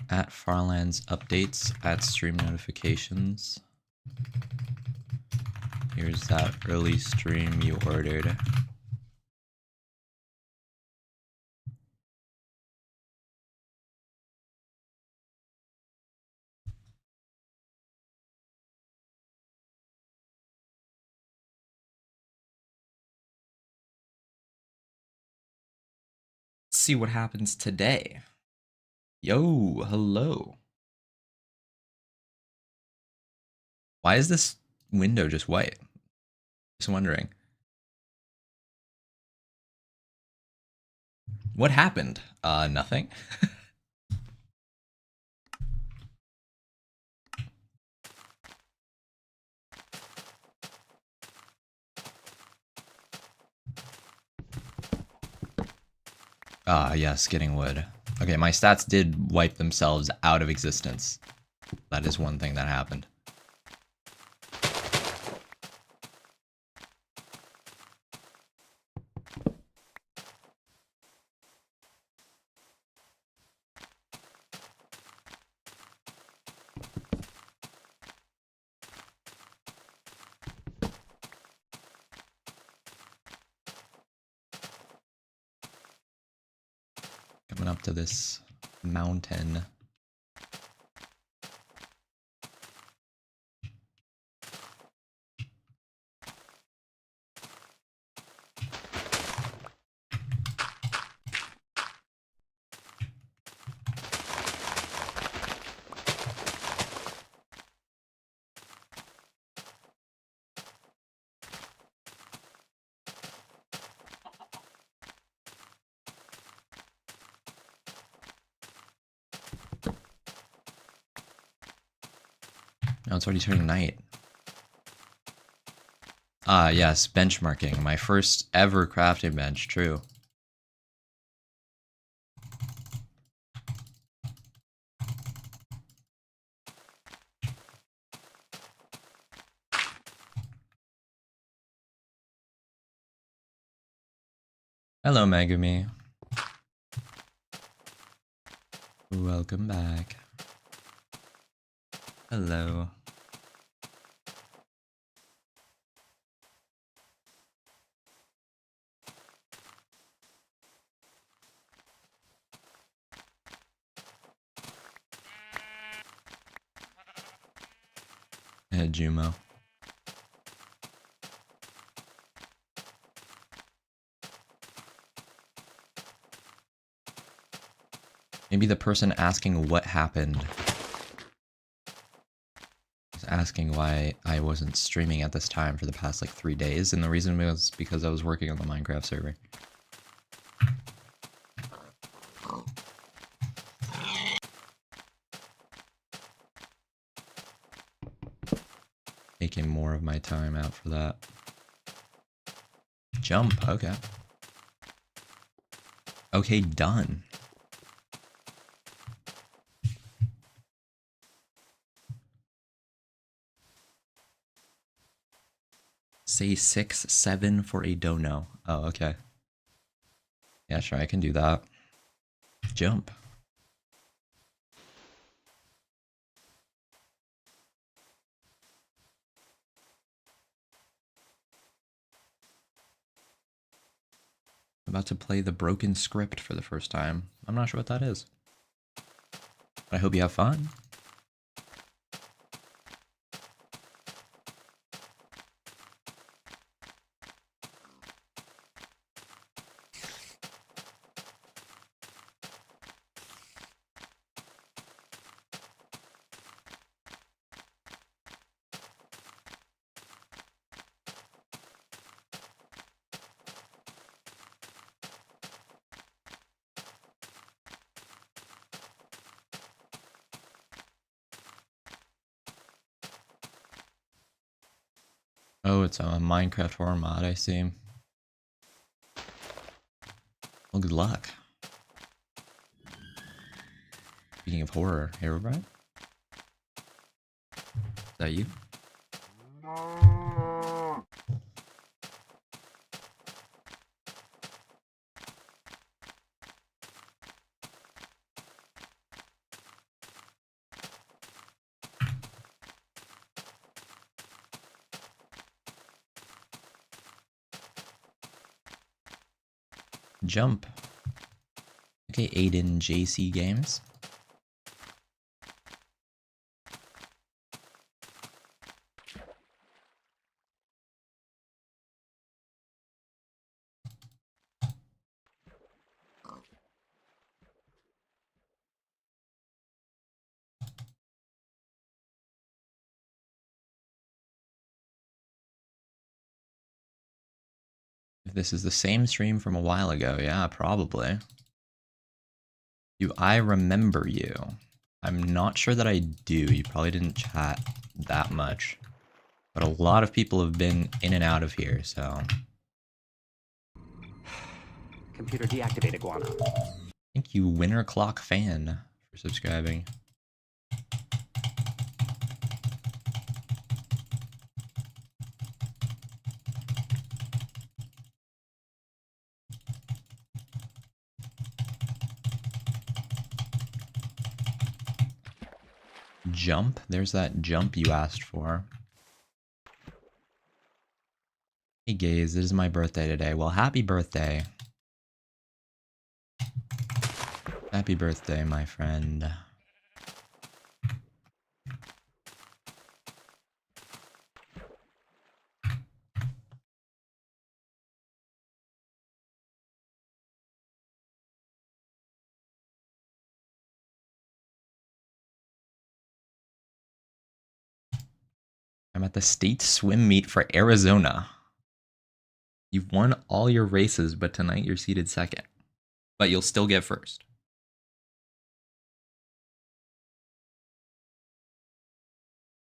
At Farlands updates, at stream notifications. Here's that early stream you ordered. Let's see what happens today. Yo, hello. Why is this window just white? Just wondering. What happened? Nothing. Yes, getting wood. Okay, my stats did wipe themselves out of existence. That is one thing that happened. Coming up to this mountain. No, it's already turning night. Yes, benchmarking. My first ever crafting bench, true. Hello, Megumi. Welcome back. Hello. Hey, Jumo. Maybe the person asking what happened is asking why I wasn't streaming at this time for the past like 3 days, and the reason was because I was working on the Minecraft server. Taking more of my time out for that. Jump, okay. Okay, done. Say 6, 7 for a dono. Oh, okay. Yeah, sure, I can do that. Jump. I'm about to play the broken script for the first time. I'm not sure what that is. But I hope you have fun. Oh, it's a Minecraft horror mod, I see. Well, good luck. Speaking of horror, Herobrine? Is that you? Jump. Okay, Aiden JC Games. If this is the same stream from a while ago, yeah, probably. Do I remember you? I'm not sure that I do. You probably didn't chat that much. But a lot of people have been in and out of here, so... Computer deactivated, Guana. Thank you, Winter Clock Fan, for subscribing. Jump? There's that jump you asked for. Hey Gaze, it is my birthday today. Well, happy birthday. Happy birthday, my friend. I'm at the state swim meet for Arizona. You've won all your races, but tonight you're seated second. But you'll still get first.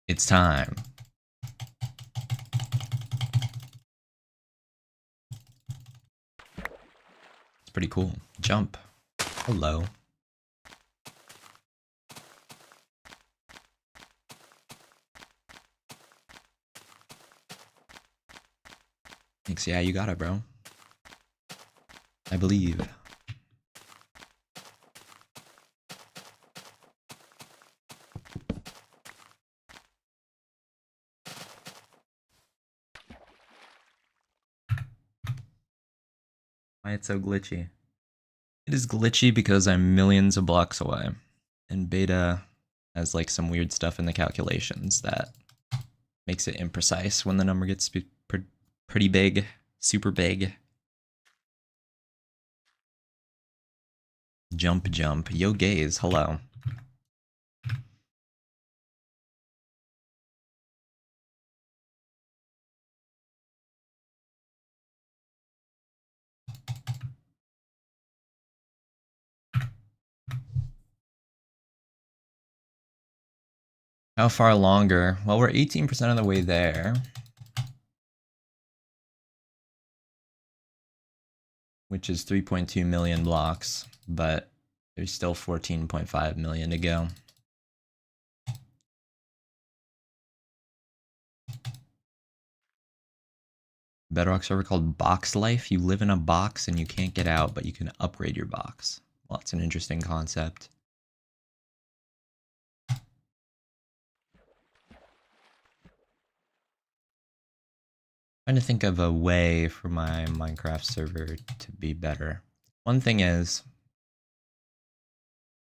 It's time. It's pretty cool. Jump. Hello. Thanks, yeah, you got it, bro. I believe. Why it's so glitchy? It is glitchy because I'm millions of blocks away. And beta has like some weird stuff in the calculations that makes it imprecise when the number gets pretty big, super big. Jump, jump. Yo, Gaze, hello. How far longer? Well, we're 18% of the way there. Which is 3.2 million blocks, but there's still 14.5 million to go. Bedrock server called Box Life. You live in a box and you can't get out, but you can upgrade your box. Well, it's an interesting concept. Trying to think of a way for my Minecraft server to be better. One thing is,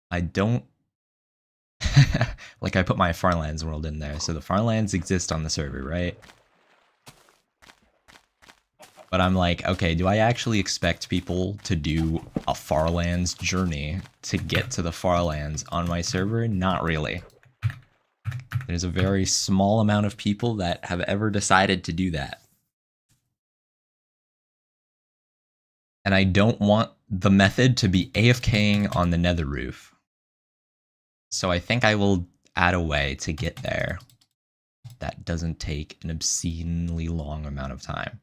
I don't like I put my Farlands world in there, so the Farlands exist on the server, right? But I'm like, okay, do I actually expect people to do a Farlands journey to get to the Farlands on my server? Not really. There's a very small amount of people that have ever decided to do that. And I don't want the method to be AFKing on the Nether roof. So I think I will add a way to get there that doesn't take an obscenely long amount of time.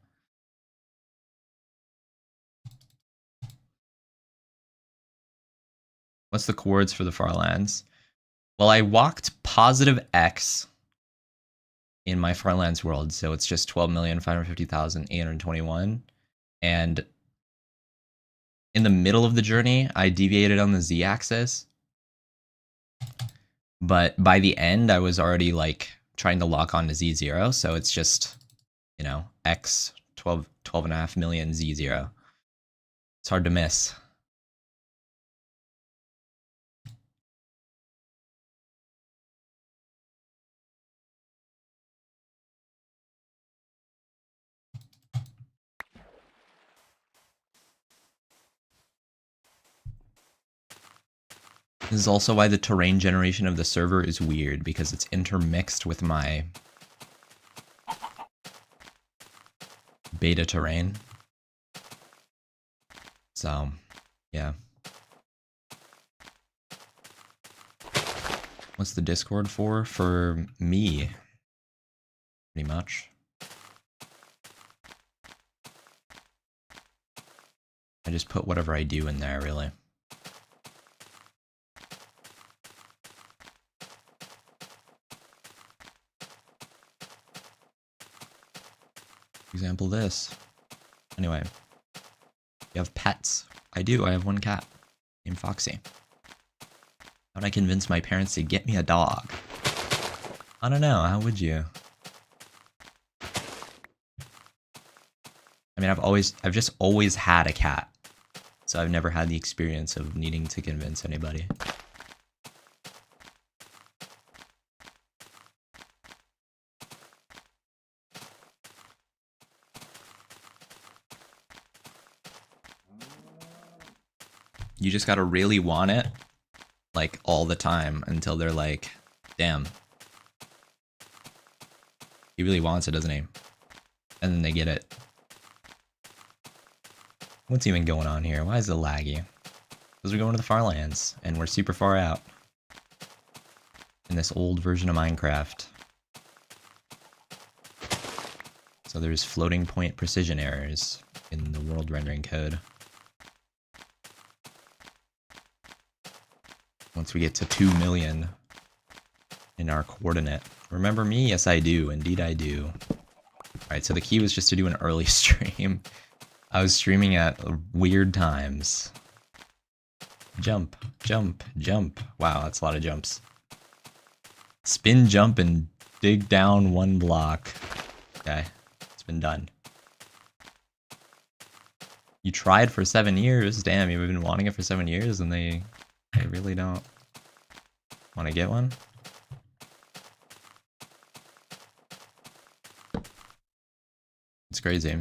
What's the chords for the Farlands? Well, I walked positive X in my Farlands world, so it's just 12,550,821. And in the middle of the journey, I deviated on the Z-axis. But by the end, I was already like trying to lock on to Z0, so it's just, you know, X 12.5 million Z0. It's hard to miss. This is also why the terrain generation of the server is weird, because it's intermixed with my beta terrain. So, yeah. What's the Discord for? For me, pretty much. I just put whatever I do in there, really. For example, this. Anyway, you have pets. I do. I have one cat named Foxy. How would I convince my parents to get me a dog? I don't know. How would you? I mean, I've just always had a cat. So I've never had the experience of needing to convince anybody. You just gotta really want it, like, all the time until they're like, damn. He really wants it, doesn't he? And then they get it. What's even going on here? Why is it laggy? Because we're going to the Farlands, and we're super far out. In this old version of Minecraft. So there's floating point precision errors in the world rendering code. Once we get to 2 million in our coordinate. Remember me? Yes, I do. Indeed, I do. Alright, so the key was just to do an early stream. I was streaming at weird times. Jump, jump, jump. Wow, that's a lot of jumps. Spin, jump, and dig down 1 block. Okay, it's been done. You tried for 7 years. Damn, you've been wanting it for 7 years, and they really don't want to get one? It's crazy.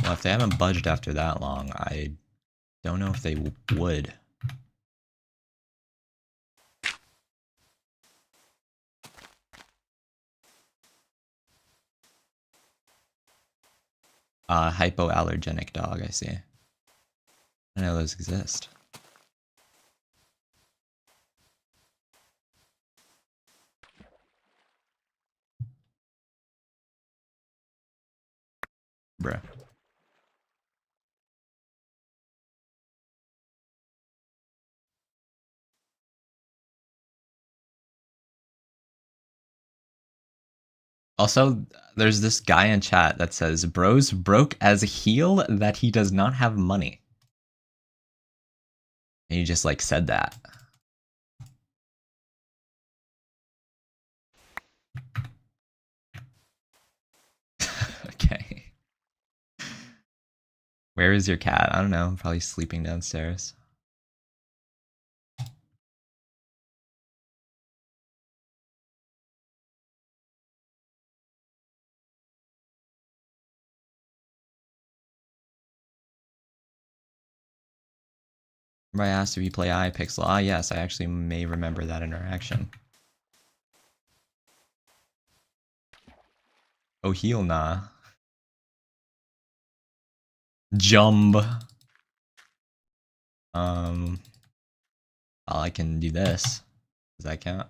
Well, if they haven't budged after that long, I don't know if they would. Hypoallergenic dog, I see. I know those exist. Bruh. Also, there's this guy in chat that says, bro's broke as a heel that he does not have money. And he just, like, said that. Okay. Where is your cat? I don't know. Probably sleeping downstairs. Remember I asked if you play iPixel? Ah, yes, I actually may remember that interaction. Oh, heal nah. Jump. I can do this. Does that count?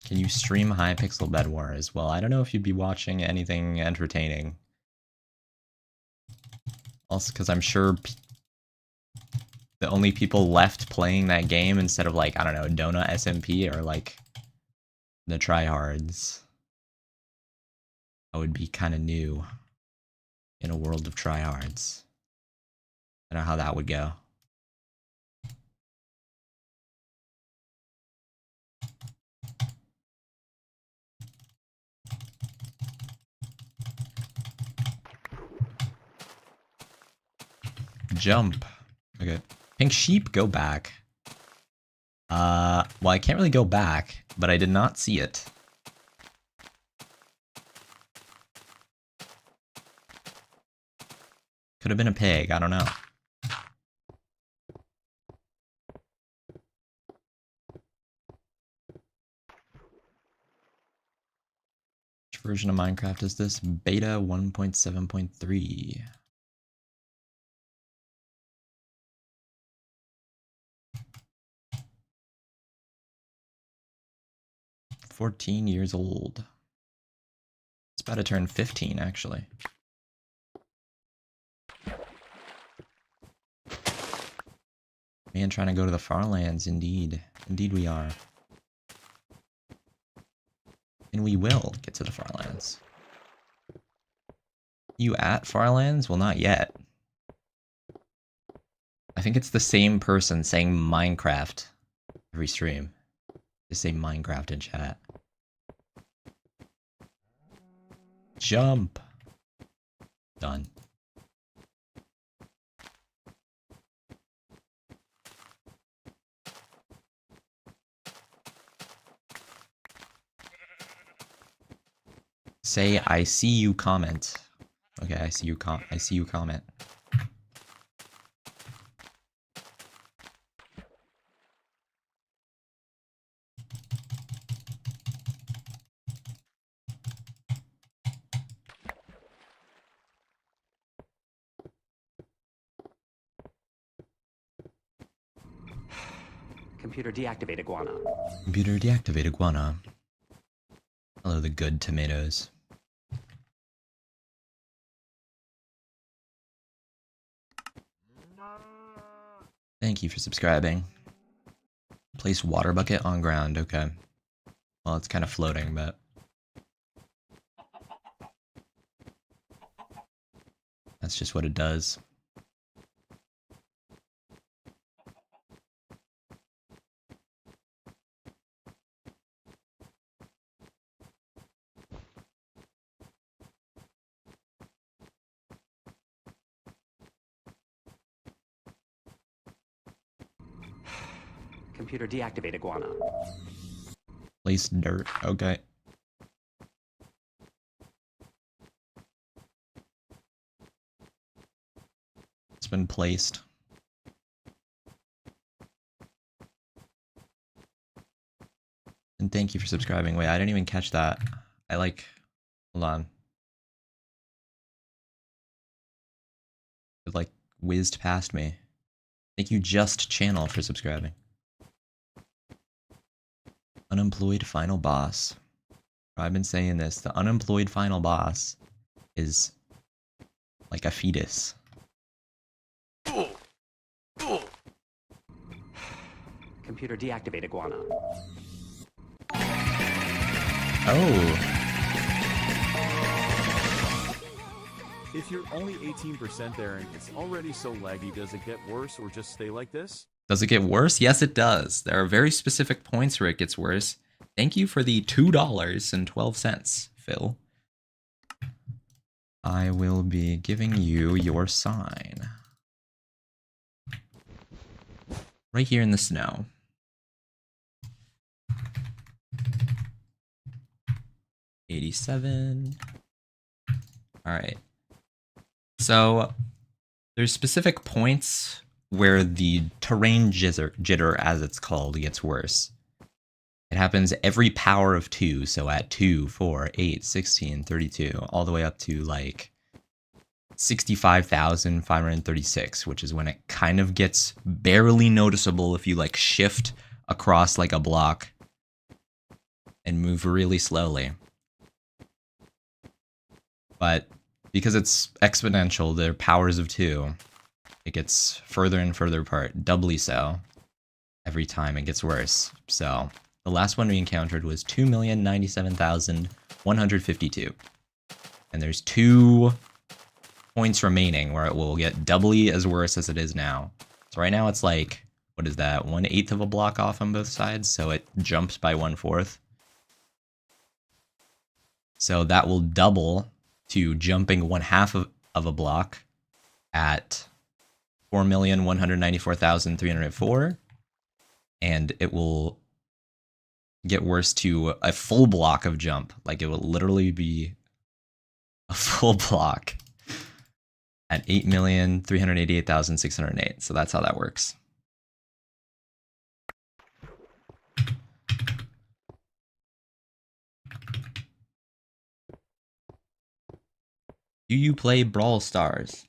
Can you stream Hypixel Bed Wars? Well, I don't know if you'd be watching anything entertaining. Also, because I'm sure the only people left playing that game instead of, like, I don't know, Donut SMP are, like, the tryhards. I would be kind of new in a world of tryhards. I don't know how that would go. Jump. Okay. Pink sheep, go back. Well, I can't really go back, but I did not see it. Could have been a pig, I don't know. Which version of Minecraft is this? Beta 1.7.3. "14 years old." It's about to turn 15, actually. Man, trying to go to the Farlands, indeed. Indeed we are. And we will get to the Farlands. You at Farlands? Well, not yet. I think it's the same person saying Minecraft every stream. They say Minecraft in chat. Jump! Done. Say I see you comment. Okay, I see you comment. Computer deactivate iguana. Computer deactivate iguana. Hello, the good tomatoes. Thank you for subscribing. Place water bucket on ground, okay. Well, it's kind of floating, but... that's just what it does. Computer deactivate iguana. Place dirt, okay. It's been placed. And thank you for subscribing. Wait, I didn't even catch that. Hold on. It whizzed past me. Thank you, Just Channel, for subscribing. Unemployed final boss. I've been saying this. The unemployed final boss is like a fetus. Computer deactivate iguana. Oh. If you're only 18% there and it's already so laggy, does it get worse or just stay like this? Does it get worse? Yes, it does. There are very specific points where it gets worse. Thank you for the $2.12, Phil. I will be giving you your sign. Right here in the snow. $87. Alright. So, there's specific points where the terrain jitter, as it's called, gets worse. It happens every power of 2, so at 2, 4, 8, 16, 32, all the way up to 65,536, which is when it kind of gets barely noticeable if you shift across a block and move really slowly. But because it's exponential, they're powers of 2. It gets further and further apart, doubly so, every time it gets worse. So, the last one we encountered was 2,097,152. And there's 2 points remaining where it will get doubly as worse as it is now. So right now it's what is that, 1/8 of a block off on both sides, so it jumps by 1/4. So that will double to jumping 1/2 of a block at 4,194,304. And it will get worse to a full block of jump. Like it will literally be a full block at 8,388,608. So that's how that works. Do you play Brawl Stars?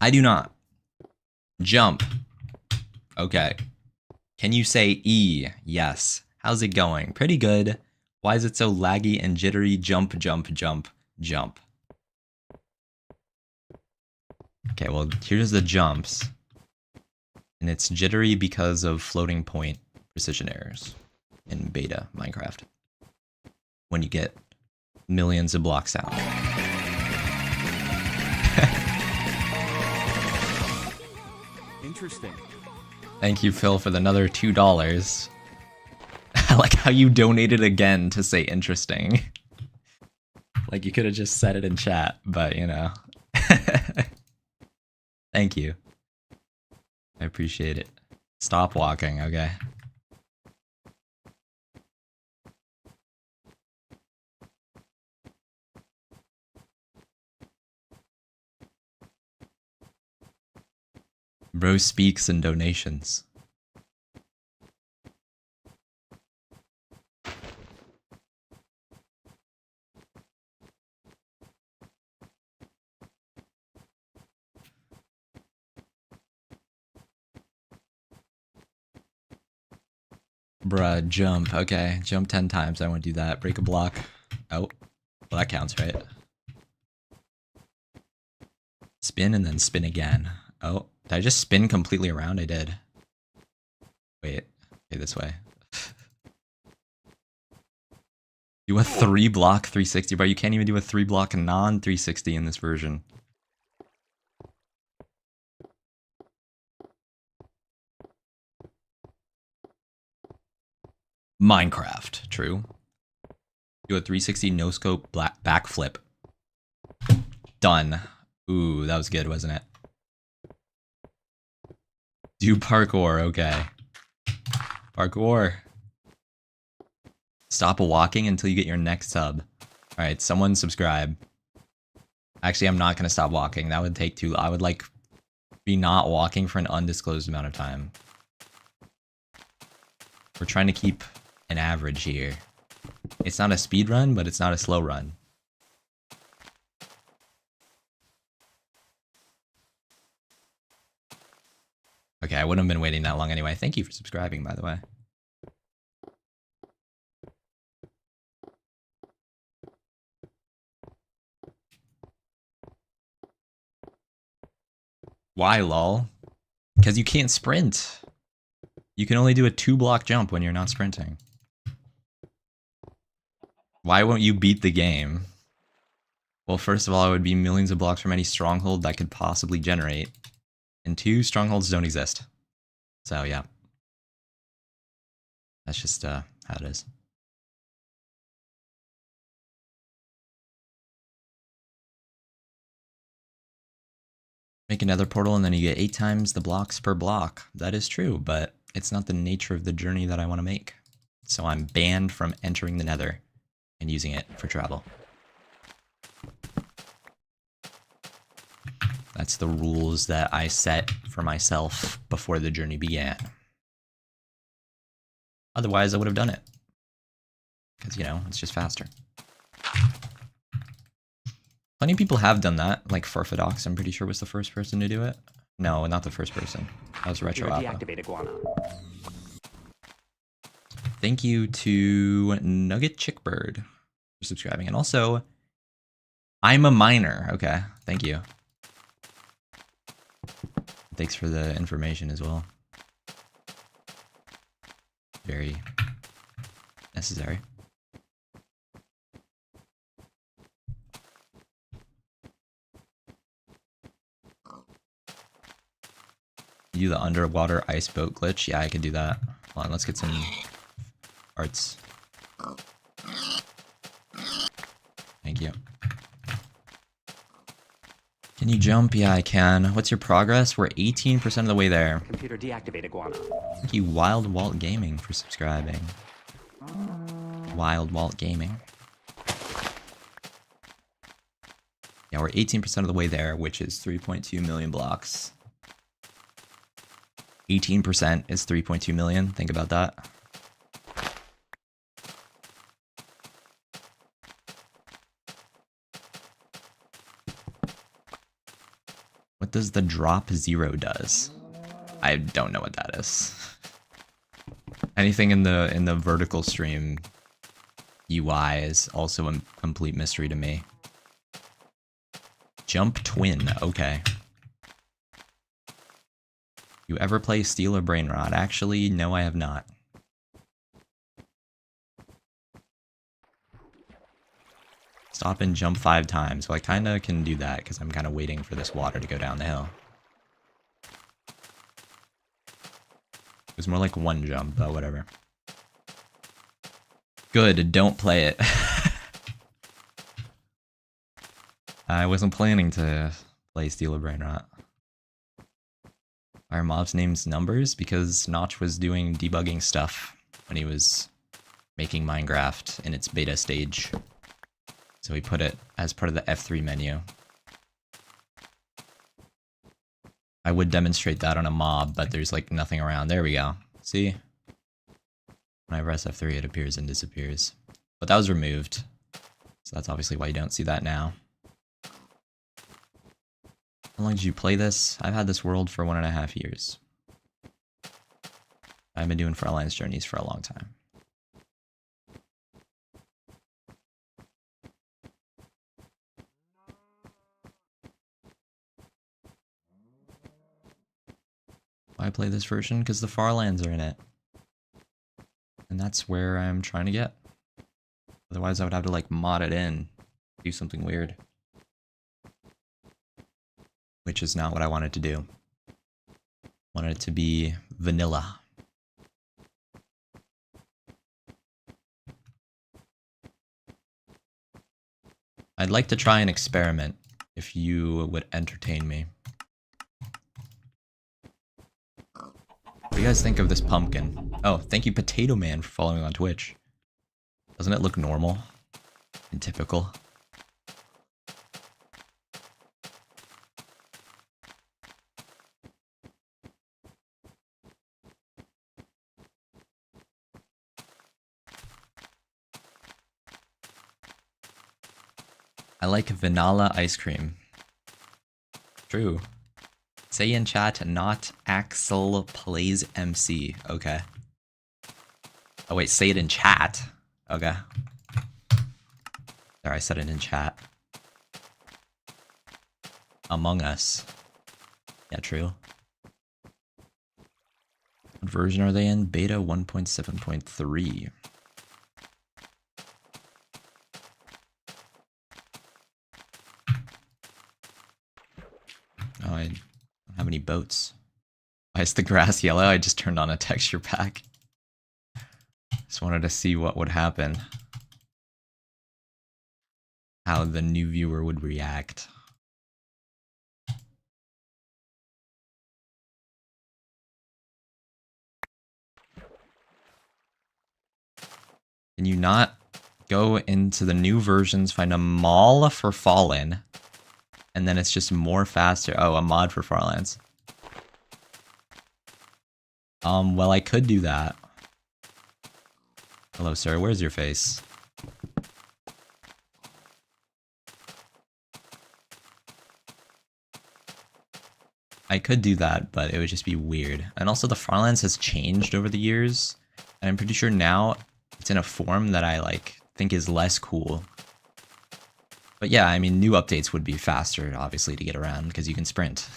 I do not. Jump. Okay. Can you say E? Yes. How's it going? Pretty good. Why is it so laggy and jittery? Jump, jump, jump, jump. Okay, well, here's the jumps. And it's jittery because of floating point precision errors in beta Minecraft. When you get millions of blocks out. Interesting. Thank you, Phil, for another $2. I like how you donated again to say interesting. Like you could have just said it in chat, but you know. Thank you. I appreciate it. Stop walking, okay? Bro speaks in donations. Bruh, jump. Okay, jump 10 times. I won't do that. Break a block. Oh, well, that counts, right? Spin and then spin again. Oh, did I just spin completely around? I did. Wait, okay, this way. Do a 3-block 360, bro. You can't even do a 3-block non-360 in this version. Minecraft, true. Do a 360 no-scope backflip. Done. Ooh, that was good, wasn't it? Do parkour, okay. Parkour. Stop walking until you get your next sub. Alright, someone subscribe. Actually, I'm not gonna stop walking. That would take too... I would, like, be not walking for an undisclosed amount of time. We're trying to keep an average here. It's not a speed run, but it's not a slow run. Okay, I wouldn't have been waiting that long anyway. Thank you for subscribing, by the way. Why, lol? Because you can't sprint. You can only do a 2-block jump when you're not sprinting. Why won't you beat the game? Well, first of all, it would be millions of blocks from any stronghold that could possibly generate. And 2, strongholds don't exist. So, yeah. That's just how it is. Make another portal and then you get 8 times the blocks per block. That is true, but it's not the nature of the journey that I want to make. So I'm banned from entering the Nether and using it for travel. That's the rules that I set for myself before the journey began. Otherwise, I would have done it. Because, you know, it's just faster. Plenty of people have done that, like Fartherlands, I'm pretty sure was the first person to do it. No, not the first person. That was Retro Alpha. Deactivate iguana. Thank you to Nugget Chickbird for subscribing. And also, I'm a miner. Okay, thank you. Thanks for the information as well. Very necessary. Do the underwater ice boat glitch? Yeah, I could do that. Hold on, let's get some arts. Thank you. Can you jump? Yeah, I can. What's your progress? We're 18% of the way there. Computer deactivate iguana. Thank you, Wild Walt Gaming, for subscribing. Wild Walt Gaming. Yeah, we're 18% of the way there, which is 3.2 million blocks. 18% is 3.2 million. Think about that. What does the drop zero does? I don't know what that is. Anything in the vertical stream UI is also a complete mystery to me. Jump twin, okay. You ever play Steel or Brain Rot? Actually, no, I have not. Stop and jump 5 times. Well, I kind of can do that because I'm kind of waiting for this water to go down the hill. It was more like 1 jump, but whatever. Good, don't play it. I wasn't planning to play Steel or Brain Rot. Our mob's name's Numbers because Notch was doing debugging stuff when he was making Minecraft in its beta stage. So we put it as part of the F3 menu. I would demonstrate that on a mob, but there's like nothing around. There we go. See? When I press F3, it appears and disappears. But that was removed. So that's obviously why you don't see that now. How long did you play this? I've had this world for 1.5 years. I've been doing Farlands journeys for a long time. Why play this version? Because the Farlands are in it. And that's where I'm trying to get. Otherwise I would have to like mod it in. Do something weird. Which is not what I wanted to do. I wanted it to be vanilla. I'd like to try an experiment if you would entertain me. What do you guys think of this pumpkin? Oh, thank you Potato Man for following on Twitch. Doesn't it look normal and typical? I like vanilla ice cream. True. Say in chat, not Axel plays MC. Okay. Oh wait, say it in chat. Okay. There, I said it in chat. Among Us. Yeah, true. What version are they in? Beta 1.7.3. Oh, I don't have any boats. Why is the grass yellow? I just turned on a texture pack. Just wanted to see what would happen. How the new viewer would react. Can you not go into the new versions, find a mall for Fallen, and then it's just more faster? Oh, a mod for Farlands. Well, I could do that. Hello, sir. Where's your face? I could do that, but it would just be weird. And also, the Farlands has changed over the years, and I'm pretty sure now it's in a form that I like think is less cool. But yeah, I mean, new updates would be faster, obviously, to get around because you can sprint.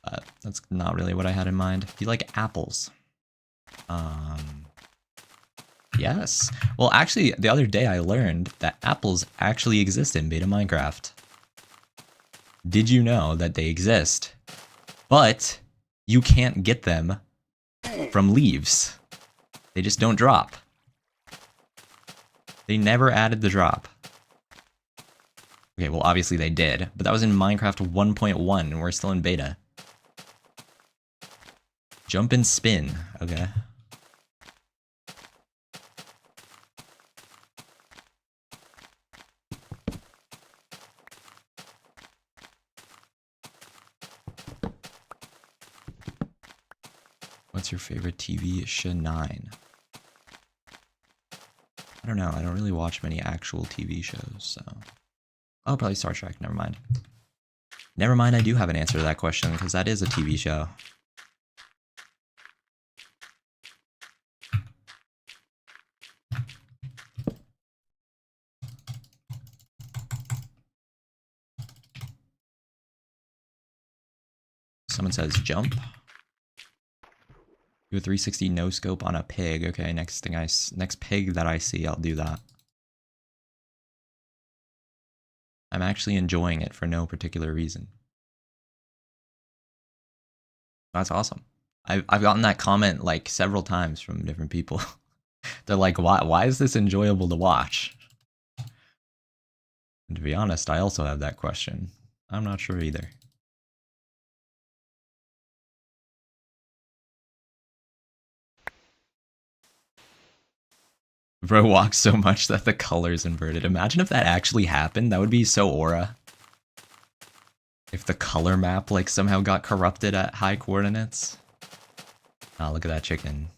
But that's not really what I had in mind. Do you like apples? Yes. Well, actually, the other day I learned that apples actually exist in beta Minecraft. Did you know that they exist? But you can't get them from leaves. They just don't drop. They never added the drop. Okay, well, obviously they did, but that was in Minecraft 1.1, and we're still in beta. Jump and spin. Okay. What's your favorite TV show? 9. I don't know. I don't really watch many actual TV shows, so... Oh, probably Star Trek. Never mind. Never mind, I do have an answer to that question, because that is a TV show. Someone says jump. Do a 360 no scope on a pig. Okay, next pig that I see, I'll do that. I'm actually enjoying it for no particular reason. That's awesome. I've gotten that comment like several times from different people. They're like, why is this enjoyable to watch? And to be honest, I also have that question. I'm not sure either. Bro walks so much that the color's inverted. Imagine if that actually happened. That would be so aura. If the color map like somehow got corrupted at high coordinates. Oh, look at that chicken.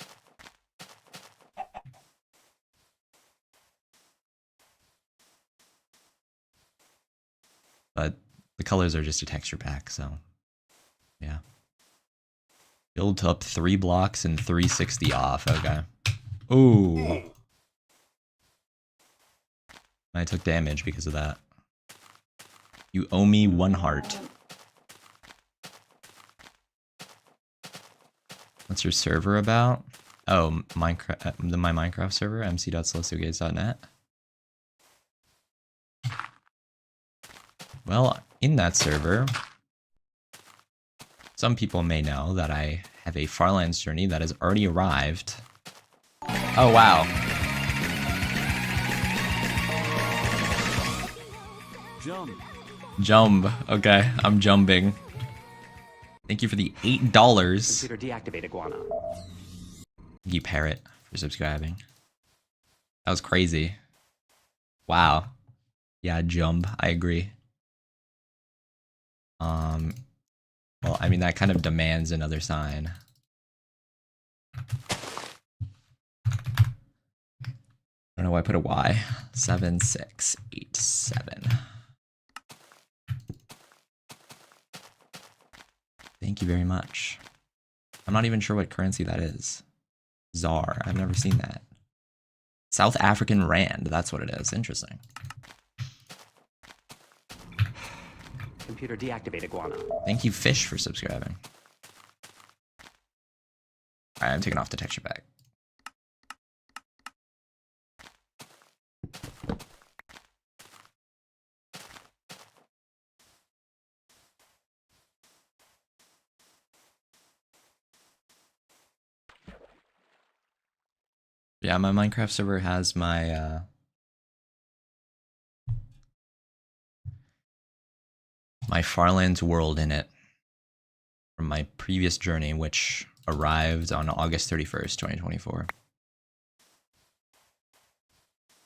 But the colors are just a texture pack, so yeah. Build up 3 blocks and 360 off. Okay. Ooh. I took damage because of that. You owe me 1 heart. What's your server about? Oh, Minecraft. My Minecraft server, mc.celestialgates.net. Well, in that server, some people may know that I have a Farlands journey that has already arrived. Oh, wow. Jump. Okay, I'm jumping. Thank you for the $8. Computer deactivate iguana. Thank you, Parrot, for subscribing. That was crazy. Wow. Yeah, jump. I agree. Well, I mean, that kind of demands another sign. I don't know why I put a Y. 7687. Thank you very much. I'm not even sure what currency that is. ZAR. I've never seen that. South African Rand. That's what it is. Interesting. Computer deactivate iguana. Thank you, Fish, for subscribing. Alright, I'm taking off the texture pack. Yeah, my Minecraft server has my my Farlands world in it from my previous journey, which arrived on August 31st, 2024.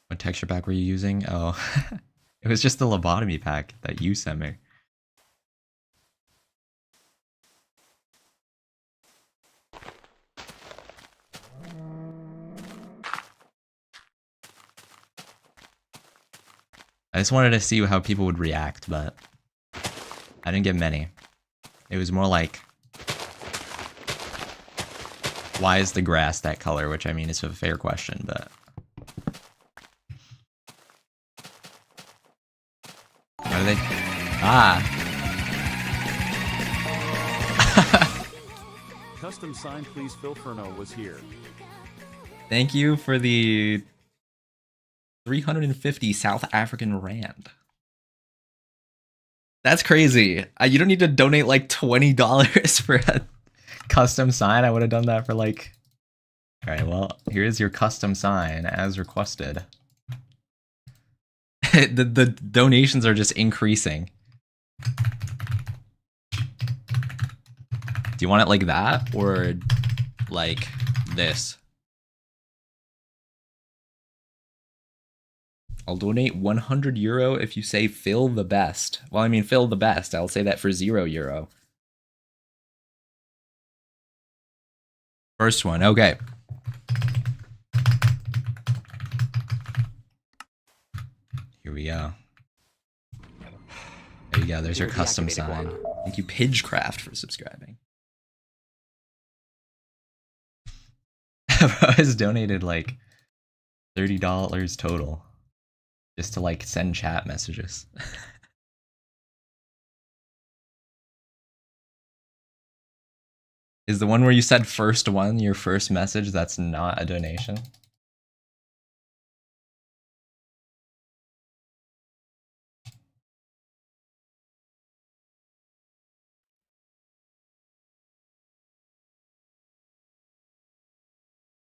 What texture pack were you using? Oh, it was just the lobotomy pack that you sent me. I just wanted to see how people would react, but I didn't get many. It was more like, why is the grass that color? Which, I mean, is a fair question, but... What are they? Ah! Custom sign, please. Phil Furno was here. Thank you for the 350 South African Rand. That's crazy. You don't need to donate like $20 for a custom sign. I would have done that for like... Alright, well, here's your custom sign as requested. the donations are just increasing. Do you want it like that or like this? I'll donate 100 euro if you say Phil the best. Well, I mean, Phil the best. I'll say that for 0 euro. First one, okay. Here we go. There you go, there's your custom sign. Thank you, Pidgecraft, for subscribing. Bro has donated like $30 total just to like send chat messages. Is the one where you said first one, your first message, that's not a donation?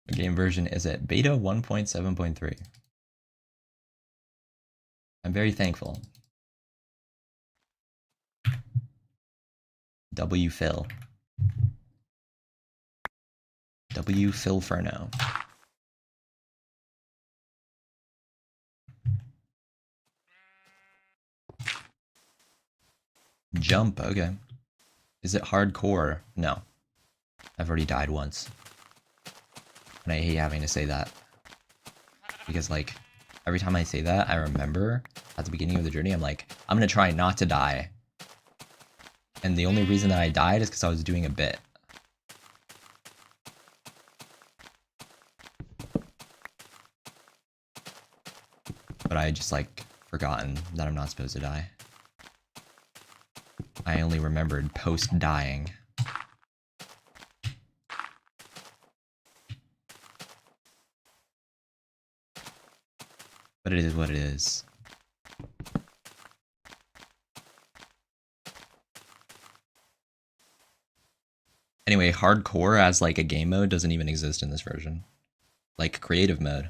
What game version is it? Beta 1.7.3. I'm very thankful. W Phil. W Philferno. Jump, okay. Is it hardcore? No. I've already died once. And I hate having to say that. Because, like, every time I say that, I remember at the beginning of the journey, I'm like, I'm gonna try not to die. And the only reason that I died is because I was doing a bit. But I just, like, forgotten that I'm not supposed to die. I only remembered post-dying. But it is what it is. Anyway, hardcore as like a game mode doesn't even exist in this version. Like creative mode.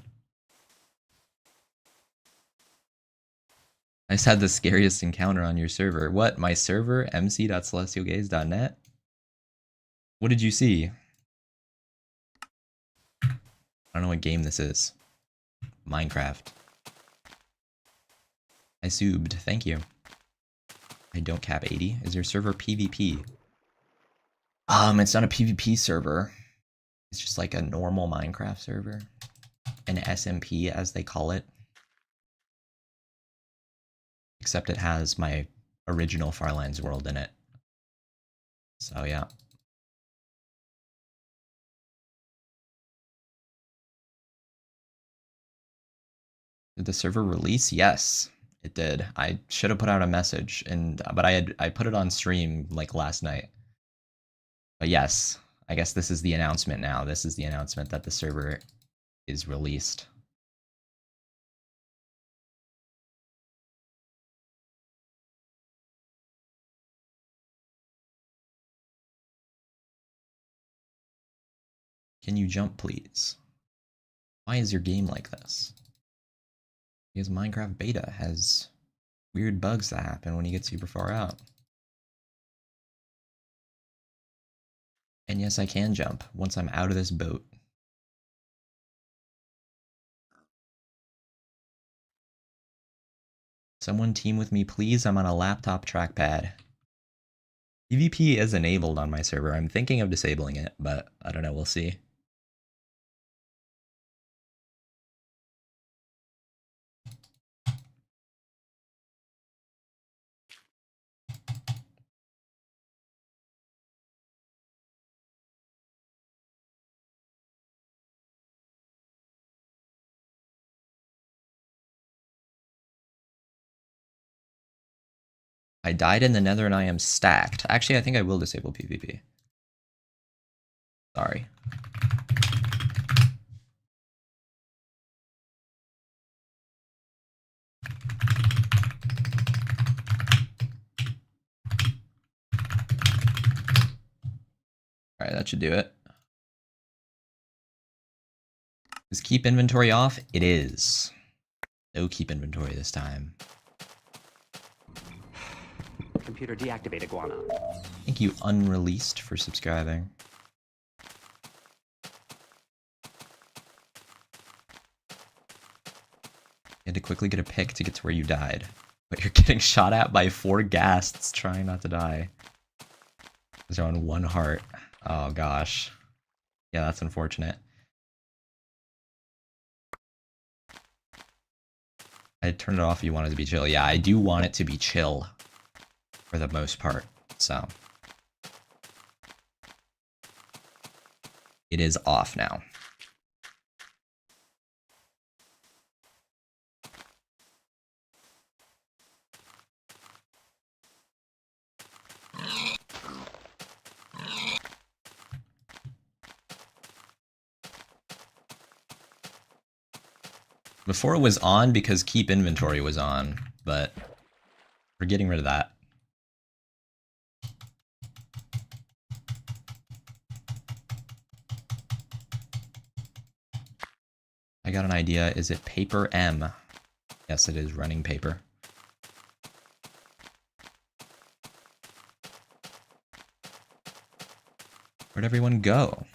I just had the scariest encounter on your server. What? My server? mc.celestialgaze.net? What did you see? I don't know what game this is. Minecraft. I subbed. Thank you. I don't cap 80. Is your server PvP? It's not a PvP server. It's just like a normal Minecraft server. An SMP, as they call it. Except it has my original Farlands world in it. So yeah. Did the server release? Yes, it did. I should have put out a message, but I put it on stream like last night. But yes, I guess this is the announcement now. This is the announcement that the server is released. Can you jump, please? Why is your game like this? Because Minecraft beta has weird bugs that happen when you get super far out. And yes, I can jump once I'm out of this boat. Someone team with me, please. I'm on a laptop trackpad. PvP is enabled on my server. I'm thinking of disabling it, but I don't know. We'll see. I died in the Nether and I am stacked. Actually, I think I will disable PvP. Sorry. Alright, that should do it. Is keep inventory off? It is. No keep inventory this time. Computer deactivate iguana. Thank you, Unreleased, for subscribing. You had to quickly get a pick to get to where you died. But you're getting shot at by 4 ghasts trying not to die. Because they're on 1 heart. Oh gosh. Yeah, that's unfortunate. I'd turn it off if you want it to be chill. Yeah, I do want it to be chill. For the most part, so. It is off now. Before it was on because keep inventory was on, but we're getting rid of that. I got an idea. Is it paper M? Yes, it is running paper. Where'd everyone go?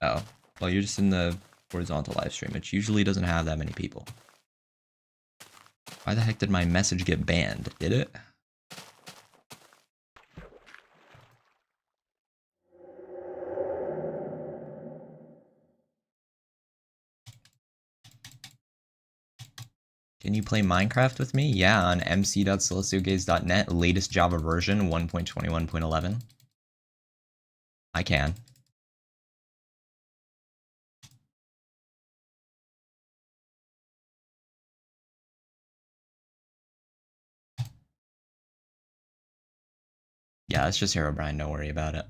Oh, well, you're just in the horizontal live stream, which usually doesn't have that many people. Why the heck did my message get banned? Did it? Can you play Minecraft with me? Yeah, on mc.celestiogaze.net, latest Java version 1.21.11. I can. Yeah, it's just Herobrine, don't worry about it.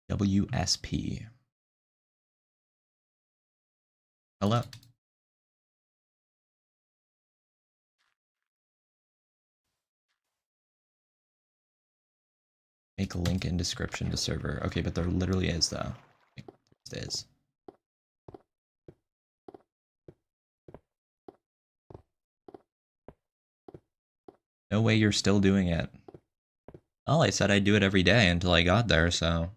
WSP. Hello. Make a link in description to server. Okay, but there literally is though. There is. No way you're still doing it. Well, I said I'd do it every day until I got there, so.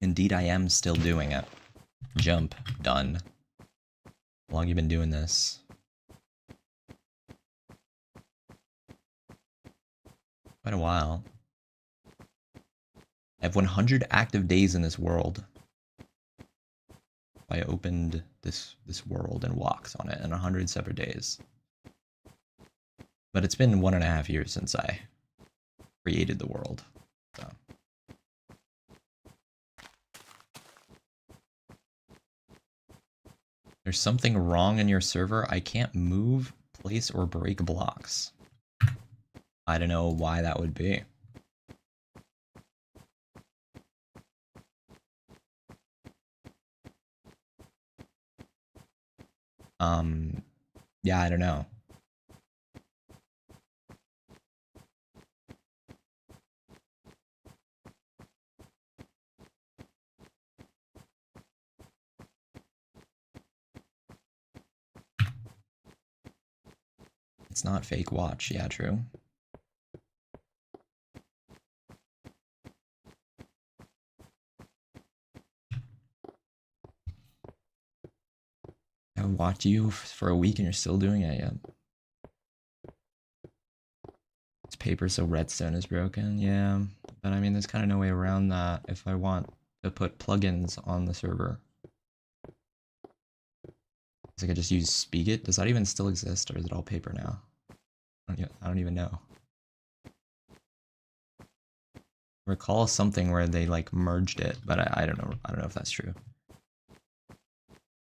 Indeed, I am still doing it. Jump. Done. How long have you been doing this? Quite a while. I have 100 active days in this world. I opened this world and walked on it in 100 separate days. But it's been 1.5 years since I created the world. So. There's something wrong in your server. I can't move, place, or break blocks. I don't know why that would be. Yeah, I don't know. It's not fake watch. Yeah, true. I watched you for a week and you're still doing it yet. It's paper so redstone is broken. Yeah, but I mean, there's kind of no way around that if I want to put plugins on the server. So I could just use Spigot. Does that even still exist, or is it all paper now? I don't even know. Recall something where they like merged it, but I don't know. I don't know if that's true.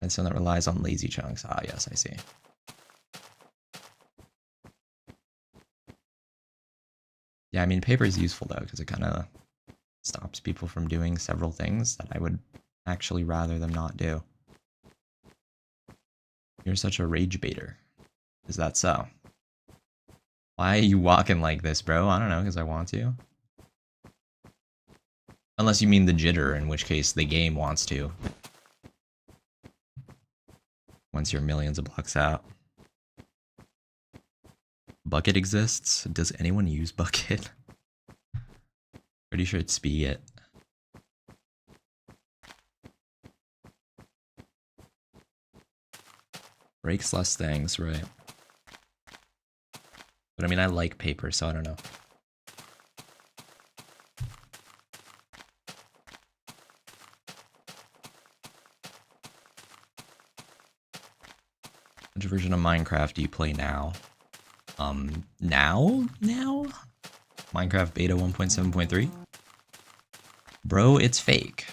And so that relies on lazy chunks. Ah, yes, I see. Yeah, I mean, paper is useful though because it kind of stops people from doing several things that I would actually rather them not do. You're such a rage baiter. Is that so? Why are you walking like this, bro? I don't know, because I want to. Unless you mean the jitter, in which case the game wants to. Once you're millions of blocks out. Bucket exists? Does anyone use Bucket? Pretty sure it's Spigot. Breaks less things, right? But I mean, I like paper, so I don't know. Which version of Minecraft do you play now? Now? Minecraft beta 1.7.3? Bro, it's fake.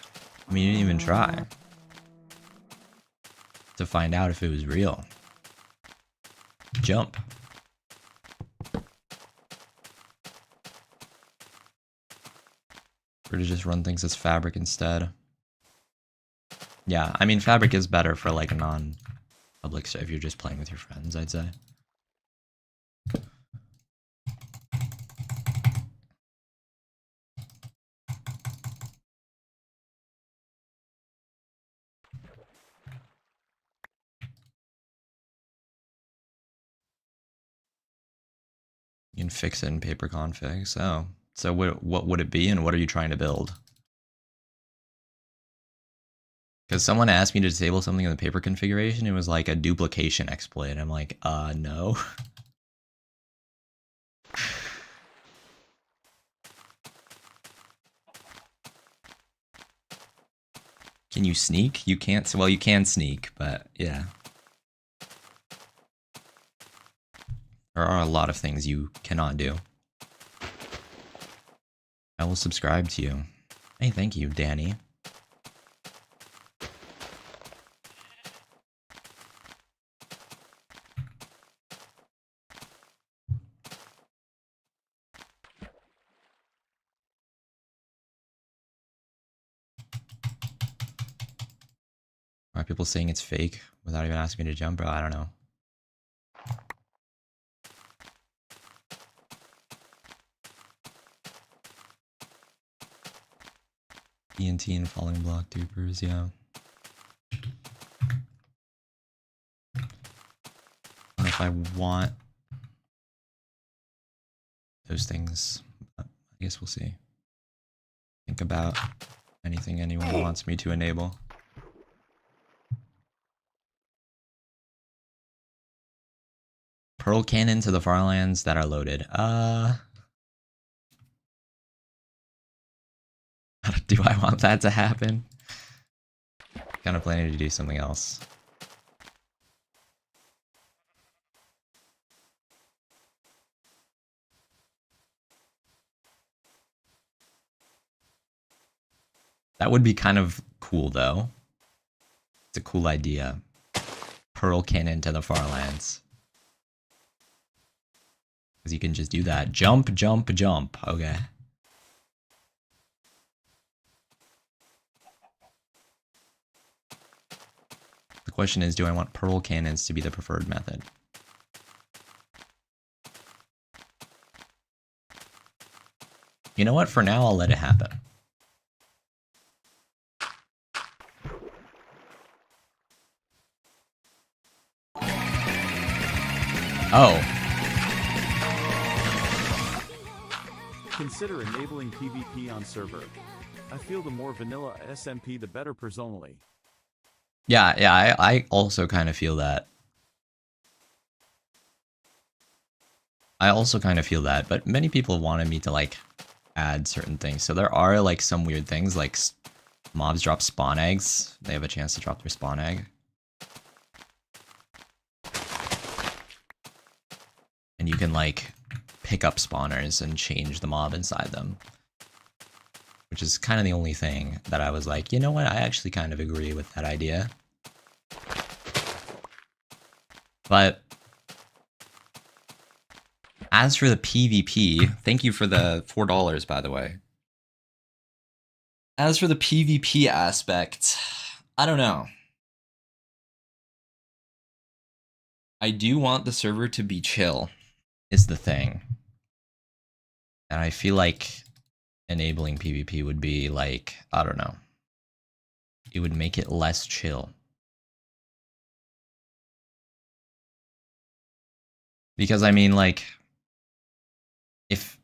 I mean, you didn't even try to find out if it was real. Jump. Or to just run things as fabric instead. Yeah, I mean, fabric is better for like a non-public stuff if you're just playing with your friends, I'd say. You can fix it in paper configs. Oh, so what would it be, and what are you trying to build? Because someone asked me to disable something in the paper configuration. It was like a duplication exploit. I'm like, no. Can you sneak? You can't. Well, you can sneak, but yeah. There are a lot of things you cannot do. I will subscribe to you. Hey, thank you, Danny. Why are people saying it's fake without even asking me to jump, bro? I don't know. TNT and falling block dupers, yeah. I don't know if I want those things, but I guess we'll see. Think about anything anyone wants me to enable. Pearl cannon to the Farlands that are loaded. Do I want that to happen? Kind of planning to do something else. That would be kind of cool, though. It's a cool idea. Pearl cannon to the Farlands. Because you can just do that. Jump, jump, jump. Okay. The question is, do I want pearl cannons to be the preferred method? You know what? For now, I'll let it happen. Oh. Consider enabling PvP on server. I feel the more vanilla SMP the better personally. Yeah, I also kind of feel that. But many people wanted me to, like, add certain things. So there are, like, some weird things, like mobs drop spawn eggs. They have a chance to drop their spawn egg. And you can, like, pick up spawners and change the mob inside them. Which is kind of the only thing that I was like, you know what, I actually kind of agree with that idea. But as for the PvP, thank you for the $4, by the way. As for the PvP aspect, I don't know. I do want the server to be chill, is the thing. And I feel like enabling PvP would be like, I don't know. It would make it less chill. Because I mean, like, if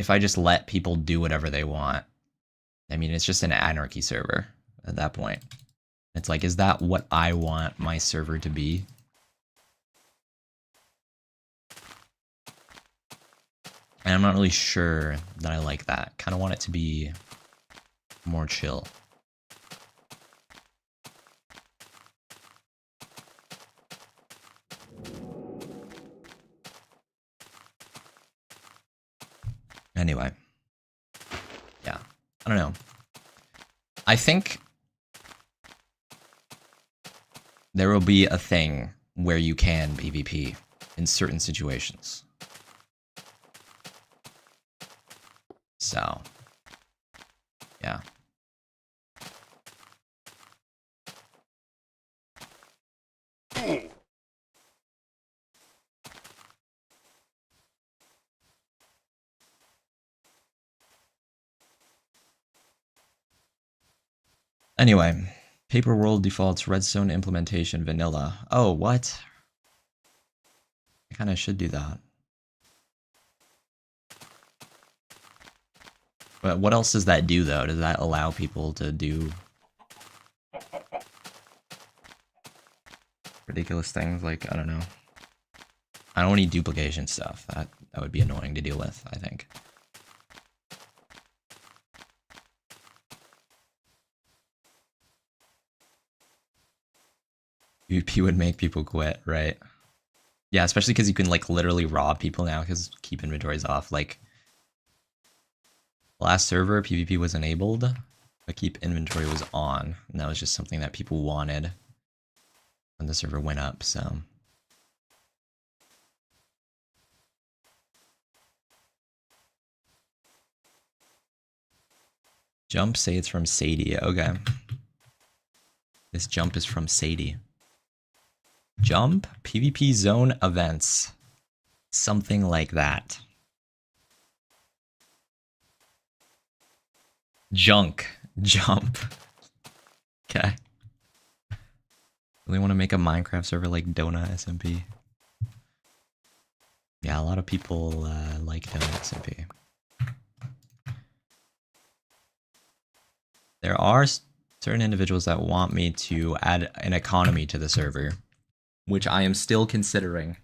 I just let people do whatever they want, I mean, it's just an anarchy server at that point. It's like, is that what I want my server to be? And I'm not really sure that I like that. Kind of want it to be more chill. Anyway. Yeah. I don't know. I think there will be a thing where you can PvP in certain situations. So, yeah. Anyway, Paper World defaults Redstone implementation vanilla. Oh, what? I kind of should do that. But what else does that do, though? Does that allow people to do ridiculous things? Like, I don't know. I don't need duplication stuff. That would be annoying to deal with, I think. PvP would make people quit, right? Yeah, especially because you can, like, literally rob people now because keep inventories off. Like, last server, PvP was enabled, but keep inventory was on. And that was just something that people wanted when the server went up, so. Jump, say it's from Sadie. Okay. This jump is from Sadie. Jump, PvP zone events. Something like that. Junk, jump. Okay. Really want to make a Minecraft server like Donut SMP. Yeah, a lot of people like Donut SMP. There are certain individuals that want me to add an economy to the server, which I am still considering.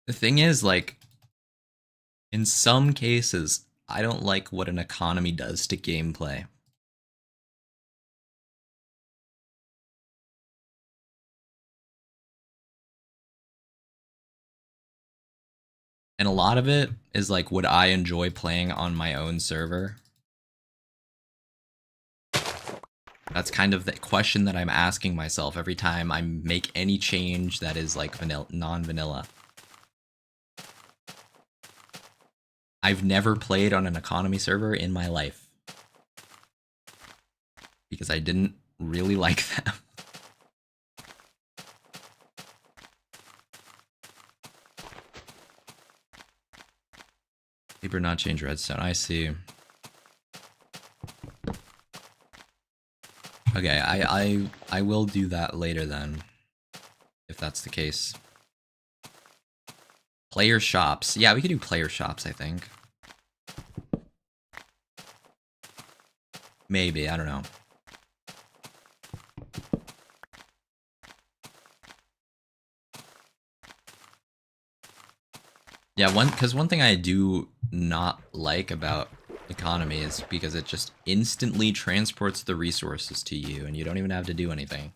The thing is, like, in some cases, I don't like what an economy does to gameplay. And a lot of it is like, would I enjoy playing on my own server? That's kind of the question that I'm asking myself every time I make any change that is like vanilla, non-vanilla. I've never played on an economy server in my life because I didn't really like them. Paper not change redstone. I see. Okay, I will do that later then, if that's the case. Player shops. Yeah, we could do player shops, I think. Maybe, I don't know. Yeah, one thing I do not like about economy is because it just instantly transports the resources to you and you don't even have to do anything.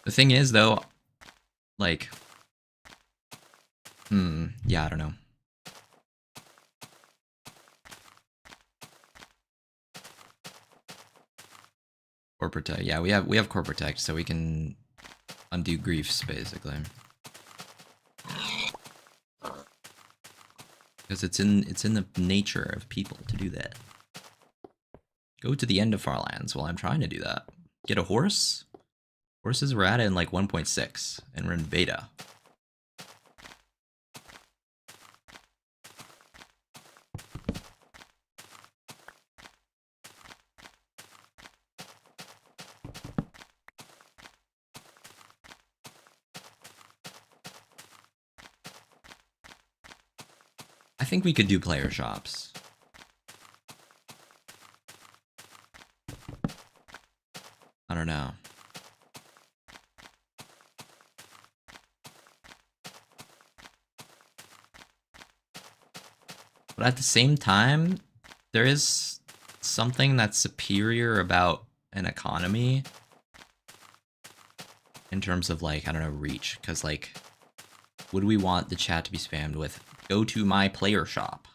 The thing is, though, like, yeah, I don't know. Core protect. Yeah, we have core protect, so we can undo griefs basically. Because it's in the nature of people to do that. Go to the end of Farlands while I'm trying to do that. Get a horse? Horses were at it in like 1.6, and we're in beta. I think we could do player shops. I don't know. But at the same time, there is something that's superior about an economy in terms of like, I don't know, reach. Because like, would we want the chat to be spammed with, go to my player shop?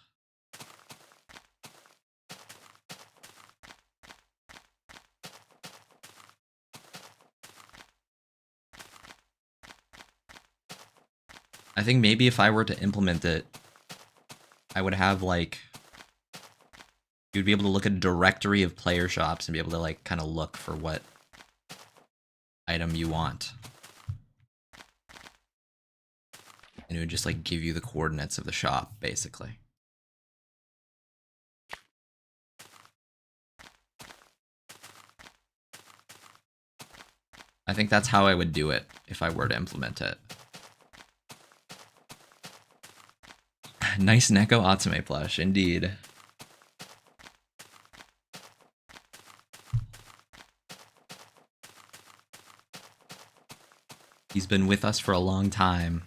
I think maybe if I were to implement it, I would have like, you'd be able to look at a directory of player shops and be able to like kind of look for what item you want. And it would just like give you the coordinates of the shop, basically. I think that's how I would do it if I were to implement it. Nice Neko Atsume plush, indeed. He's been with us for a long time.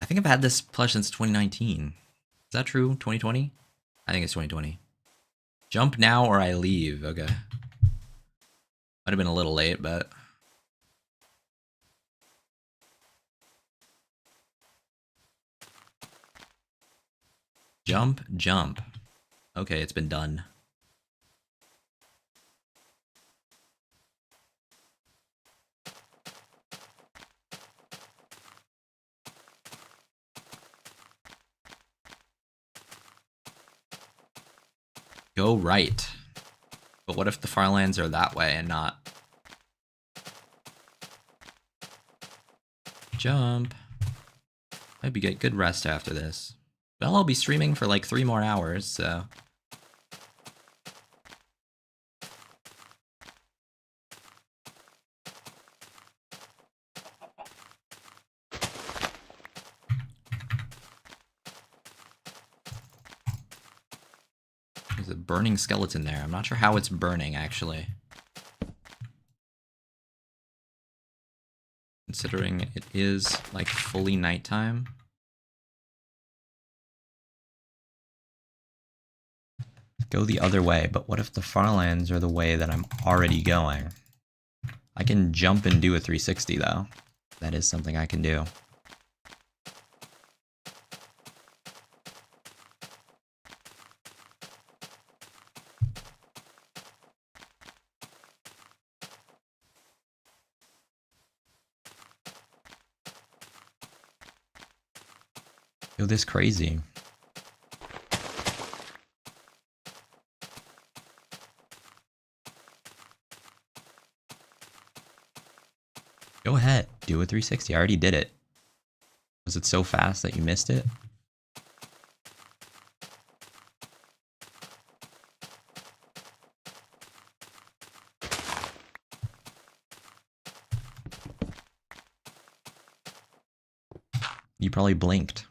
I think I've had this plush since 2019. Is that true? 2020? I think it's 2020. Jump now or I leave. Okay. Might have been a little late, but... Jump, jump. Okay, it's been done. Go right. But what if the Farlands are that way and not? Jump. Might be good rest after this. Well, I'll be streaming for like 3 more hours, so... There's a burning skeleton there. I'm not sure how it's burning, actually. Considering it is, like, fully nighttime. Go the other way, but what if the Farlands are the way that I'm already going? I can jump and do a 360, though. That is something I can do. Yo, this crazy. Go ahead, do a 360. I already did it. Was it so fast that you missed it? You probably blinked.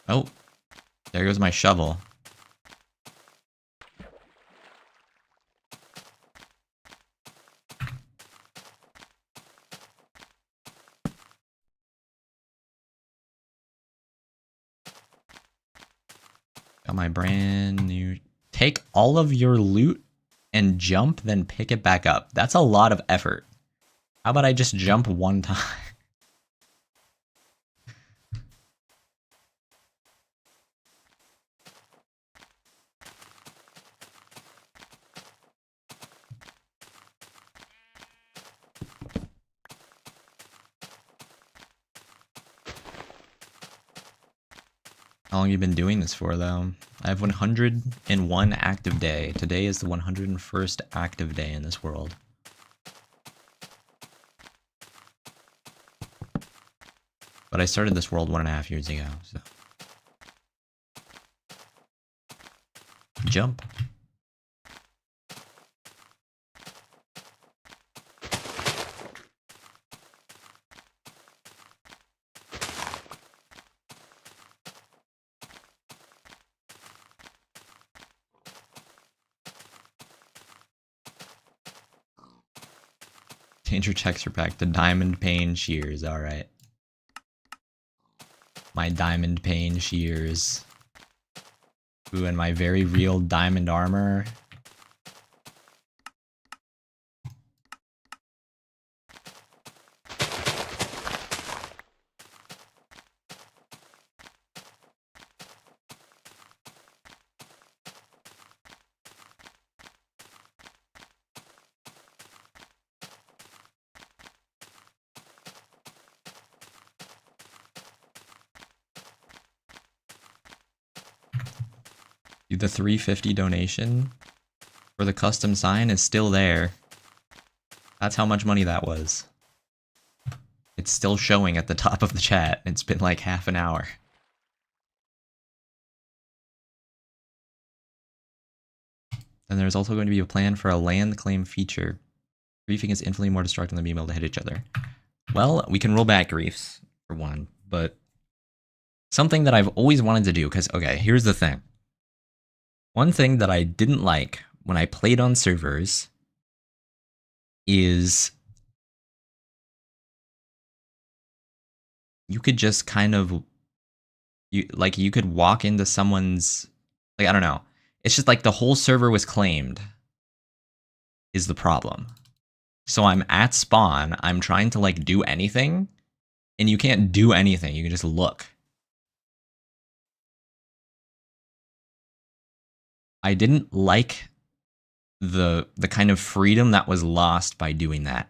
Oh, there goes my shovel. Got my brand new... Take all of your loot and jump, then pick it back up. That's a lot of effort. How about I just jump one time? How long have you been doing this for, though? I have 101 active day. Today is the 101st active day in this world. But I started this world 1.5 years ago, so. Jump. Change your texture pack to diamond pane shears, alright. My diamond pane shears. Ooh, and my very real diamond armor. The 350 donation for the custom sign is still there. That's how much money that was. It's still showing at the top of the chat. It's been like half an hour. And there's also going to be a plan for a land claim feature. Griefing is infinitely more destructive than being able to hit each other. Well, we can roll back griefs, for one, but something that I've always wanted to do, because, okay, here's the thing. One thing that I didn't like when I played on servers is you could just kind of, you could walk into someone's, like, I don't know. It's just like the whole server was claimed is the problem. So I'm at spawn, I'm trying to like do anything, and you can't do anything, you can just look. I didn't like the kind of freedom that was lost by doing that.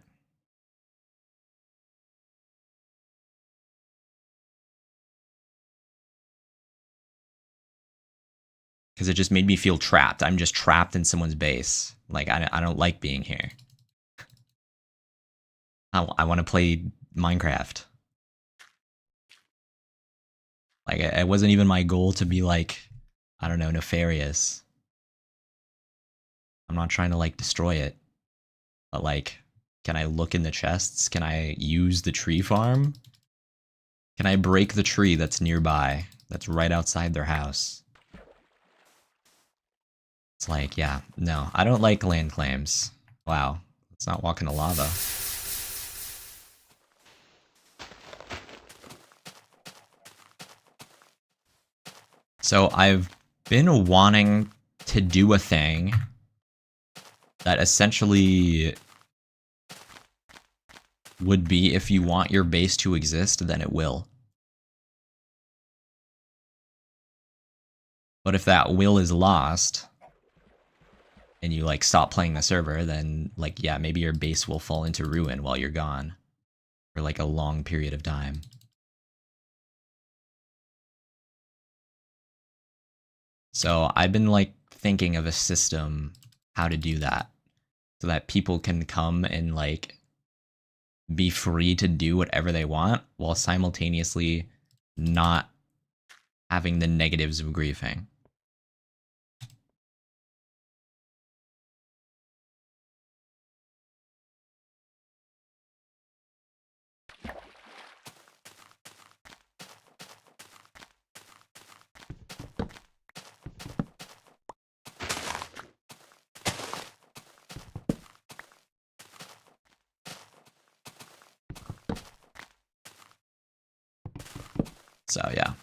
Because it just made me feel trapped. I'm just trapped in someone's base. Like, I don't like being here. I want to play Minecraft. Like, it wasn't even my goal to be like, I don't know, nefarious. I'm not trying to like destroy it. But like, can I look in the chests? Can I use the tree farm? Can I break the tree that's nearby? That's right outside their house? It's like, yeah, no, I don't like land claims. Wow, let's not walk into lava. So I've been wanting to do a thing that essentially would be if you want your base to exist, then it will. But if that will is lost, and you like stop playing the server, then like, yeah, maybe your base will fall into ruin while you're gone for like a long period of time. So I've been like thinking of a system how to do that so that people can come and like be free to do whatever they want while simultaneously not having the negatives of griefing. So yeah.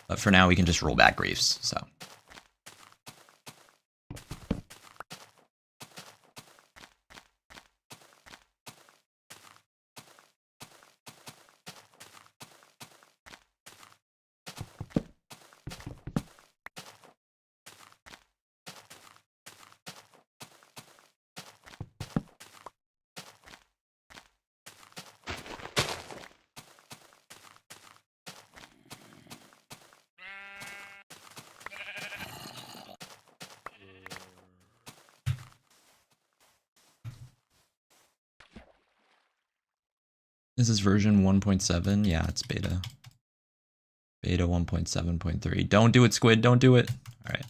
But for now, we can just roll back griefs, so. Is this version 1.7? Yeah, it's beta. Beta 1.7.3. Don't do it, Squid. Don't do it. All right.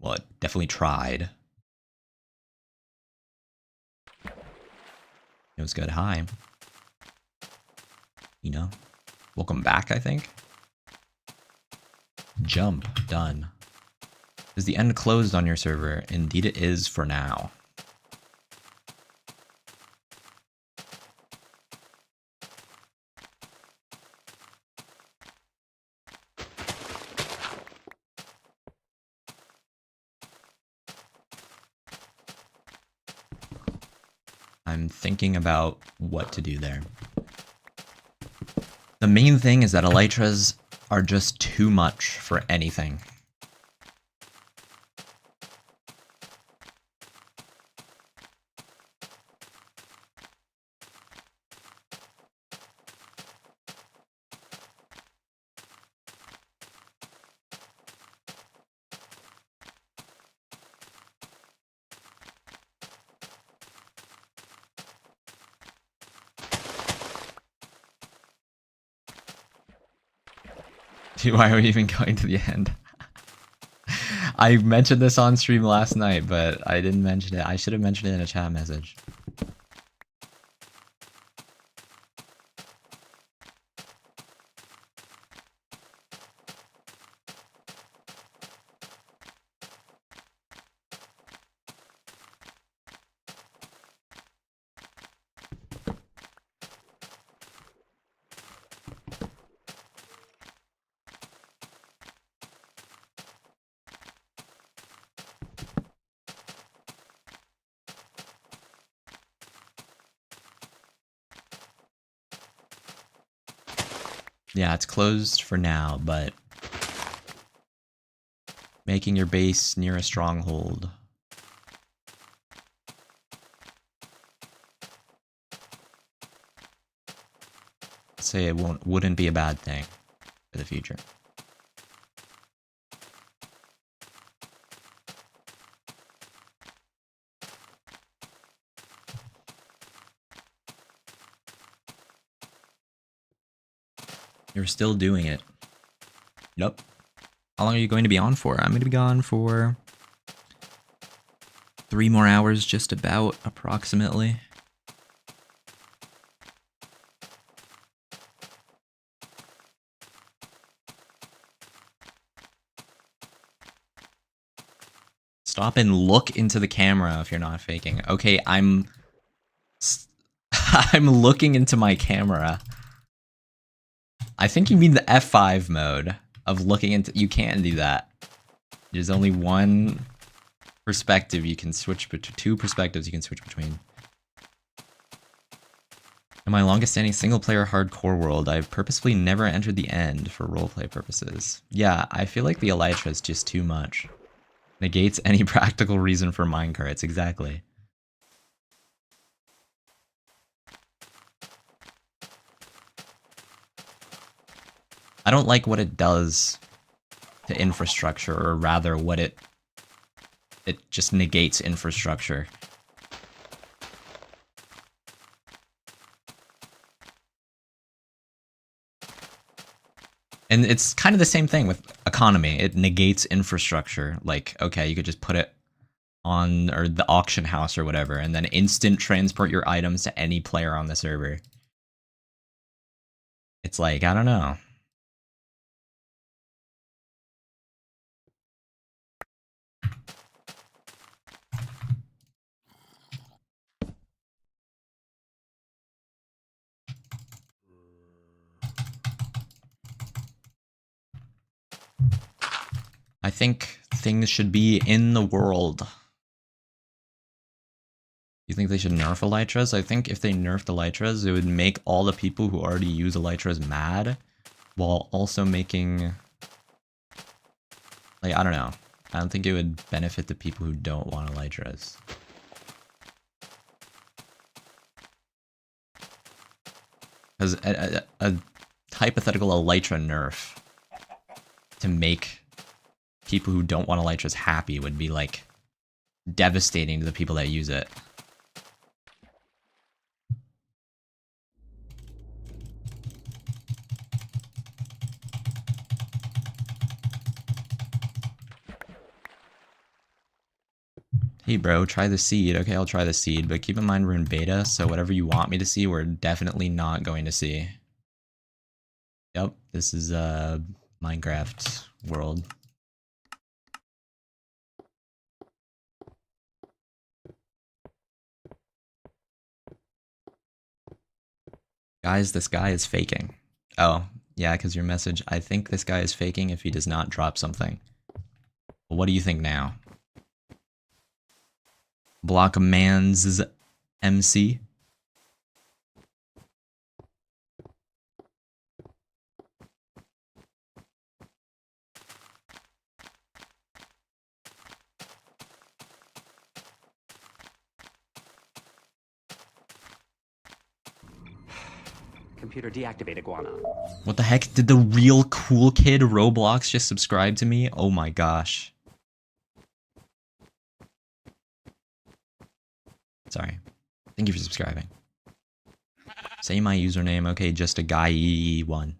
Well, it definitely tried. It was good. Hi. You know. Welcome back, I think. Jump. Done. Is the end closed on your server? Indeed it is for now. I'm thinking about what to do there. The main thing is that elytras are just too much for anything. Why are we even going to the end? I mentioned this on stream last night, but I didn't mention it. I should have mentioned it in a chat message. Yeah, it's closed for now, but making your base near a stronghold. Say it wouldn't be a bad thing for the future. You're still doing it. Nope. How long are you going to be on for? I'm going to be gone for 3 more hours, just about, approximately. Stop and look into the camera if you're not faking. Okay, I'm looking into my camera. I think you mean the F5 mode of looking into. You can't do that. There's only one perspective you can switch between. 2 perspectives you can switch between. In my longest standing single player hardcore world, I've purposefully never entered the end for roleplay purposes. Yeah, I feel like the elytra is just too much. Negates any practical reason for minecarts, exactly. I don't like what it does to infrastructure, or rather what it just negates infrastructure. And it's kind of the same thing with economy. It negates infrastructure. Like, okay, you could just put it on or the auction house or whatever, and then instant transport your items to any player on the server. It's like, I don't know. I think things should be in the world. You think they should nerf elytras? I think if they nerfed elytras, it would make all the people who already use elytras mad, while also making... Like, I don't know. I don't think it would benefit the people who don't want elytras. Because a hypothetical elytra nerf to make people who don't want elytras happy would be, like, devastating to the people that use it. Hey bro, try the seed. Okay, I'll try the seed, but keep in mind we're in beta, so whatever you want me to see, we're definitely not going to see. Yep, this is Minecraft world. Guys, this guy is faking. Oh, yeah, because your message, I think this guy is faking if he does not drop something. What do you think now? Block a man's MC? Computer deactivate iguana. What the heck? Did the real cool kid Roblox just subscribe to me? Oh my gosh. Sorry. Thank you for subscribing. Say my username. Okay, just a guy one.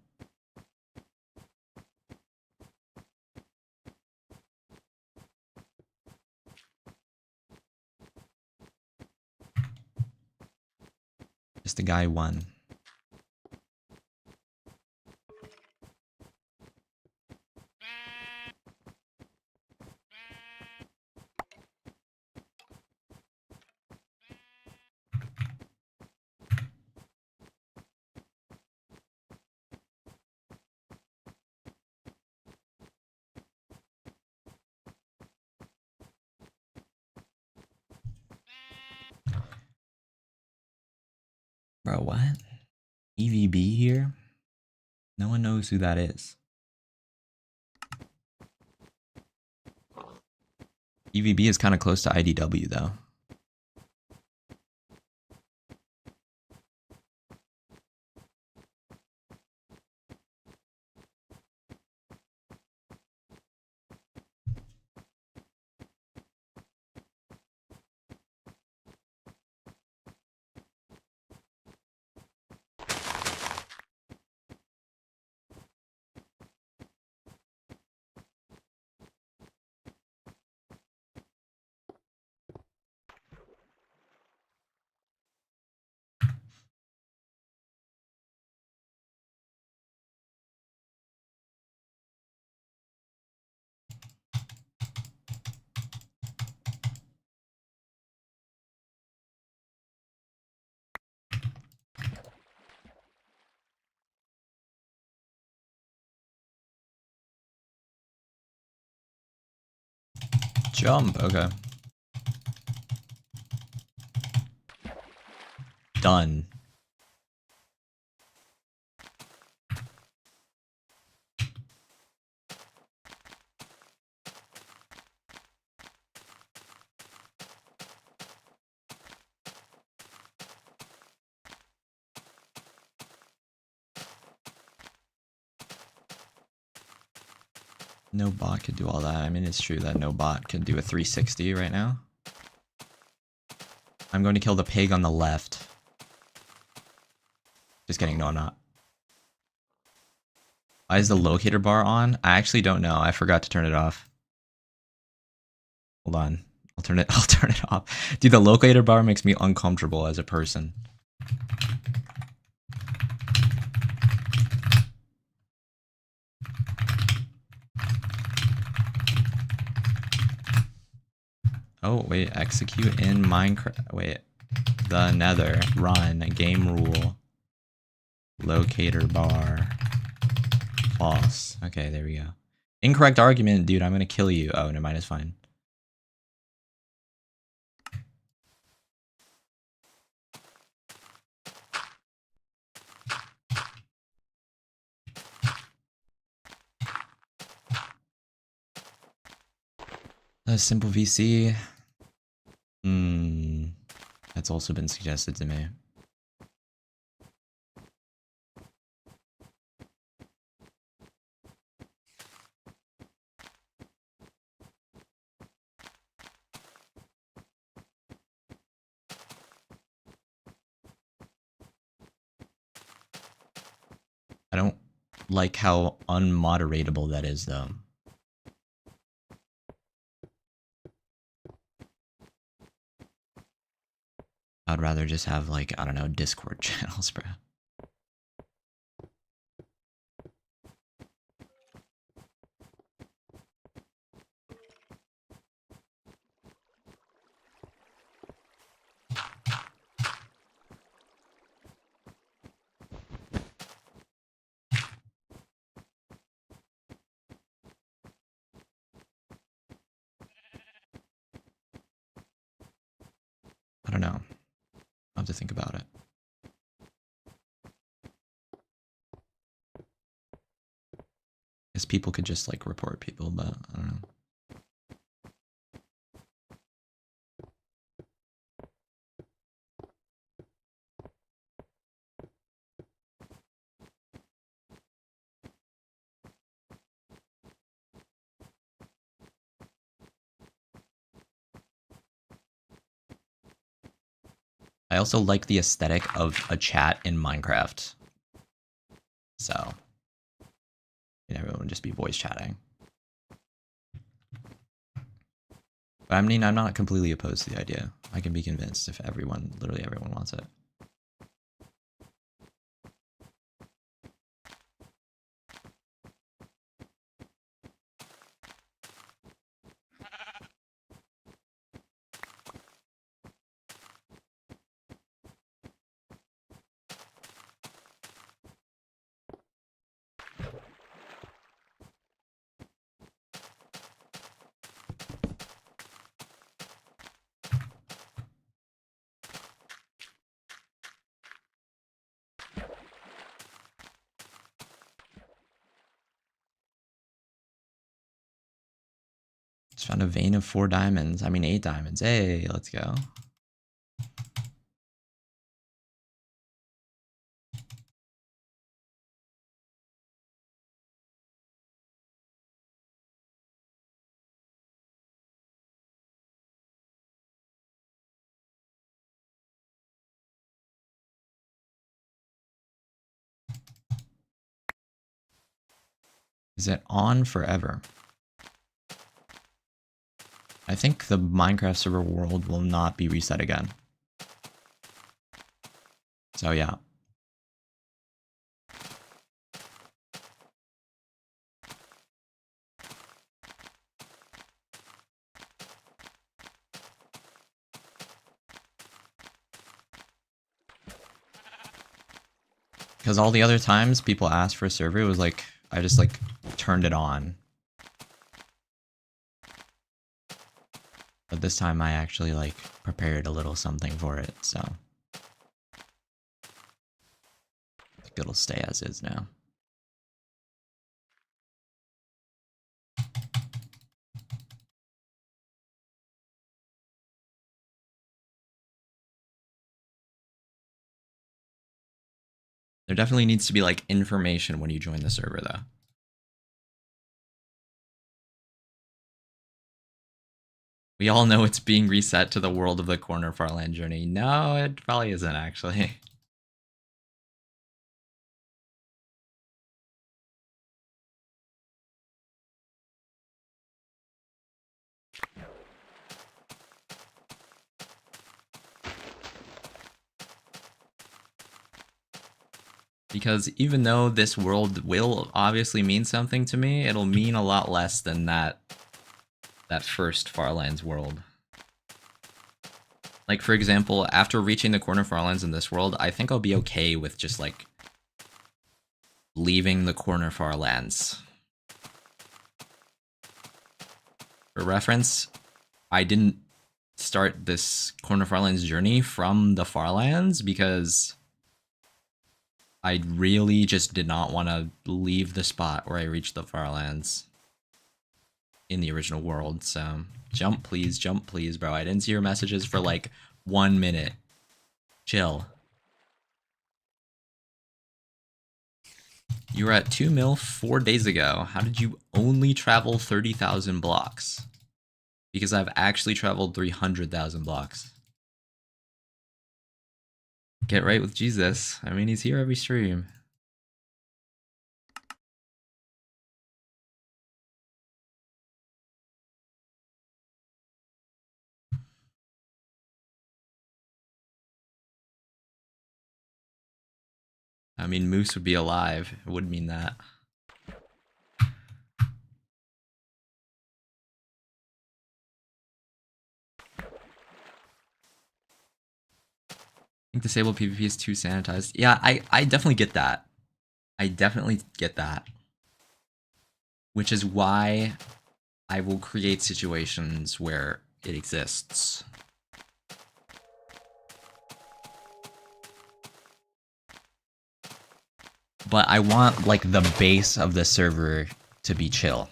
Just a guy one. Bro, what? EVB here? No one knows who that is. EVB is kind of close to IDW though. Jump, okay. Done. No bot could do all that. I mean, it's true that no bot can do a 360 right now. I'm going to kill the pig on the left. Just kidding, no I'm not. Why is the locator bar on? I actually don't know. I forgot to turn it off. Hold on. I'll turn it off. Dude, the locator bar makes me uncomfortable as a person. Oh, wait, execute in Minecraft. Wait, the Nether, run, game rule, locator bar, false. Okay, there we go. Incorrect argument, dude, I'm gonna kill you. Oh, never mind, it's fine. A simple VC. That's also been suggested to me. I don't like how unmoderatable that is, though. I'd rather just have, like, I don't know, Discord channels, bro. I don't know. I'll have to think about it. Guess people could just, like, report people, but I don't know. I also like the aesthetic of a chat in Minecraft. So, everyone would just be voice chatting. But I mean, I'm not completely opposed to the idea. I can be convinced if literally everyone wants it. Just found a vein of 4 diamonds. I mean, 8 diamonds. Hey, let's go. Is it on forever? I think the Minecraft server world will not be reset again. So yeah. Because all the other times people asked for a server, it was like, I just like turned it on. But this time I actually like prepared a little something for it, so. I think it'll stay as is now. There definitely needs to be like information when you join the server though. We all know it's being reset to the world of the corner Farland journey. No, it probably isn't actually. Because even though this world will obviously mean something to me, it'll mean a lot less than that first Farlands world. Like, for example, after reaching the corner Farlands in this world, I think I'll be okay with just, like, leaving the corner Farlands. For reference, I didn't start this corner Farlands journey from the Farlands because I really just did not want to leave the spot where I reached the Farlands in the original world. So jump please, bro. I didn't see your messages for like 1 minute. Chill. You were at 2 mil 4 days ago. How did you only travel 30,000 blocks? Because I've actually traveled 300,000 blocks. Get right with Jesus. I mean, he's here every stream. I mean, Moose would be alive. It would mean that. I think disabled PvP is too sanitized. Yeah, I definitely get that. I definitely get that. Which is why I will create situations where it exists. But I want, like, the base of the server to be chill.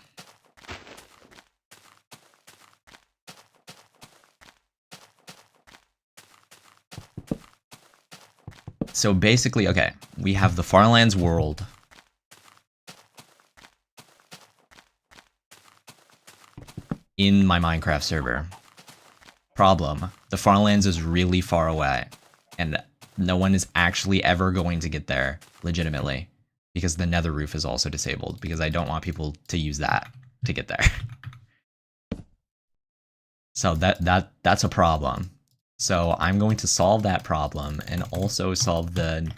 So basically, okay, we have the Farlands world. In my Minecraft server. Problem, the Farlands is really far away, and no one is actually ever going to get there, legitimately, because the Nether roof is also disabled, because I don't want people to use that to get there. So that's a problem. So I'm going to solve that problem, and also solve the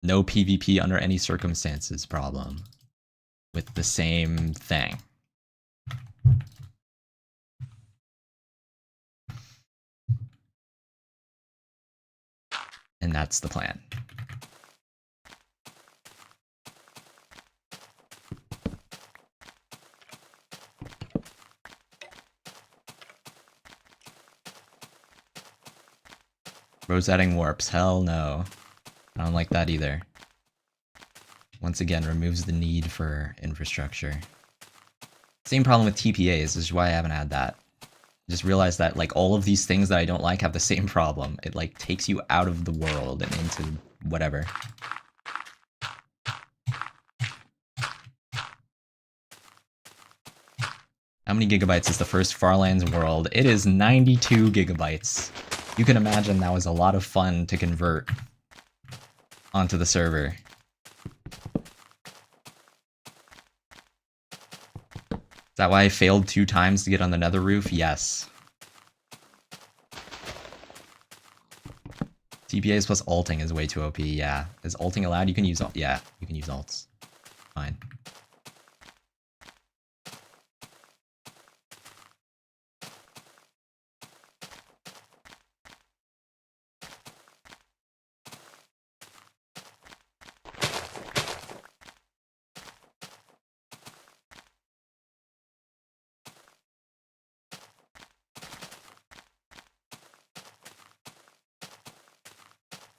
no PvP under any circumstances problem with the same thing. And that's the plan. Rosetting warps, hell no. I don't like that either. Once again, removes the need for infrastructure. Same problem with TPAs, this is why I haven't had that. Just realized that, like, all of these things that I don't like have the same problem. It, like, takes you out of the world and into whatever. How many gigabytes is the first Farlands world? It is 92 gigabytes. You can imagine that was a lot of fun to convert onto the server. Is that why I failed 2 times to get on the Nether roof? Yes. TPAs plus alting is way too OP, yeah. Is alting allowed? You can use, yeah, you can use alts. Fine.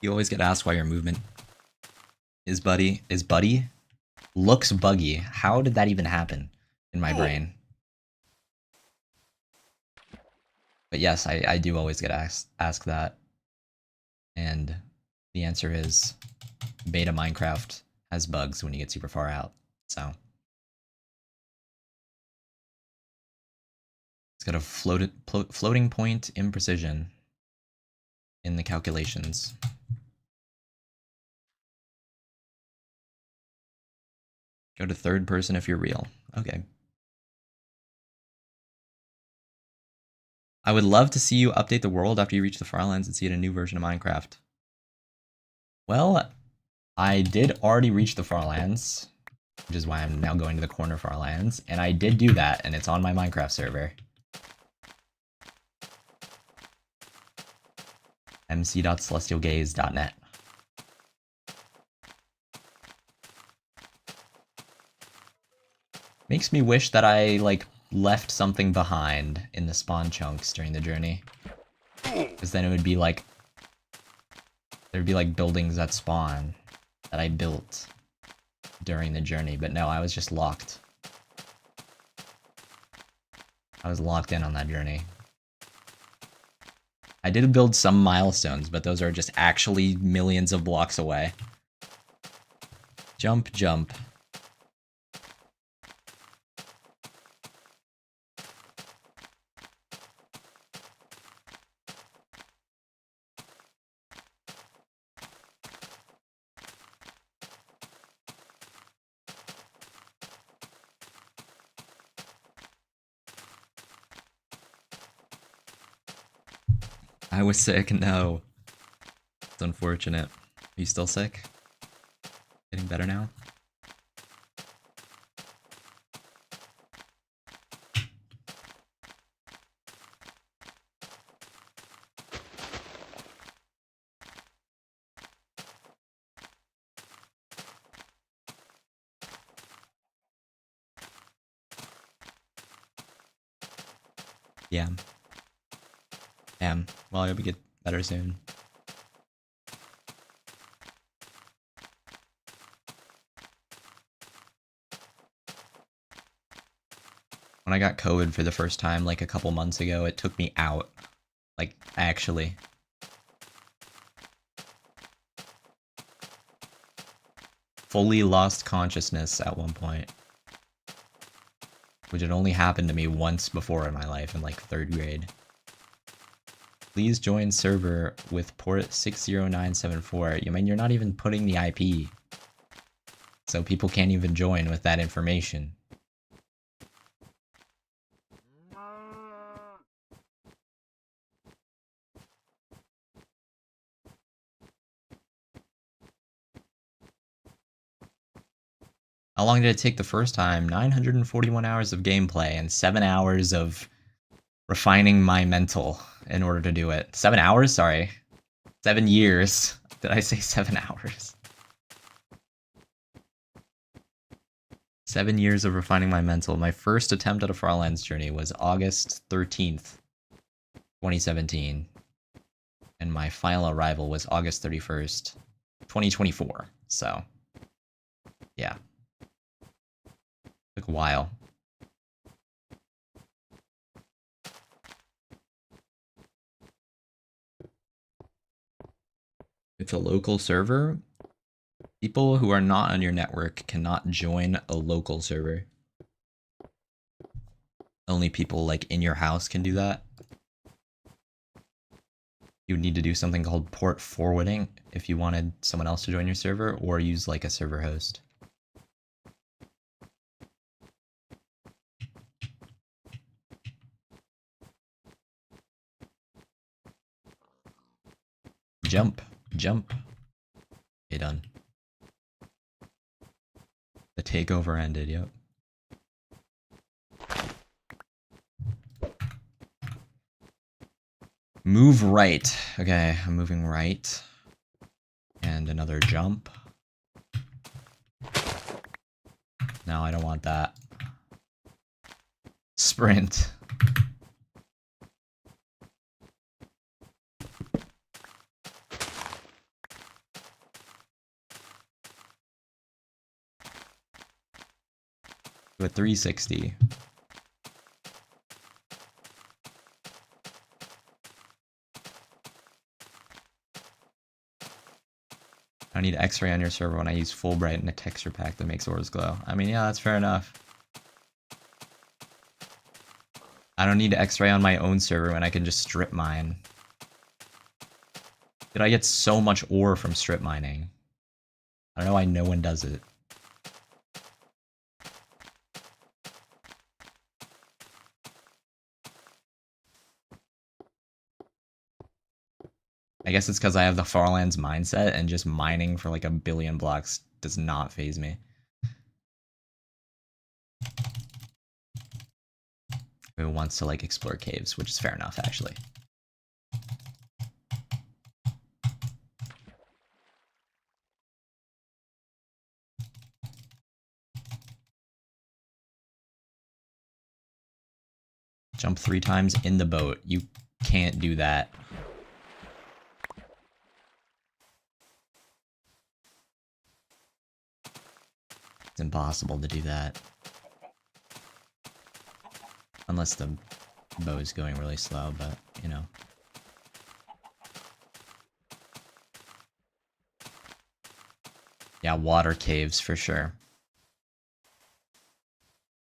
You always get asked why your movement is buddy. Looks buggy. How did that even happen in my brain? But yes, I do always get asked that. And the answer is beta Minecraft has bugs when you get super far out. So it's got a floating point imprecision in the calculations. Go to third person if you're real. Okay. I would love to see you update the world after you reach the Farlands and see it in a new version of Minecraft. Well, I did already reach the Farlands, which is why I'm now going to the corner Farlands, and I did do that, and it's on my Minecraft server. mc.celestialgaze.net. Makes me wish that I, like, left something behind in the spawn chunks during the journey. Because then it would be like... there'd be, like, buildings that spawn that I built during the journey. But no, I was just locked. I was locked in on that journey. I did build some milestones, but those are just actually millions of blocks away. Jump, jump. I was sick, no. It's unfortunate. Are you still sick? Getting better now? Yeah. Damn. Well, I hope you get better soon. When I got COVID for the first time, like a couple months ago, it took me out. Like, actually. Fully lost consciousness at one point. Which had only happened to me once before in my life, in like 3rd grade. Please join server with port 60974. You mean you're not even putting the IP. So people can't even join with that information. How long did it take the first time? 941 hours of gameplay and 7 hours of refining my mental in order to do it. 7 hours? Sorry. 7 years. Did I say 7 hours? 7 years of refining my mental. My first attempt at a Farlands journey was August 13th, 2017. And my final arrival was August 31st, 2024. So, yeah. Took a while. It's a local server. People who are not on your network cannot join a local server. Only people like in your house can do that. You would need to do something called port forwarding if you wanted someone else to join your server, or use like a server host. Jump. Jump. Okay, done. The takeover ended, yep. Move right. Okay, I'm moving right. And another jump. No, I don't want that. Sprint. To a 360. I need X-ray on your server when I use Fulbright in a texture pack that makes auras glow. I mean, yeah, that's fair enough. I don't need X-ray on my own server when I can just strip mine. Dude, I get so much ore from strip mining. I don't know why no one does it. I guess it's because I have the Farlands mindset, and just mining for like 1,000,000,000 blocks does not faze me. Who wants to like explore caves, which is fair enough, actually. Jump 3 times in the boat. You can't do that. It's impossible to do that. Unless the bow is going really slow, but, you know. Yeah, water caves for sure.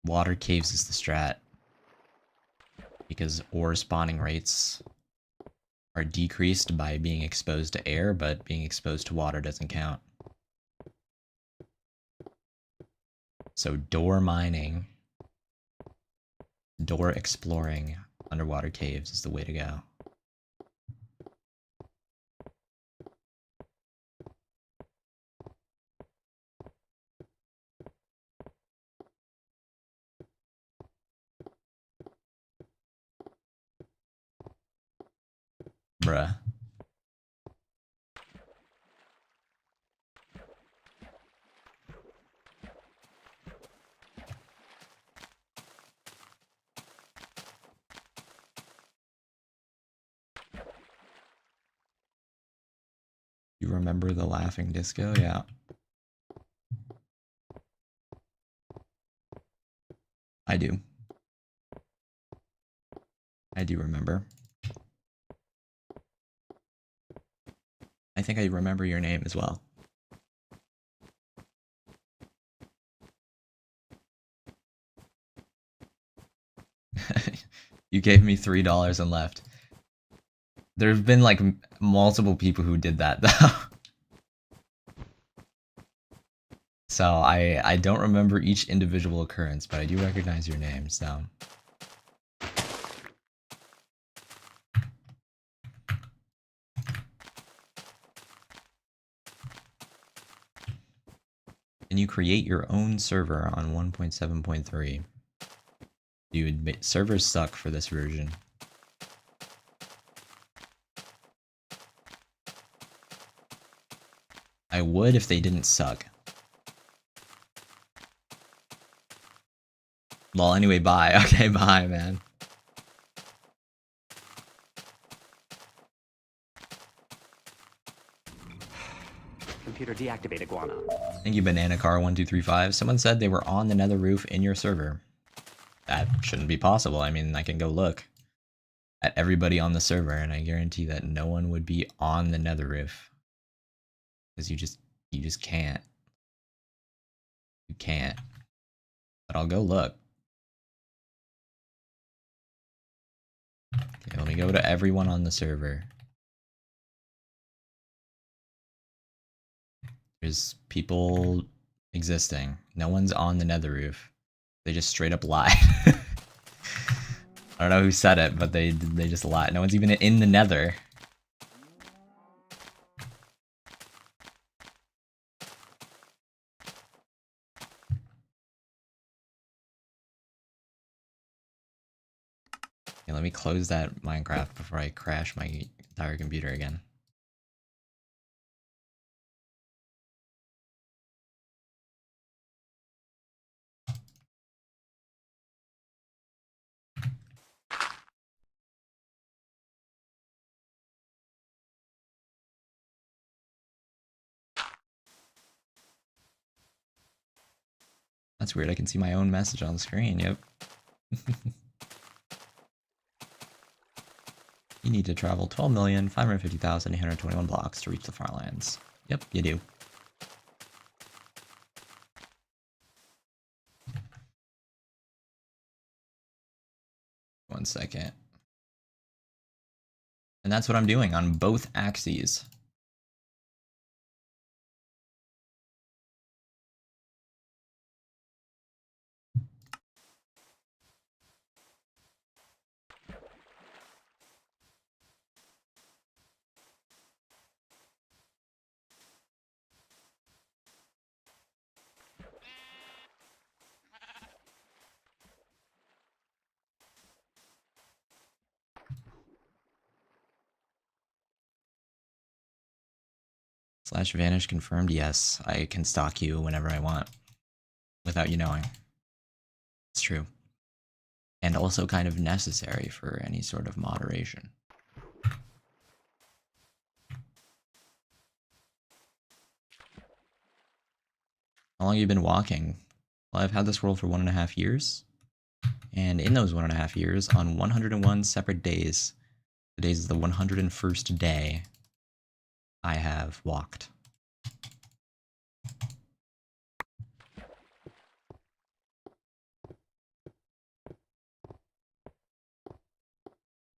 Water caves is the strat. Because ore spawning rates are decreased by being exposed to air, but being exposed to water doesn't count. So door mining, door exploring underwater caves is the way to go. bruh. You remember the laughing disco? Yeah. I do. I do remember. I think I remember your name as well. You gave me $3 and left. There have been like multiple people who did that though. So I don't remember each individual occurrence, but I do recognize your name, so. Can you create your own server on 1.7.3? Dude, servers suck for this version. I would if they didn't suck. Well, anyway, bye. Okay, bye, man. Computer deactivate iguana. Thank you, BananaCar1235. Someone said they were on the Nether roof in your server. That shouldn't be possible. I mean, I can go look at everybody on the server, and I guarantee that no one would be on the Nether roof. Because you just can't. You can't. But I'll go look. Okay, let me go to everyone on the server. There's people existing. No one's on the Nether roof. They just straight up lied. I don't know who said it, but they just lied. No one's even in the Nether. Okay, let me close that Minecraft before I crash my entire computer again. That's weird, I can see my own message on the screen, yep. You need to travel 12,550,821 blocks to reach the Farlands. Yep, you do. One second. And that's what I'm doing on both axes. Slash vanish confirmed, yes. I can stalk you whenever I want. Without you knowing. It's true. And also kind of necessary for any sort of moderation. How long have you been walking? Well, I've had this world for 1.5 years. And in those 1.5 years, on 101 separate days, today is the 101st day, I have walked.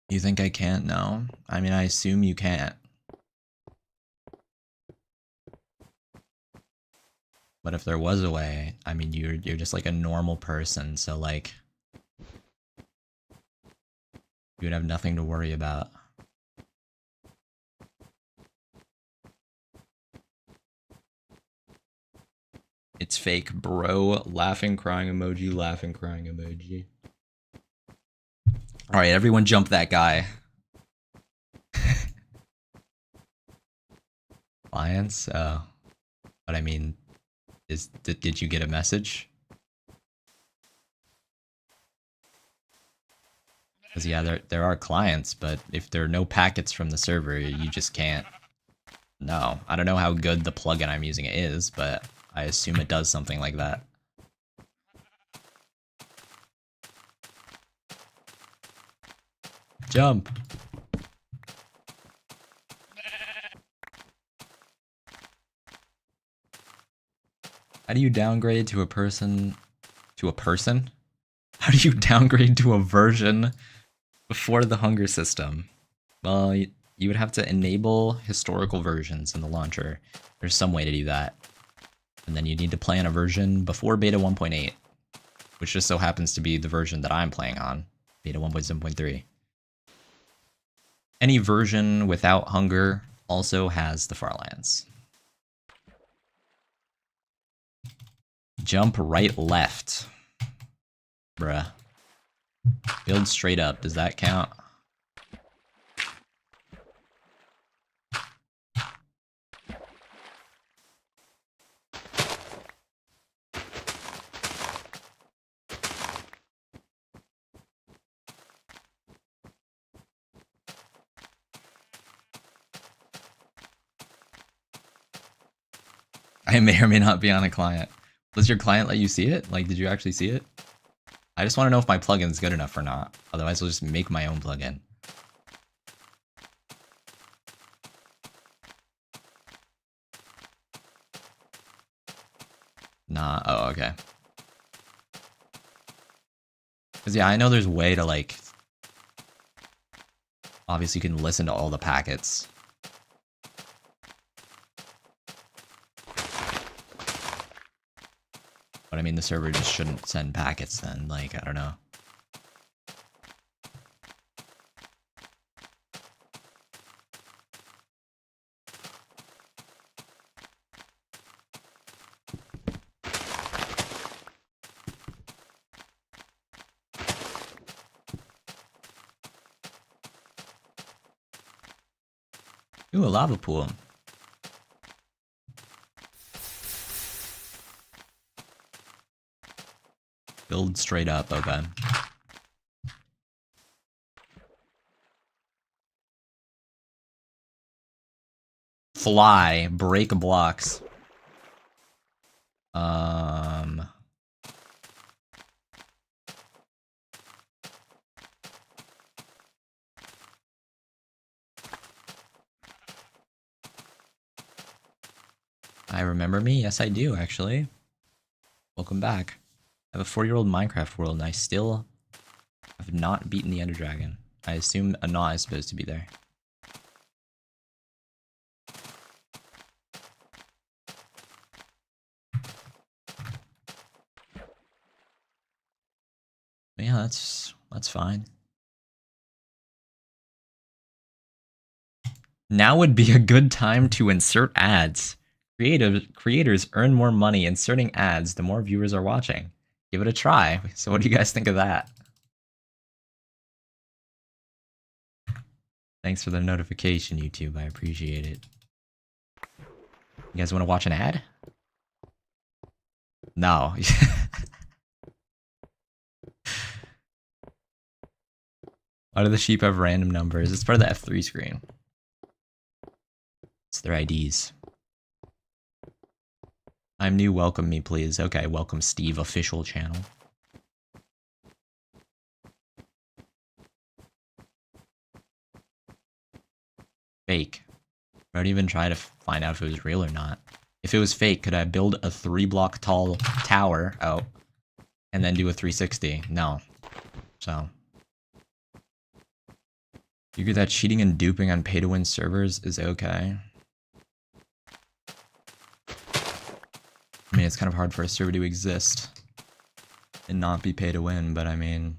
You think I can't? No. I mean, I assume you can't. But if there was a way, I mean, you're just like a normal person, so like, you would have nothing to worry about. It's fake, bro. Laughing, crying emoji, laughing, crying emoji. Alright, everyone jump that guy. Clients? But I mean, did you get a message? Because yeah, there are clients, but if there are no packets from the server, you just can't. No, I don't know how good the plugin I'm using is, but I assume it does something like that. Jump! How do you downgrade to a person? To a person? How do you downgrade to a version before the hunger system? Well, you would have to enable historical versions in the launcher. There's some way to do that. And then you need to plan a version before beta 1.8, which just so happens to be the version that I'm playing on, beta 1.7.3. Any version without hunger also has the Farlands. Jump right left. Bruh. Build straight up, does that count? I may or may not be on a client. Does your client let you see it? Like, did you actually see it? I just want to know if my plugin's good enough or not. Otherwise, I'll just make my own plugin. Nah, oh, okay. Because, yeah, I know there's a way to, like... Obviously, you can listen to all the packets. But, I mean, the server just shouldn't send packets then. Like, I don't know. Ooh, a lava pool. Build straight up, okay. Fly, break blocks. I remember me? Yes, I do, actually. Welcome back. I have a 4-year-old Minecraft world, and I still have not beaten the Ender Dragon. I assume a knot is supposed to be there. But yeah, that's fine. Now would be a good time to insert ads. Creators earn more money inserting ads the more viewers are watching. Give it a try. So what do you guys think of that? Thanks for the notification, YouTube. I appreciate it. You guys want to watch an ad? No. Why do the sheep have random numbers? It's part of the F3 screen. It's their IDs. I'm new, welcome me please. Okay, welcome Steve official channel. Fake. I don't even try to find out if it was real or not. If it was fake, could I build a 3-block tall tower out and then do a 360? No. So. You agree that cheating and duping on pay-to-win servers is okay? I mean, it's kind of hard for a server to exist and not be pay-to-win, but I mean,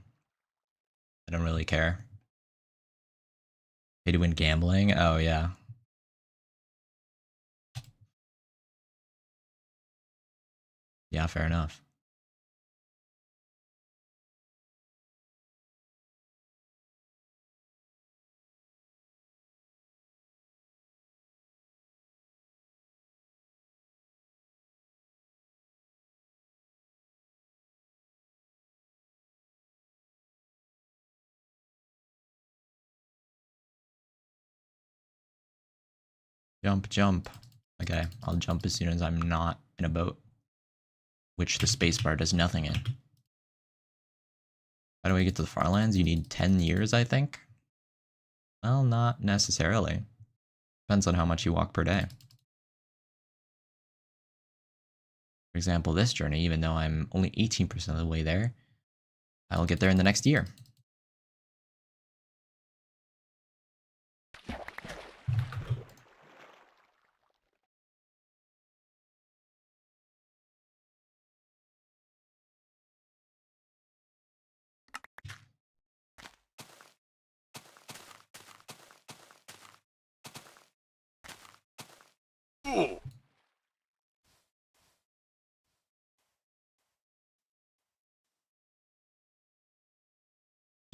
I don't really care. Pay-to-win gambling? Oh, yeah. Yeah, fair enough. Jump, jump. Okay, I'll jump as soon as I'm not in a boat, which the spacebar does nothing in. How do we get to the Farlands? You need 10 years, I think? Well, not necessarily. Depends on how much you walk per day. For example, this journey, even though I'm only 18% of the way there, I'll get there in the next year.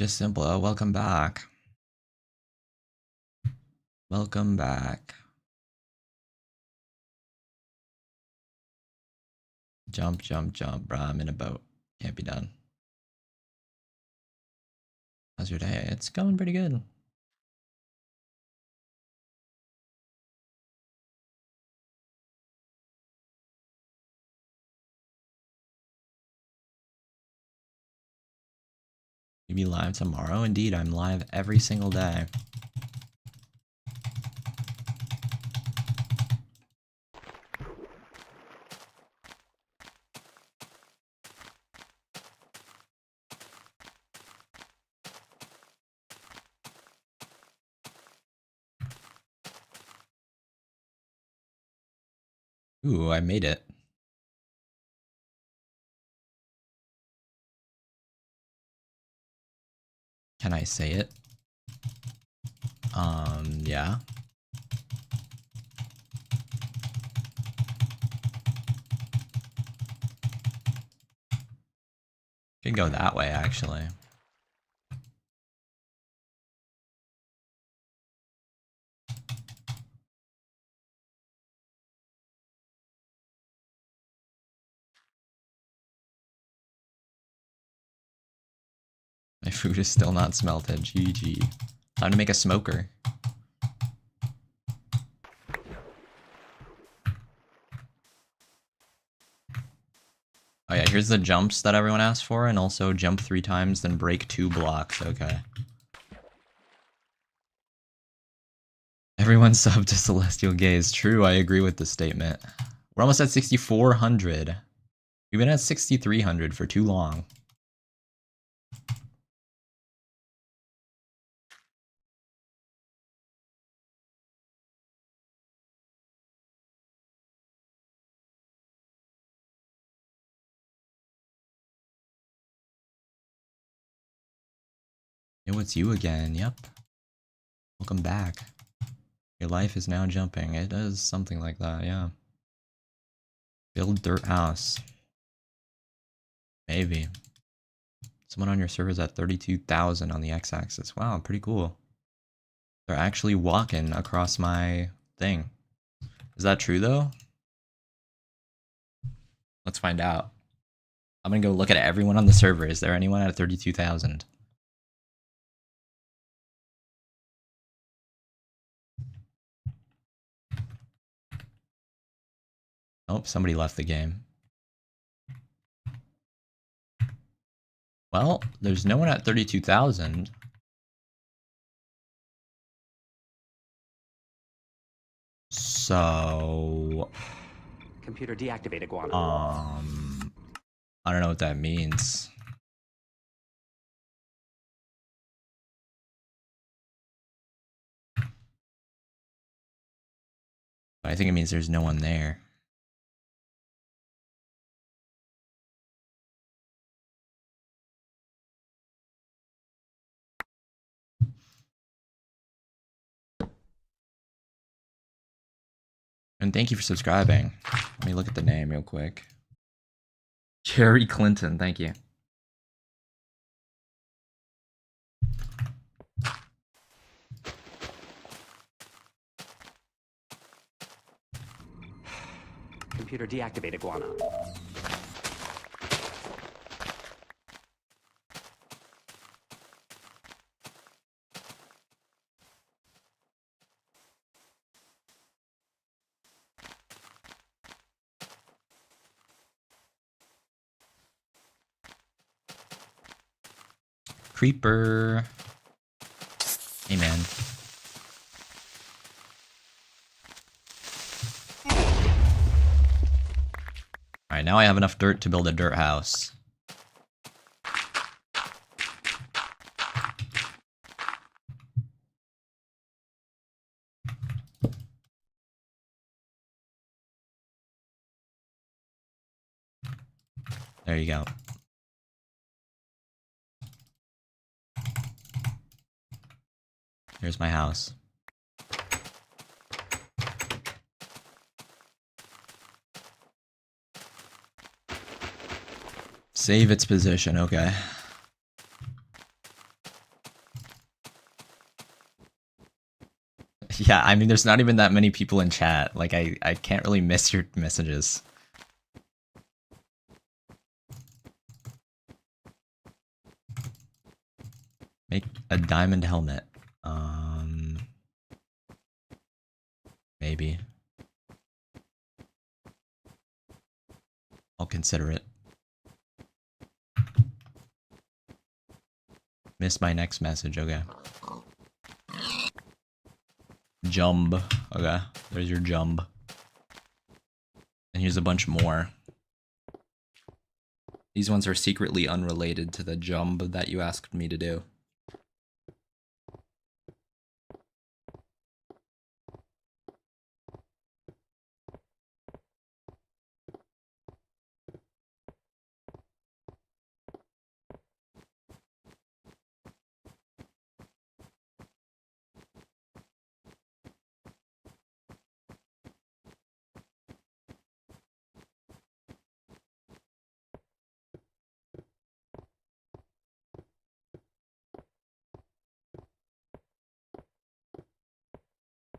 Just simple. Oh, welcome back. Welcome back. Jump, jump, jump, bruh. I'm in a boat. Can't be done. How's your day? It's going pretty good. You be live tomorrow? Indeed, I'm live every single day. Ooh, I made it. Can I say it? Yeah. Could go that way, actually. My food is still not smelted. GG. Time to make a smoker. Oh yeah, here's the jumps that everyone asked for, and also jump 3 times, then break 2 blocks. Okay. Everyone sub to Celestial Gaze. True, I agree with the statement. We're almost at 6,400. We've been at 6,300 for too long. Yo, it's you again. Yep. Welcome back. Your life is now jumping. It does something like that, yeah. Build dirt house. Maybe. Someone on your server is at 32,000 on the x-axis. Wow, pretty cool. They're actually walking across my thing. Is that true, though? Let's find out. I'm gonna go look at everyone on the server. Is there anyone at 32,000? Oh, somebody left the game. Well, there's no one at 32,000. So... Computer deactivate iguana. I don't know what that means. But I think it means there's no one there. And thank you for subscribing. Let me look at the name real quick. Cherry Clinton, thank you. Computer deactivate iguana. Creeper. Hey, man. Alright, now I have enough dirt to build a dirt house. There you go. Here's my house. Save its position, okay. Yeah, I mean, there's not even that many people in chat. Like, I can't really miss your messages. Make a diamond helmet. Maybe. I'll consider it. Missed my next message, okay. Jumb. Okay, there's your jumb. And here's a bunch more. These ones are secretly unrelated to the jumb that you asked me to do.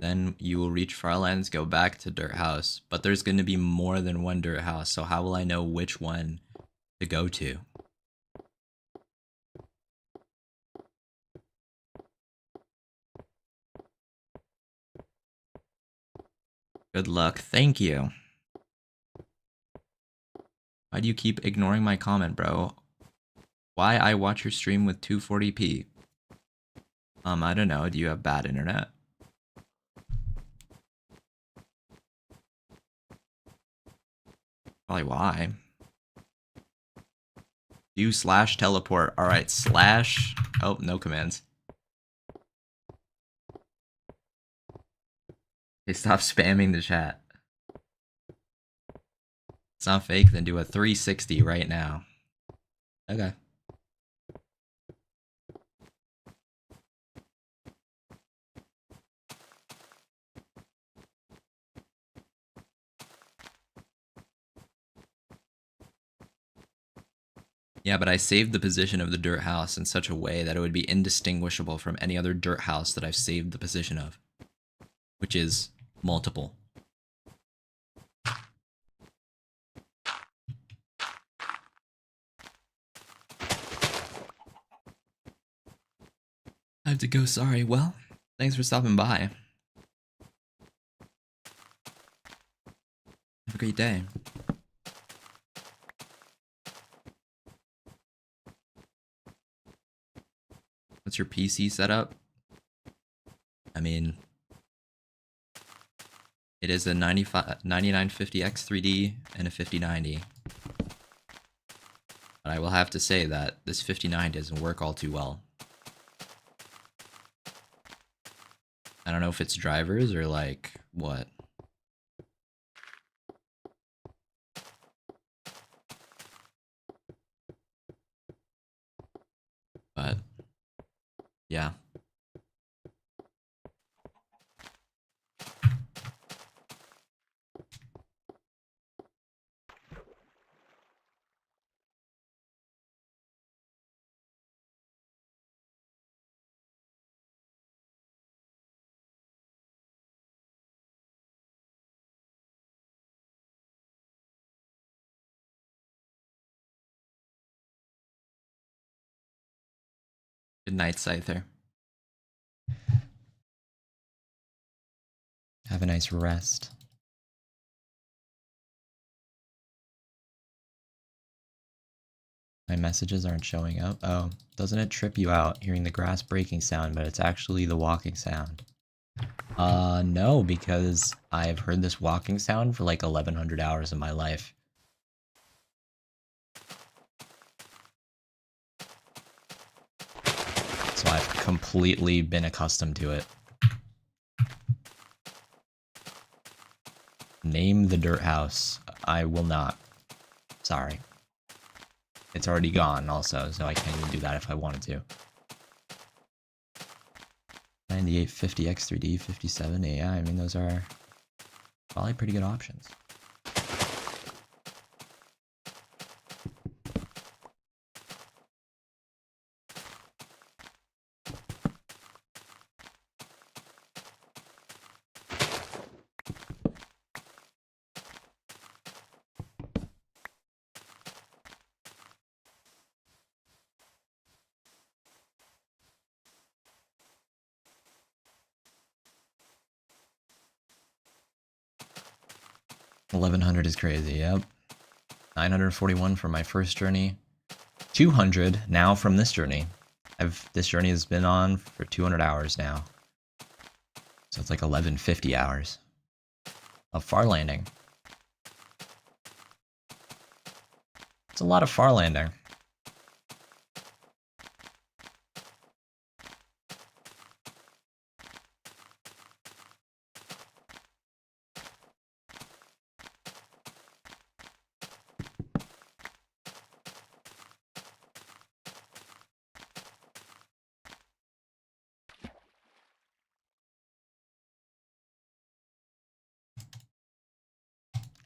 Then you will reach Farlands, go back to Dirt House. But there's going to be more than one Dirt House, so how will I know which one to go to? Good luck. Thank you. Why do you keep ignoring my comment, bro? Why I watch your stream with 240p? I don't know. Do you have bad internet? Probably why. Do slash teleport. Alright, slash. Oh, no commands. Okay, stop spamming the chat. It's not fake, then do a 360 right now. Okay. Yeah, but I saved the position of the dirt house in such a way that it would be indistinguishable from any other dirt house that I've saved the position of. Which is multiple. I have to go, sorry. Well, thanks for stopping by. Have a great day. What's your PC setup? I mean, it is a 9950X 3D and a 5090. But I will have to say that this 59 doesn't work all too well. I don't know if it's drivers or like what. But yeah. Good night, Scyther. Have a nice rest. My messages aren't showing up. Oh, doesn't it trip you out hearing the grass breaking sound, but it's actually the walking sound? No, because I've heard this walking sound for like 1100 hours of my life. So I've completely been accustomed to it. Name the dirt house. I will not. Sorry. It's already gone also, so I can't even do that if I wanted to. 98, 50, X3D, 57, yeah, I mean those are probably pretty good options. $1,100 is crazy, yep. 941 from my first journey. 200 now from this journey. This journey has been on for 200 hours now. So it's like 1150 hours of farlanding. It's a lot of farlanding.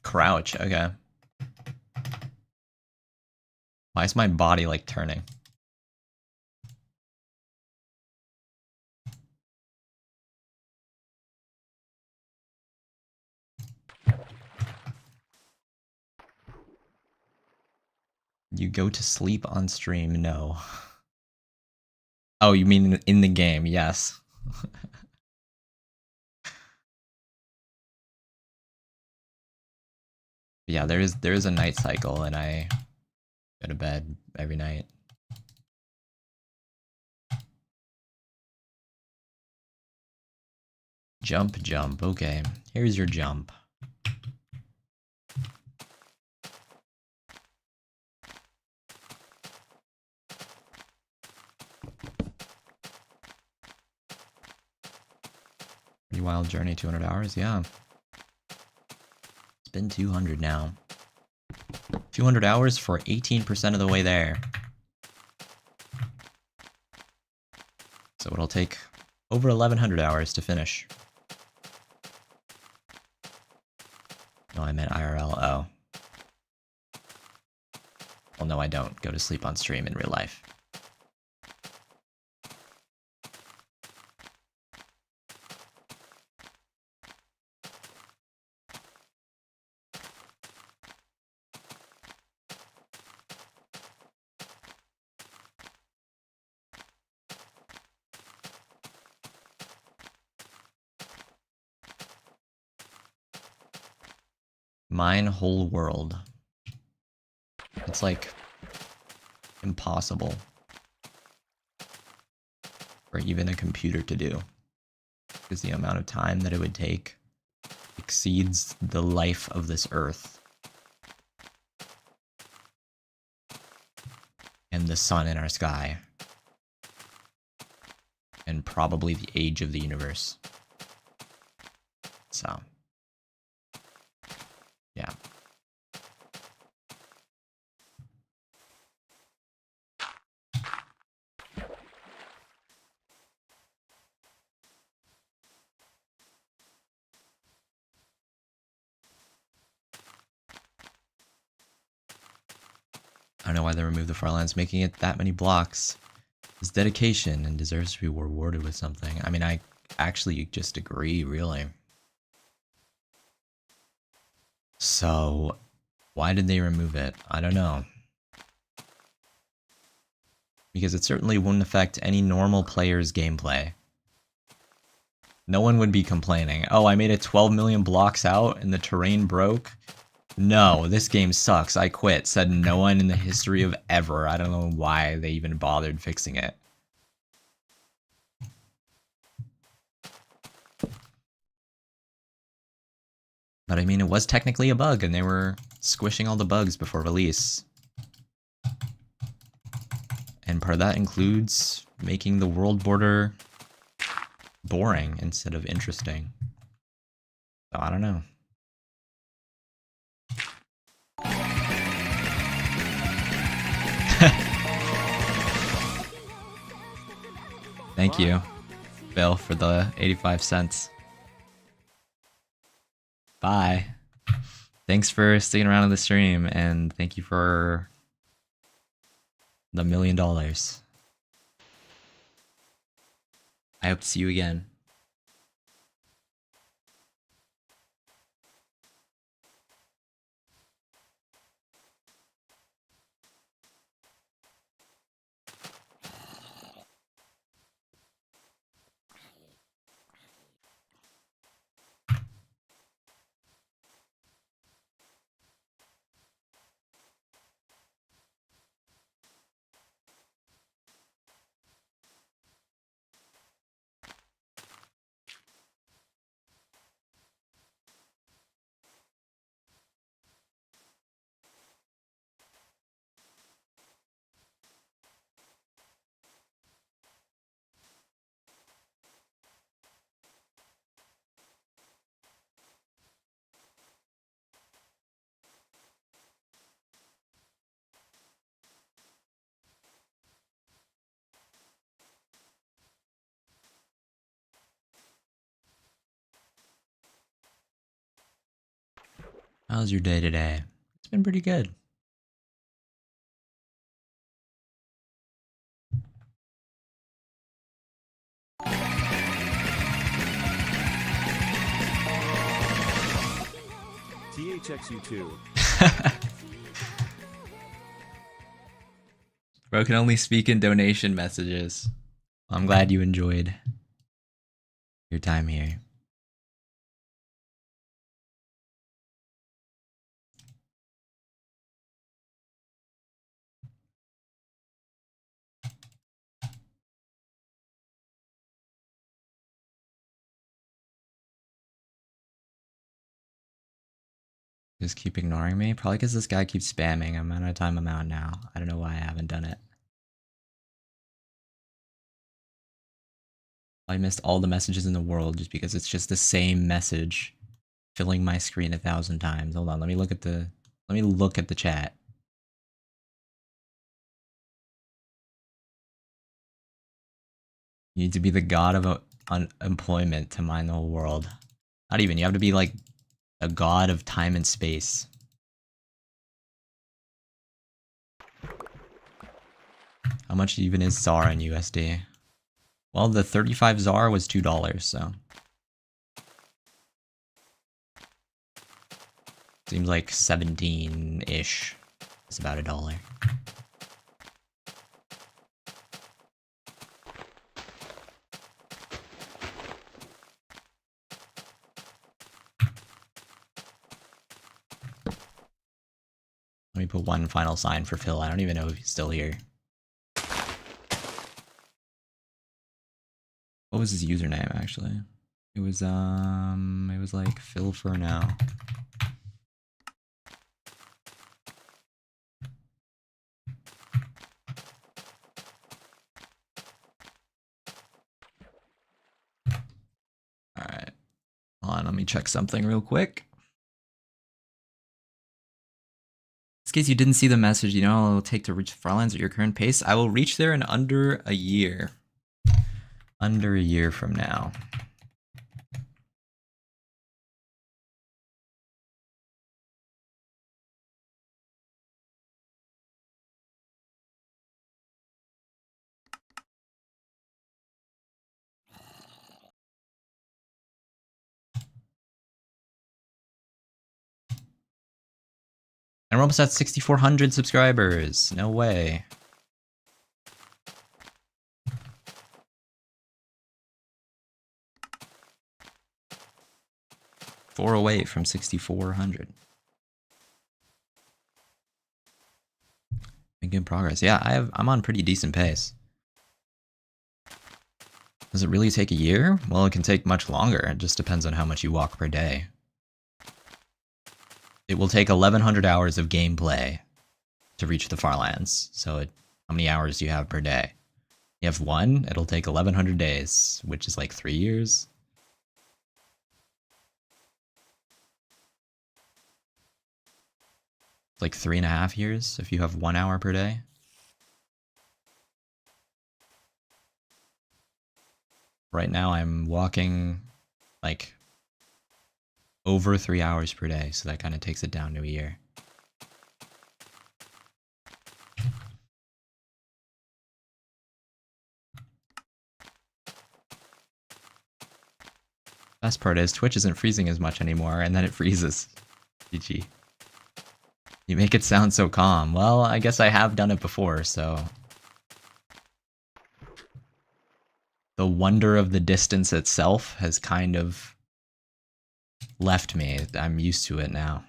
Crouch, okay. Why is my body like turning? You go to sleep on stream? No. Oh, you mean in the game? Yes. Yeah, there is a night cycle, and I go to bed every night. Jump, jump. Okay, here's your jump. Pretty wild journey, 200 hours, yeah. It's been 200 now. 200 hours for 18% of the way there. So it'll take over 1100 hours to finish. No, I meant IRL, oh. Well, no, I don't go to sleep on stream in real life. Mine whole world. It's like impossible for even a computer to do, because the amount of time that it would take exceeds the life of this earth and the sun in our sky and probably the age of the universe. So yeah. I don't know why they removed the Farlands. Making it that many blocks is dedication and deserves to be rewarded with something. I mean, I actually just agree, really. So, why did they remove it? I don't know. Because it certainly wouldn't affect any normal player's gameplay. No one would be complaining. Oh, I made it 12 million blocks out and the terrain broke. No, this game sucks. I quit. Said no one in the history of ever. I don't know why they even bothered fixing it. But I mean, it was technically a bug, and they were squishing all the bugs before release. And part of that includes making the world border boring instead of interesting. So I don't know. Thank you, Bill, for the 85 cents. Bye. Thanks for sticking around in the stream, and thank you for the $1 million. I hope to see you again. How's your day today? It's been pretty good. THXU2. Bro can only speak in donation messages. I'm glad you enjoyed your time here. Just keep ignoring me? Probably because this guy keeps spamming. I'm out of time I'm out now. I don't know why I haven't done it. I missed all the messages in the world just because it's just the same message filling my screen 1,000 times. Hold on, let me look at the chat. You need to be the god of unemployment to mine the whole world. Not even, you have to be like a god of time and space. How much even is ZAR in USD? Well, the 35 ZAR was $2, so. Seems like 17-ish is about $1. Let me put one final sign for Phil. I don't even know if he's still here. What was his username actually? It was like Phil for now. Alright. Hold on, let me check something real quick. In case you didn't see the message, you know how it'll take to reach Farlands at your current pace? I will reach there in under a year. Under a year from now. And we're almost at 6,400 subscribers. No way. Four away from 6,400. Making progress. Yeah, I'm on pretty decent pace. Does it really take a year? Well, it can take much longer. It just depends on how much you walk per day. It will take 1,100 hours of gameplay to reach the Farlands. So how many hours do you have per day? You have 1, it'll take 1,100 days, which is like 3 years. It's like 3.5 years if you have 1 hour per day. Right now I'm walking like over 3 hours per day, so that kind of takes it down to a year. Best part is Twitch isn't freezing as much anymore, and then it freezes. GG. You make it sound so calm. Well, I guess I have done it before, so... The wonder of the distance itself has kind of left me. I'm used to it now.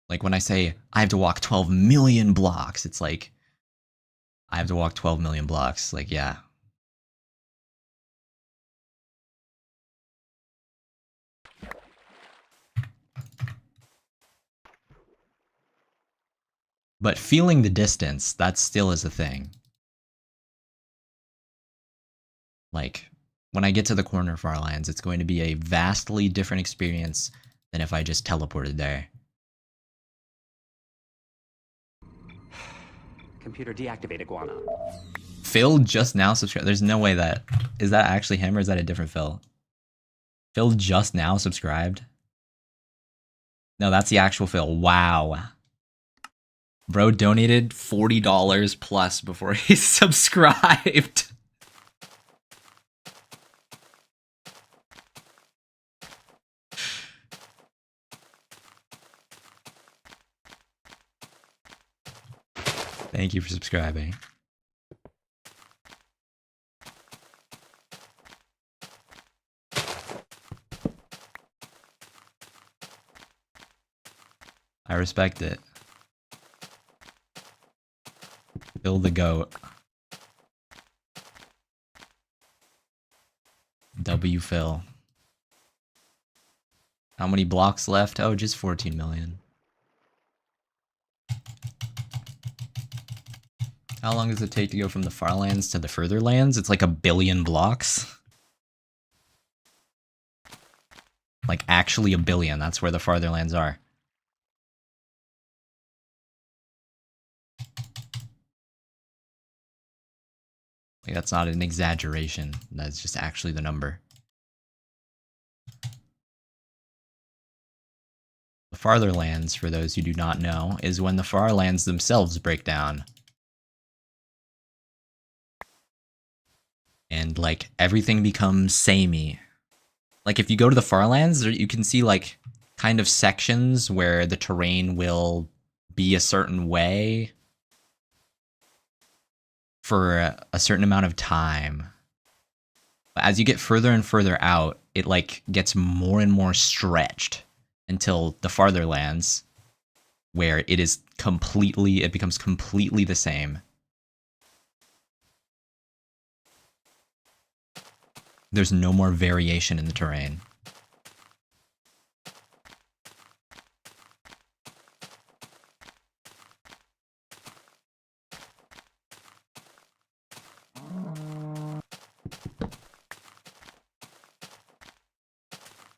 Like when I say I have to walk 12 million blocks, it's like I have to walk 12 million blocks. Like, yeah. But feeling the distance, that still is a thing. Like, when I get to the corner of Farlands, it's going to be a vastly different experience than if I just teleported there. Computer deactivate iguana. Phil just now subscribed. There's no way that... Is that actually him or is that a different Phil? Phil just now subscribed? No, that's the actual Phil. Wow. Bro donated $40 plus before he subscribed. Thank you for subscribing. I respect it. Phil the goat. W Phil. How many blocks left? Oh, just 14 million. How long does it take to go from the Farlands to the Furtherlands? It's like 1 billion blocks. Like actually 1 billion. That's where the Fartherlands are. Like, that's not an exaggeration. That's just actually the number. The Fartherlands, for those who do not know, is when the Farlands themselves break down. And, like, everything becomes samey. Like, if you go to the Farlands, you can see, like, kind of sections where the terrain will be a certain way for a certain amount of time. But as you get further and further out, it, like, gets more and more stretched until the Fartherlands, where it becomes completely the same. There's no more variation in the terrain.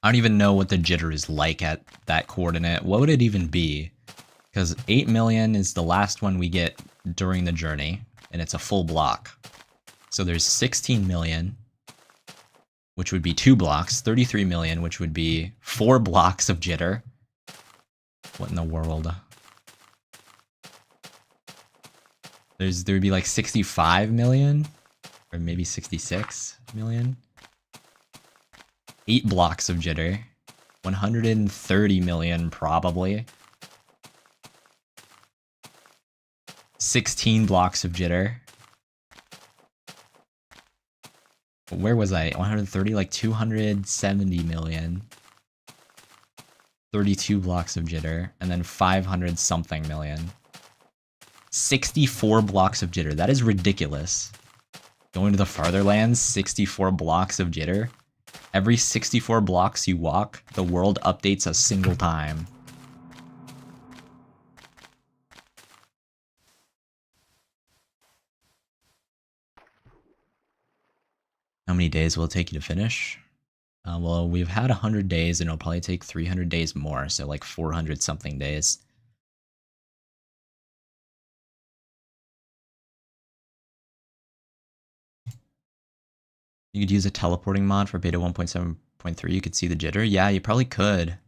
I don't even know what the jitter is like at that coordinate. What would it even be? Because 8 million is the last one we get during the journey, and it's a full block. So there's 16 million, which would be 2 blocks, 33 million, which would be 4 blocks of jitter. What in the world? There would be like 65 million, or maybe 66 million. 8 blocks of jitter. 130 million, probably. 16 blocks of jitter. Where was I? 130, like 270 million. 32 blocks of jitter, and then 500 something million. 64 blocks of jitter. That is ridiculous. Going to the Fartherlands, 64 blocks of jitter. Every 64 blocks you walk, the world updates a single time. How many days will it take you to finish? Well, we've had 100 days, and it'll probably take 300 days more, so like 400 something days. You could use a teleporting mod for beta 1.7.3. You could see the jitter. Yeah, you probably could.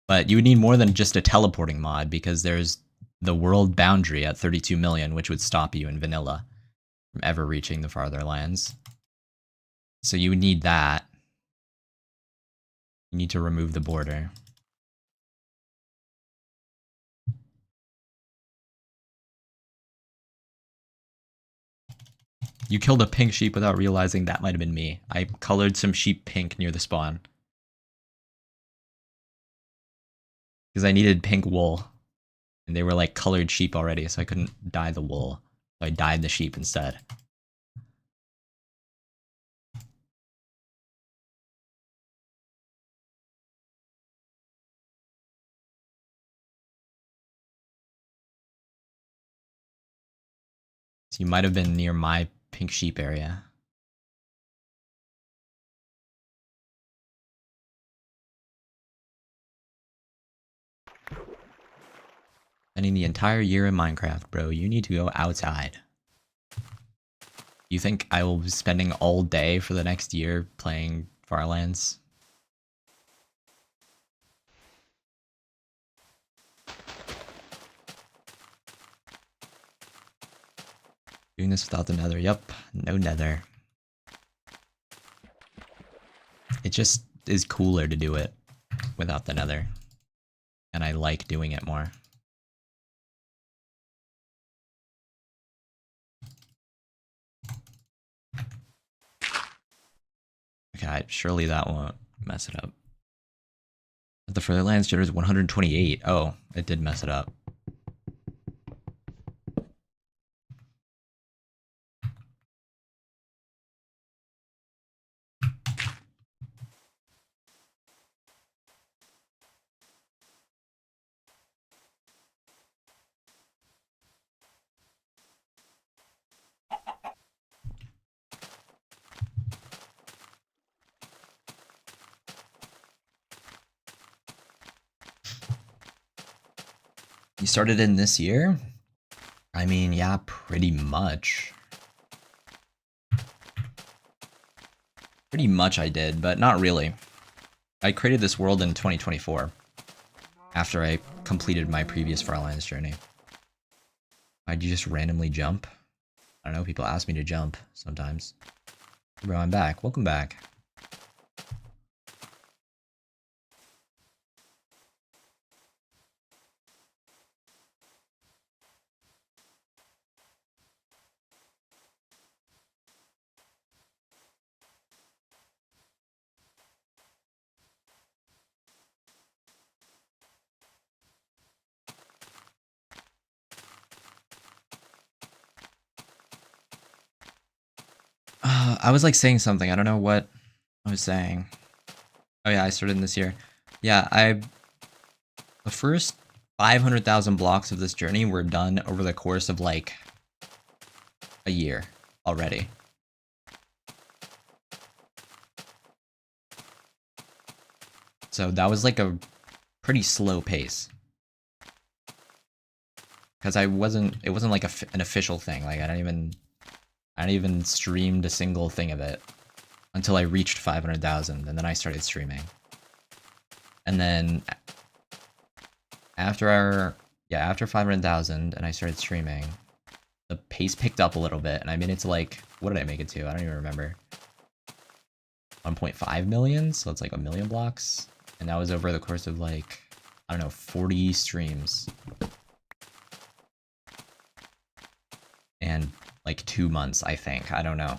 But you would need more than just a teleporting mod, because there's the world boundary at 32 million, which would stop you in vanilla from ever reaching the Fartherlands. So you would need that. You need to remove the border. You killed a pink sheep without realizing that might have been me. I colored some sheep pink near the spawn. Because I needed pink wool. And they were like colored sheep already, so I couldn't dye the wool. So I dyed the sheep instead. So you might have been near my pink sheep area. Spending the entire year in Minecraft, bro. You need to go outside. You think I will be spending all day for the next year playing Farlands? Doing this without the nether. Yep, no nether. It just is cooler to do it without the nether. And I like doing it more. Okay, surely that won't mess it up. But the Fartherlands jitter is 128. Oh, it did mess it up. You started in this year? I mean, yeah, pretty much. Pretty much I did, but not really. I created this world in 2024. After I completed my previous Farlands journey. Why'd you just randomly jump? I don't know, people ask me to jump sometimes. Bro, I'm back. Welcome back. I was like saying something. I don't know what I was saying. Oh yeah, I started in this year. Yeah, the first 500,000 blocks of this journey were done over the course of like a year already. So that was like a pretty slow pace. Because it wasn't like an official thing. Like I don't even streamed a single thing of it until I reached 500,000, and then I started streaming. And then after 500,000 and I started streaming, the pace picked up a little bit, and I made it to like, what did I make it to? I don't even remember. 1.5 million, so it's like a million blocks. And that was over the course of like, I don't know, 40 streams. And like 2 months, I think. I don't know.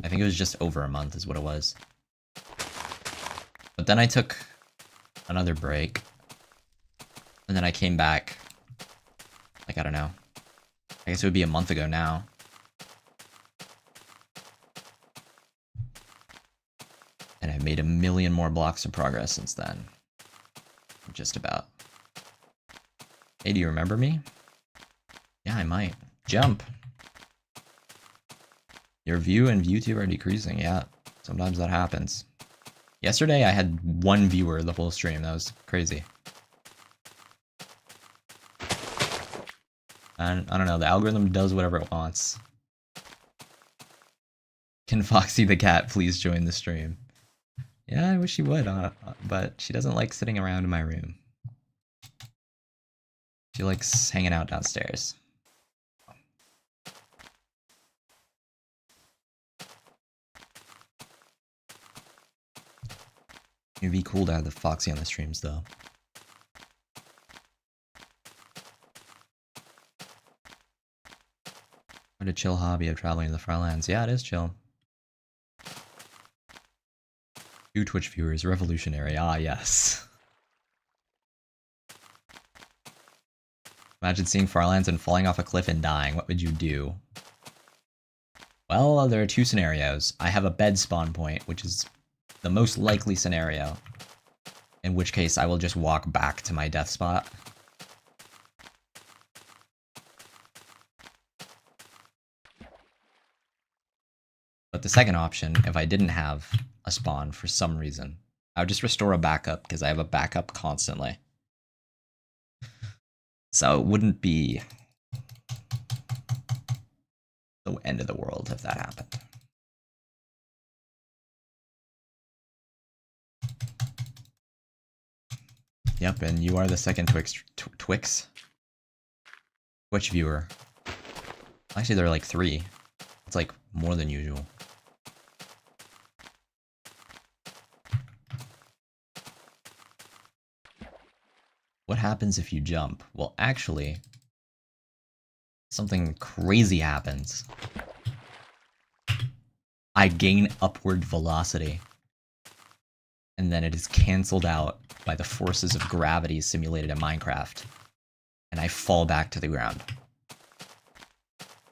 I think it was just over a month is what it was. But then I took another break. And then I came back, like, I don't know. I guess it would be a month ago now. And I've made 1,000,000 more blocks of progress since then. Just about. Hey, do you remember me? Yeah, I might. Jump! Your view and ViewTube are decreasing. Yeah, sometimes that happens. Yesterday I had 1 viewer the whole stream. That was crazy. And I don't know, the algorithm does whatever it wants. Can Foxy the cat please join the stream? Yeah, I wish she would, but she doesn't like sitting around in my room. She likes hanging out downstairs. It'd be cool to have the Foxy on the streams, though. What a chill hobby of traveling to the Farlands. Yeah, it is chill. 2 Twitch viewers, revolutionary. Ah, yes. Imagine seeing Farlands and falling off a cliff and dying. What would you do? Well, there are 2 scenarios. I have a bed spawn point, which is the most likely scenario. In which case, I will just walk back to my death spot. But the second option, if I didn't have a spawn for some reason, I would just restore a backup because I have a backup constantly. So it wouldn't be the end of the world if that happened. Yep, and you are the second Twitch viewer. Actually, there are like 3. It's like more than usual. What happens if you jump? Well, actually, something crazy happens. I gain upward velocity. And then it is cancelled out by the forces of gravity simulated in Minecraft. And I fall back to the ground.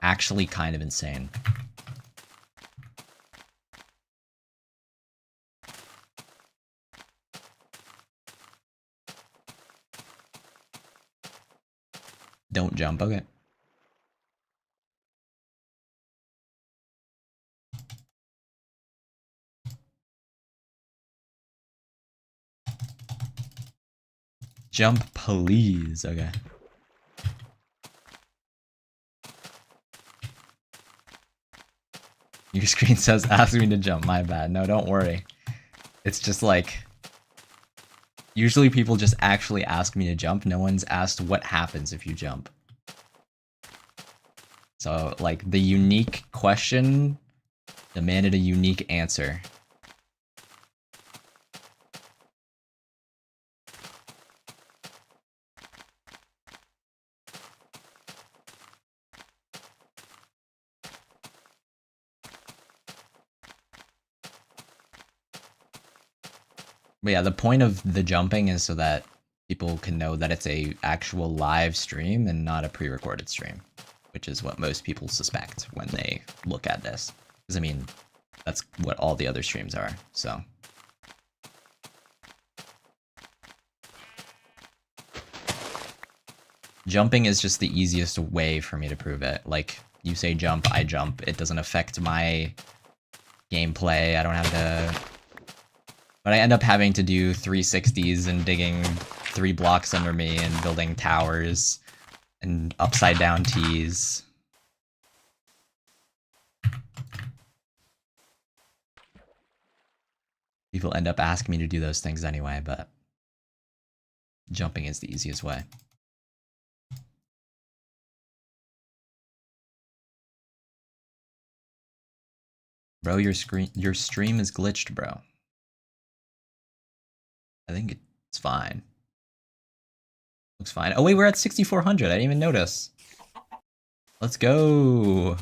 Actually kind of insane. Don't jump, okay. Jump, please, okay. Your screen says ask me to jump, my bad. No, don't worry. It's just like, usually people just actually ask me to jump. No one's asked what happens if you jump. So, like, the unique question demanded a unique answer. But yeah, the point of the jumping is so that people can know that it's a actual live stream and not a pre-recorded stream, which is what most people suspect when they look at this. Because, I mean, that's what all the other streams are, so. Jumping is just the easiest way for me to prove it. Like, you say jump, I jump. It doesn't affect my gameplay. I don't have to... But I end up having to do 360s and digging 3 blocks under me and building towers and upside down T's. People end up asking me to do those things anyway, but jumping is the easiest way. Bro, your stream is glitched, bro. I think it's fine. Looks fine. Oh wait, we're at 6,400. I didn't even notice. Let's go.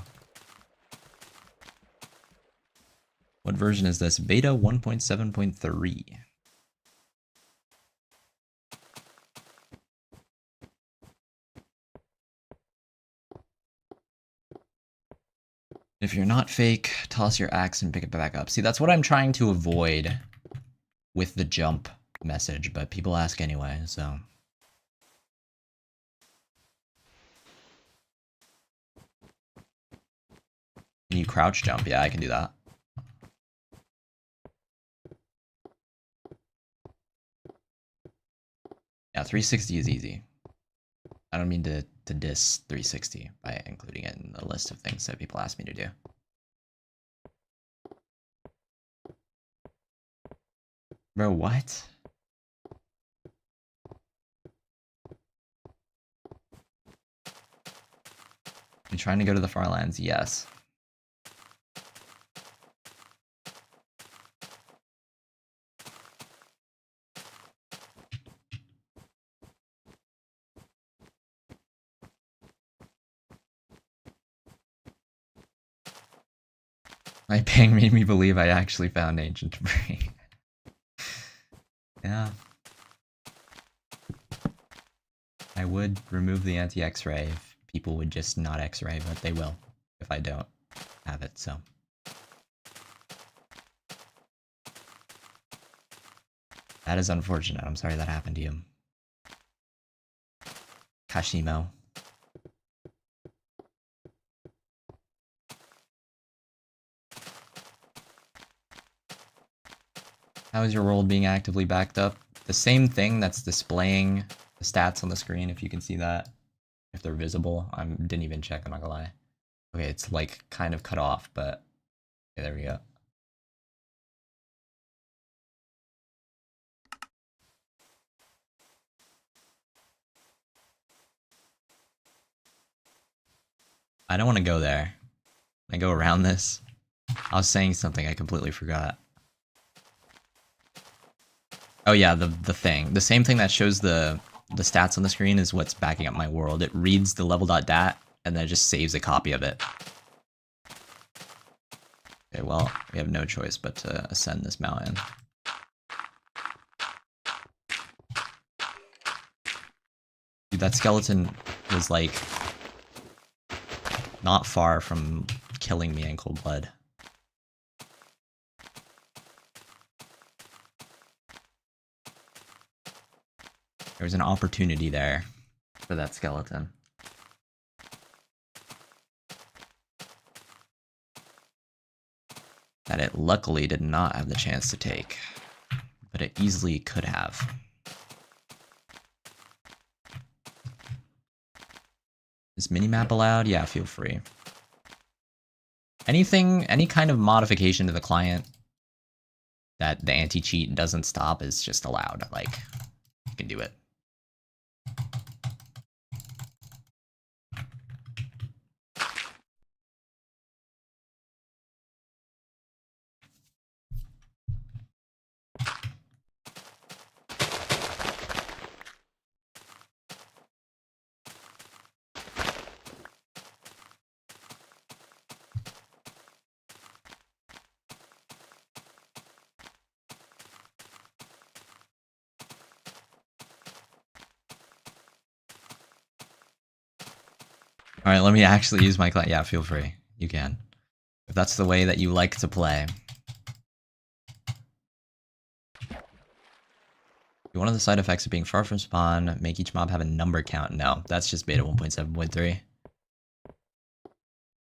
What version is this? Beta 1.7.3. If you're not fake, toss your axe and pick it back up. See, that's what I'm trying to avoid with the jump message, but people ask anyway, so. Can you crouch jump? Yeah, I can do that. Yeah, 360 is easy. I don't mean to diss 360 by including it in the list of things that people ask me to do. Bro, what? You trying to go to the Farlands? Yes. My ping made me believe I actually found ancient debris. Yeah. I would remove the anti-X-ray if people would just not X-ray, but they will if I don't have it, so. That is unfortunate. I'm sorry that happened to you. Kashimo. How is your world being actively backed up? The same thing that's displaying the stats on the screen, if you can see that. If they're visible. I didn't even check, I'm not gonna lie. Okay, it's like kind of cut off, but okay, there we go. I don't want to go there. Can I go around this? I was saying something I completely forgot. Oh yeah, the thing. The same thing that shows the stats on the screen is what's backing up my world. It reads the level.dat and then it just saves a copy of it. Okay, well, we have no choice but to ascend this mountain. Dude, that skeleton was like not far from killing me in cold blood. There was an opportunity there for that skeleton. That it luckily did not have the chance to take, but it easily could have. Is minimap allowed? Yeah, feel free. Anything, any kind of modification to the client that the anti-cheat doesn't stop is just allowed. Like, you can do it. Alright, let me actually use my client. Yeah, feel free. You can. If that's the way that you like to play. One of the side effects of being far from spawn, make each mob have a number count. No, that's just beta 1.7.3.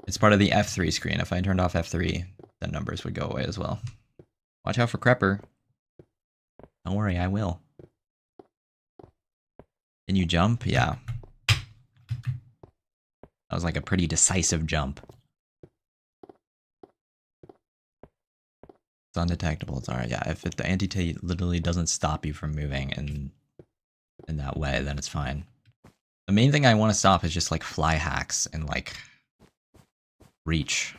It's part of the F3 screen. If I turned off F3, the numbers would go away as well. Watch out for Crepper. Don't worry, I will. Can you jump? Yeah. That was like a pretty decisive jump. It's undetectable. It's alright. Yeah, if the anti-cheat literally doesn't stop you from moving in that way, then it's fine. The main thing I want to stop is just like fly hacks and like reach.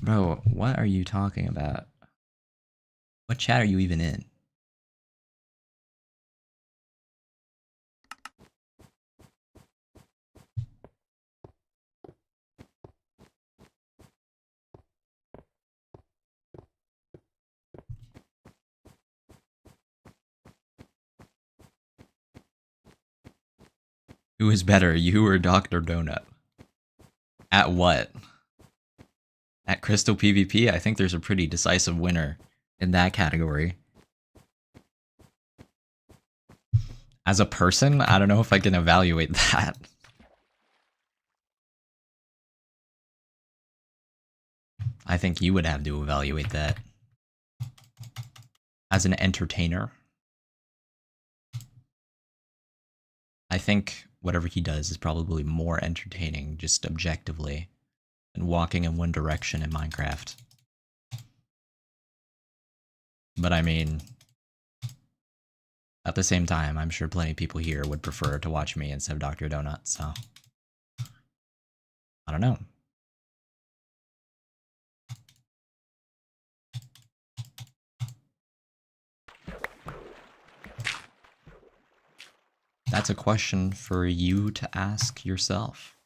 Bro, what are you talking about? What chat are you even in? Who is better, you or Dr. Donut? At what? At Crystal PvP, I think there's a pretty decisive winner in that category. As a person, I don't know if I can evaluate that. I think you would have to evaluate that. As an entertainer, I think whatever he does is probably more entertaining, just objectively, than walking in one direction in Minecraft. But I mean, at the same time, I'm sure plenty of people here would prefer to watch me instead of Dr. Donut, so I don't know. That's a question for you to ask yourself.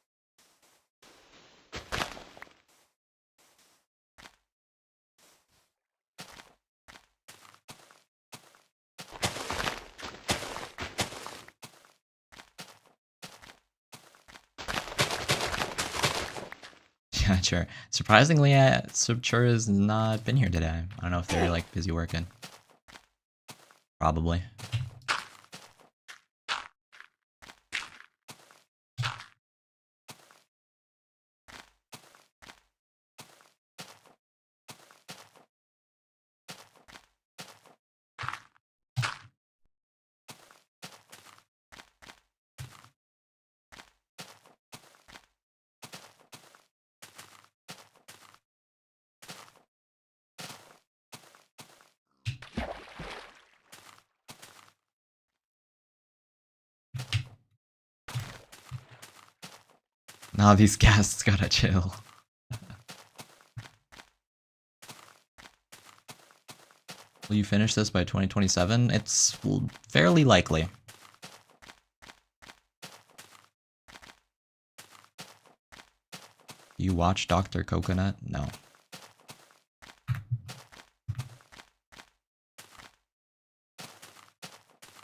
Yeah, sure. Surprisingly, Subchur has not been here today. I don't know if they're like busy working. Probably. Now these guests gotta chill. Will you finish this by 2027? It's fairly likely. You watch Dr. Coconut? No.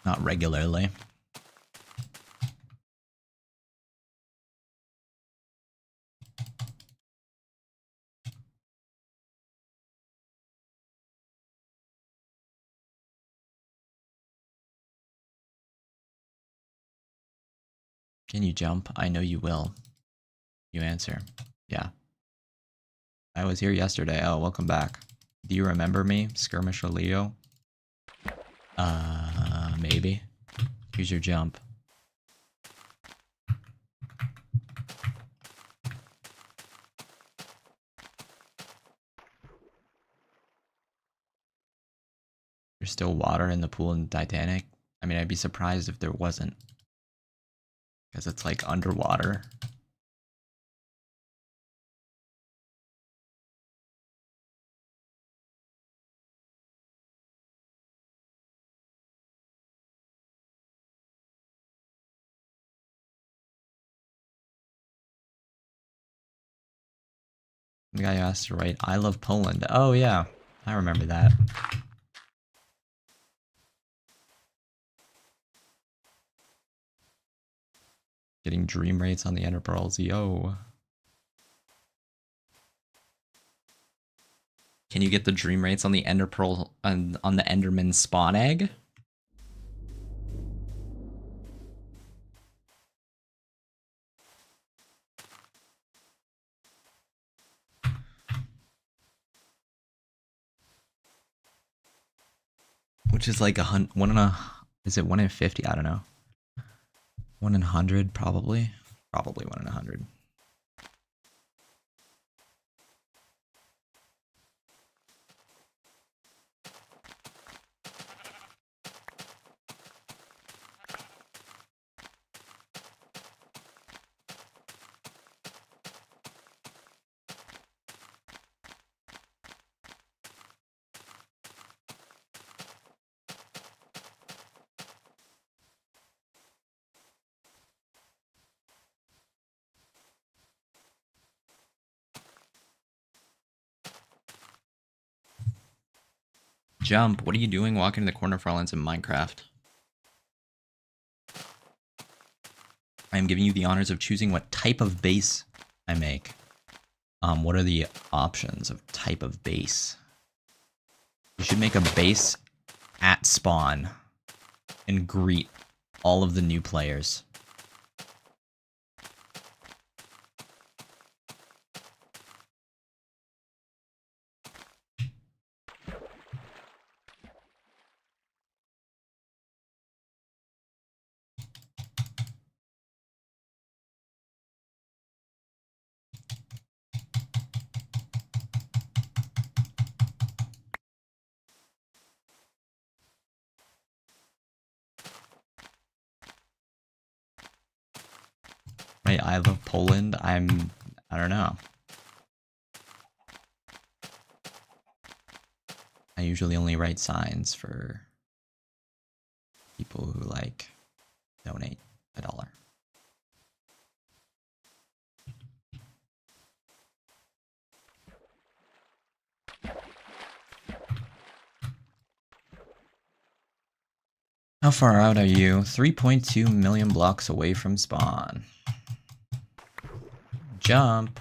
Not regularly. Can you jump? I know you will. You answer. Yeah. I was here yesterday. Oh, welcome back. Do you remember me, Skirmisher Leo? Maybe. Here's your jump. There's still water in the pool in Titanic? I mean, I'd be surprised if there wasn't. Because it's like underwater. The guy asked to write, I love Poland. Oh yeah, I remember that. Getting dream rates on the Ender Pearls, yo. Can you get the dream rates on the Ender Pearl, on the Enderman spawn egg? Which is like is it 1 in 50? I don't know. 1 in 100, probably. Probably 1 in 100. Jump. What are you doing walking to the corner of Farlands in Minecraft? I am giving you the honors of choosing what type of base I make. What are the options of type of base? You should make a base at spawn and greet all of the new players. Right, I love Poland. I don't know. I usually only write signs for people who like donate $1. How far out are you? 3.2 million blocks away from spawn. Jump.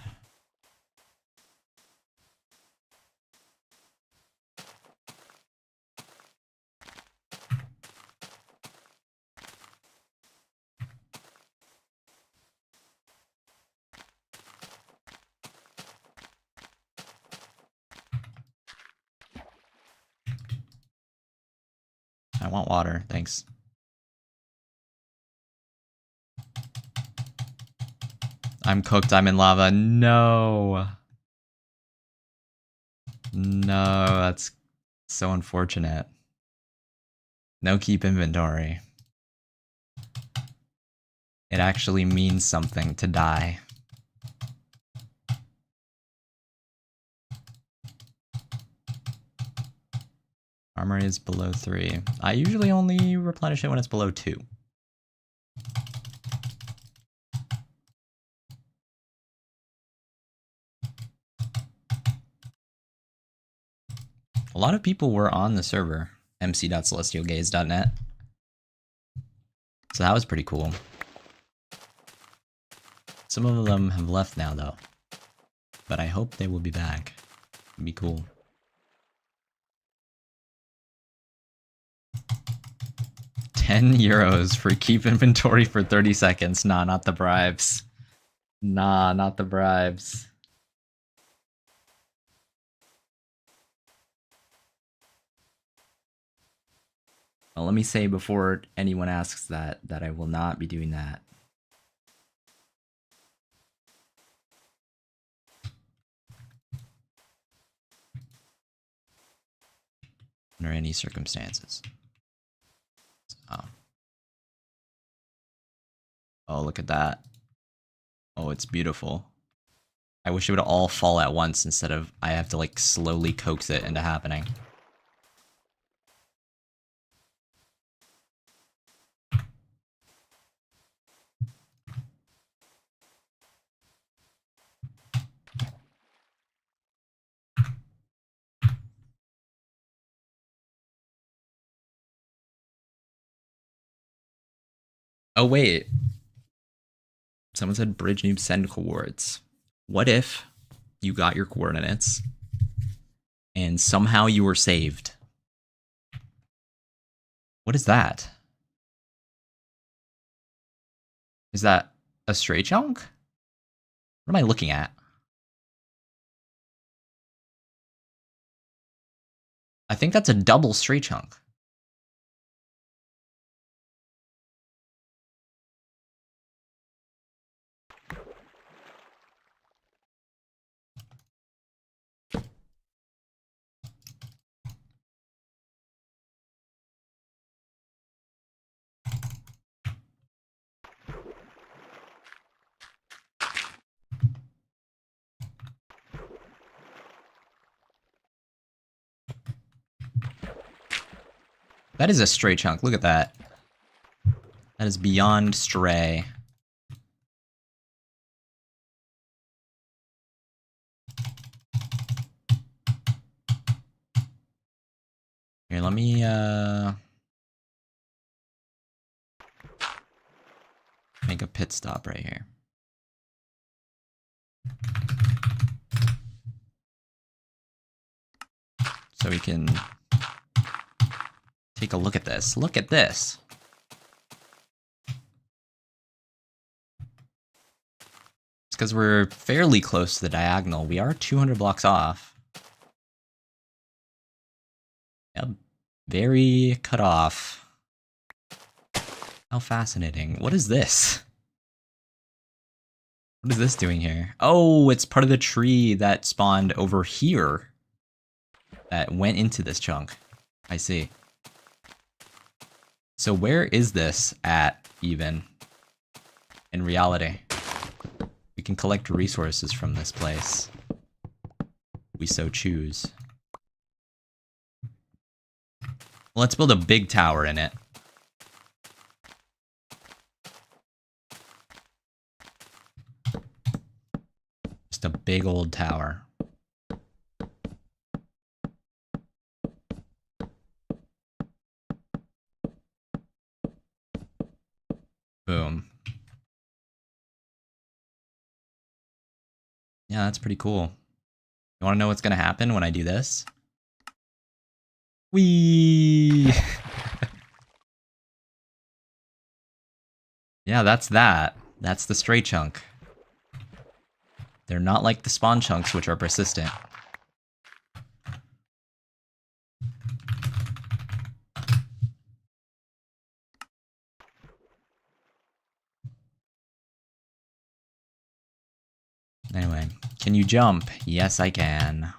I want water, thanks. I'm cooked, I'm in lava. No. No, that's so unfortunate. No keep inventory. It actually means something to die. Armor is below 3. I usually only replenish it when it's below 2. A lot of people were on the server, mc.celestialgaze.net. So that was pretty cool. Some of them have left now though. But I hope they will be back. It'd be cool. €10 for keep inventory for 30 seconds. Nah, not the bribes. Nah, not the bribes. Well, let me say before anyone asks that I will not be doing that. Under any circumstances. Oh, look at that. Oh, it's beautiful. I wish it would all fall at once instead of I have to like slowly coax it into happening. Oh, wait. Someone said bridge noob send coordinates. What if you got your coordinates and somehow you were saved? What is that? Is that a stray chunk? What am I looking at? I think that's a double stray chunk. That is a stray chunk. Look at that. That is beyond stray. Here, let me make a pit stop right here. So we can take a look at this. Look at this. It's because we're fairly close to the diagonal. We are 200 blocks off. Yep. Very cut off. How fascinating. What is this? What is this doing here? Oh, it's part of the tree that spawned over here. That went into this chunk. I see. So where is this at, even? In reality? We can collect resources from this place. We so choose. Let's build a big tower in it. Just a big old tower. Boom. Yeah, that's pretty cool. You want to know what's going to happen when I do this? Whee! Yeah, that's that. That's the stray chunk. They're not like the spawn chunks, which are persistent. Anyway, can you jump? Yes, I can.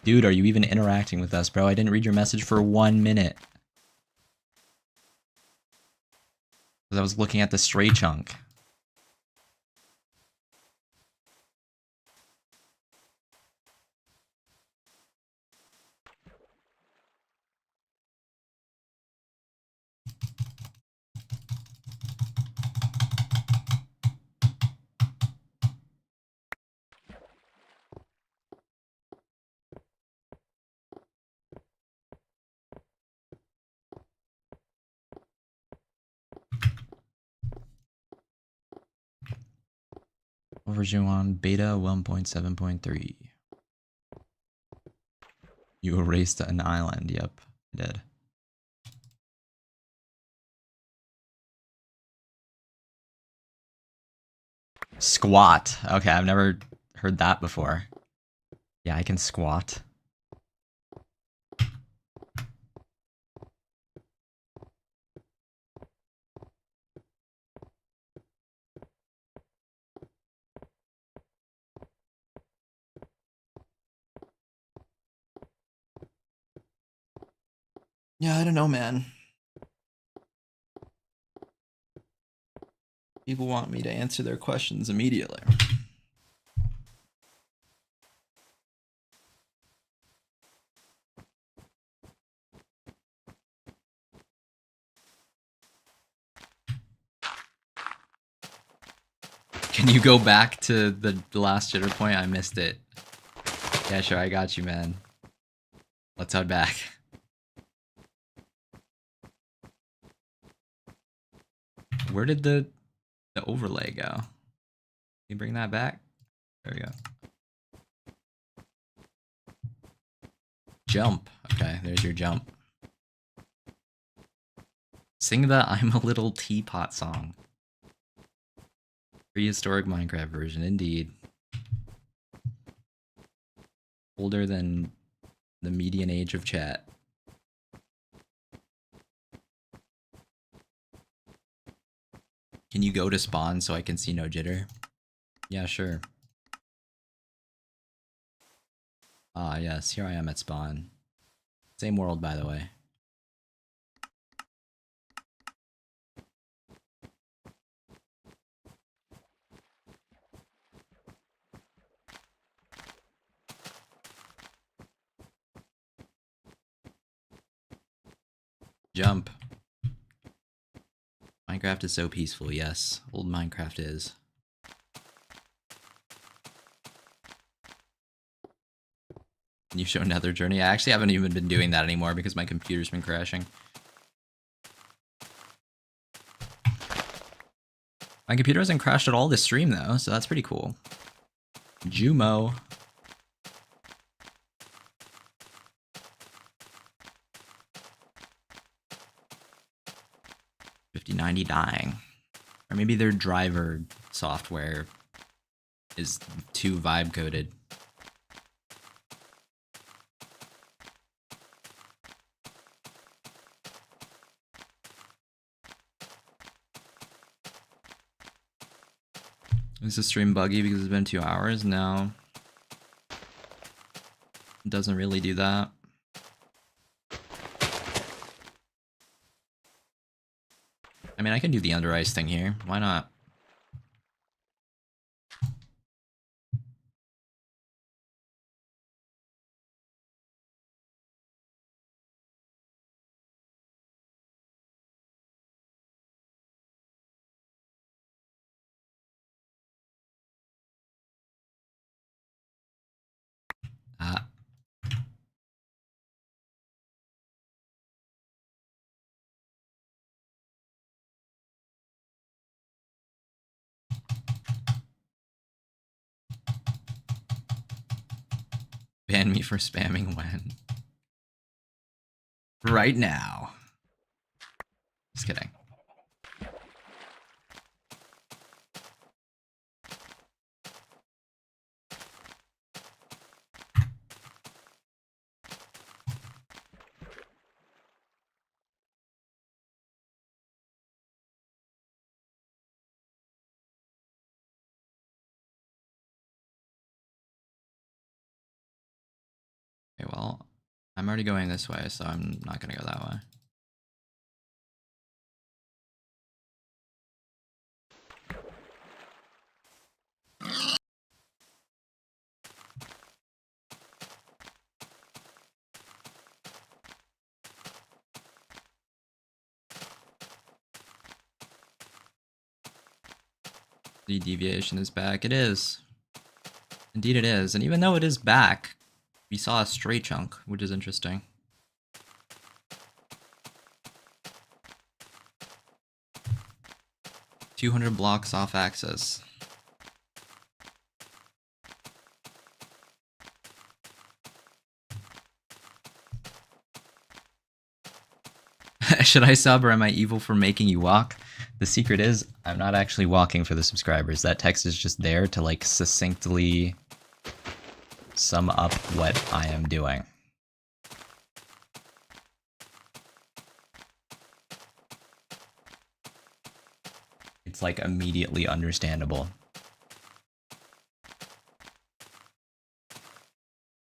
Dude, are you even interacting with us, bro? I didn't read your message for 1 minute. Because I was looking at the stray chunk. What version on beta 1.7.3? You erased an island. Yep, I did. Squat. Okay, I've never heard that before. Yeah, I can squat. Yeah, I don't know, man. People want me to answer their questions immediately. Can you go back to the last jitter point? I missed it. Yeah, sure, I got you, man. Let's head back. Where did the overlay go? Can you bring that back? There we go. Jump. Okay, there's your jump. Sing the I'm a Little Teapot song. Prehistoric Minecraft version, indeed. Older than the median age of chat. Can you go to spawn so I can see no jitter? Yeah, sure. Ah, yes, here I am at spawn. Same world, by the way. Jump. Minecraft is so peaceful, yes. Old Minecraft is. Can you show Nether Journey? I actually haven't even been doing that anymore because my computer's been crashing. My computer hasn't crashed at all this stream though, so that's pretty cool. Jumo. 5090 dying. Or maybe their driver software is too vibe coded. Is the stream buggy because it's been 2 hours? No. It doesn't really do that. I mean, I can do the under ice thing here. Why not? Ah. Ban me for spamming when? Right now. Just kidding. Okay, well, I'm already going this way, so I'm not gonna go that way. The deviation is back. It is. Indeed it is. And even though it is back, we saw a stray chunk, which is interesting. $200 blocks off axis. Should I sub or am I evil for making you walk? The secret is, I'm not actually walking for the subscribers. That text is just there to like succinctly sum up what I am doing. It's like immediately understandable.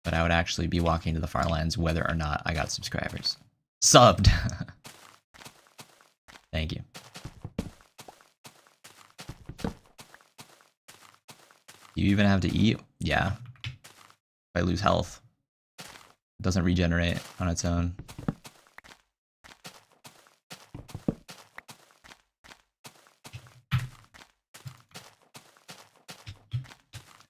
But I would actually be walking to the Farlands whether or not I got subscribers. Subbed! Thank you. You even have to eat? Yeah. If I lose health. It doesn't regenerate on its own.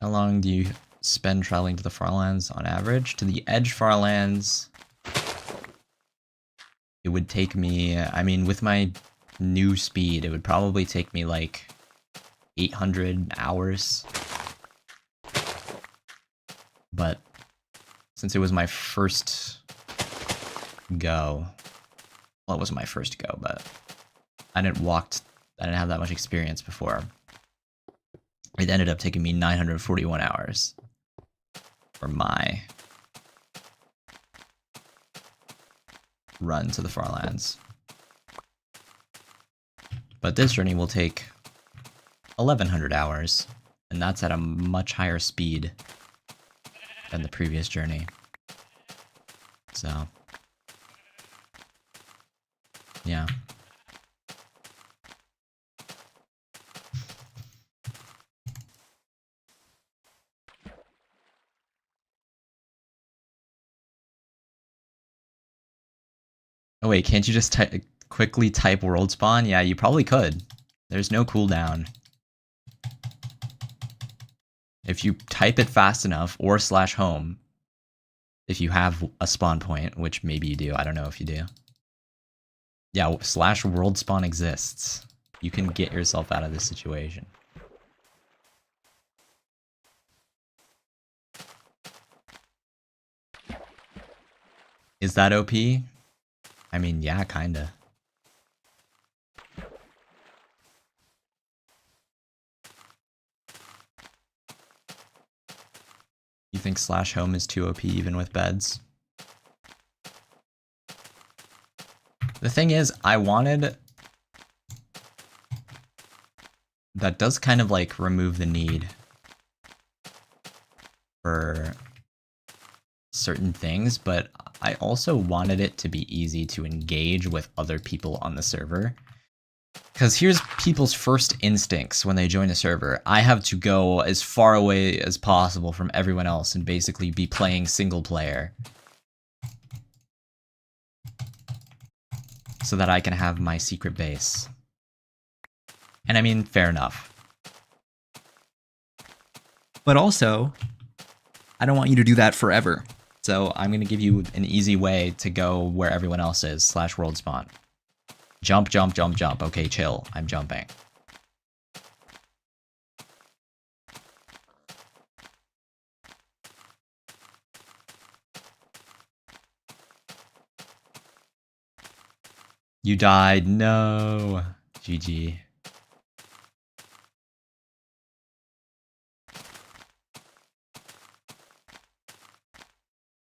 How long do you spend traveling to the Farlands on average? To the Edge Farlands, it would take me, I mean, with my new speed, it would probably take me like 800 hours. But since it was my first go, well, it wasn't my first go, but I didn't have that much experience before. It ended up taking me 941 hours for my run to the Farlands. But this journey will take 1100 hours, and that's at a much higher speed than the previous journey. So, yeah. Oh wait, can't you just quickly type world spawn? Yeah, you probably could. There's no cooldown. If you type it fast enough, or /home, if you have a spawn point, which maybe you do, I don't know if you do. Yeah, /world spawn exists. You can get yourself out of this situation. Is that OP? I mean, yeah, kinda. You think slash home is too OP even with beds? The thing is, I wanted... That does kind of like remove the need for certain things, but I also wanted it to be easy to engage with other people on the server. Because here's people's first instincts when they join a server. I have to go as far away as possible from everyone else and basically be playing single player, so that I can have my secret base. And I mean, fair enough. But also, I don't want you to do that forever. So I'm going to give you an easy way to go where everyone else is, slash world spawn. Jump, jump, jump, jump. Okay, chill. I'm jumping. You died. No. GG.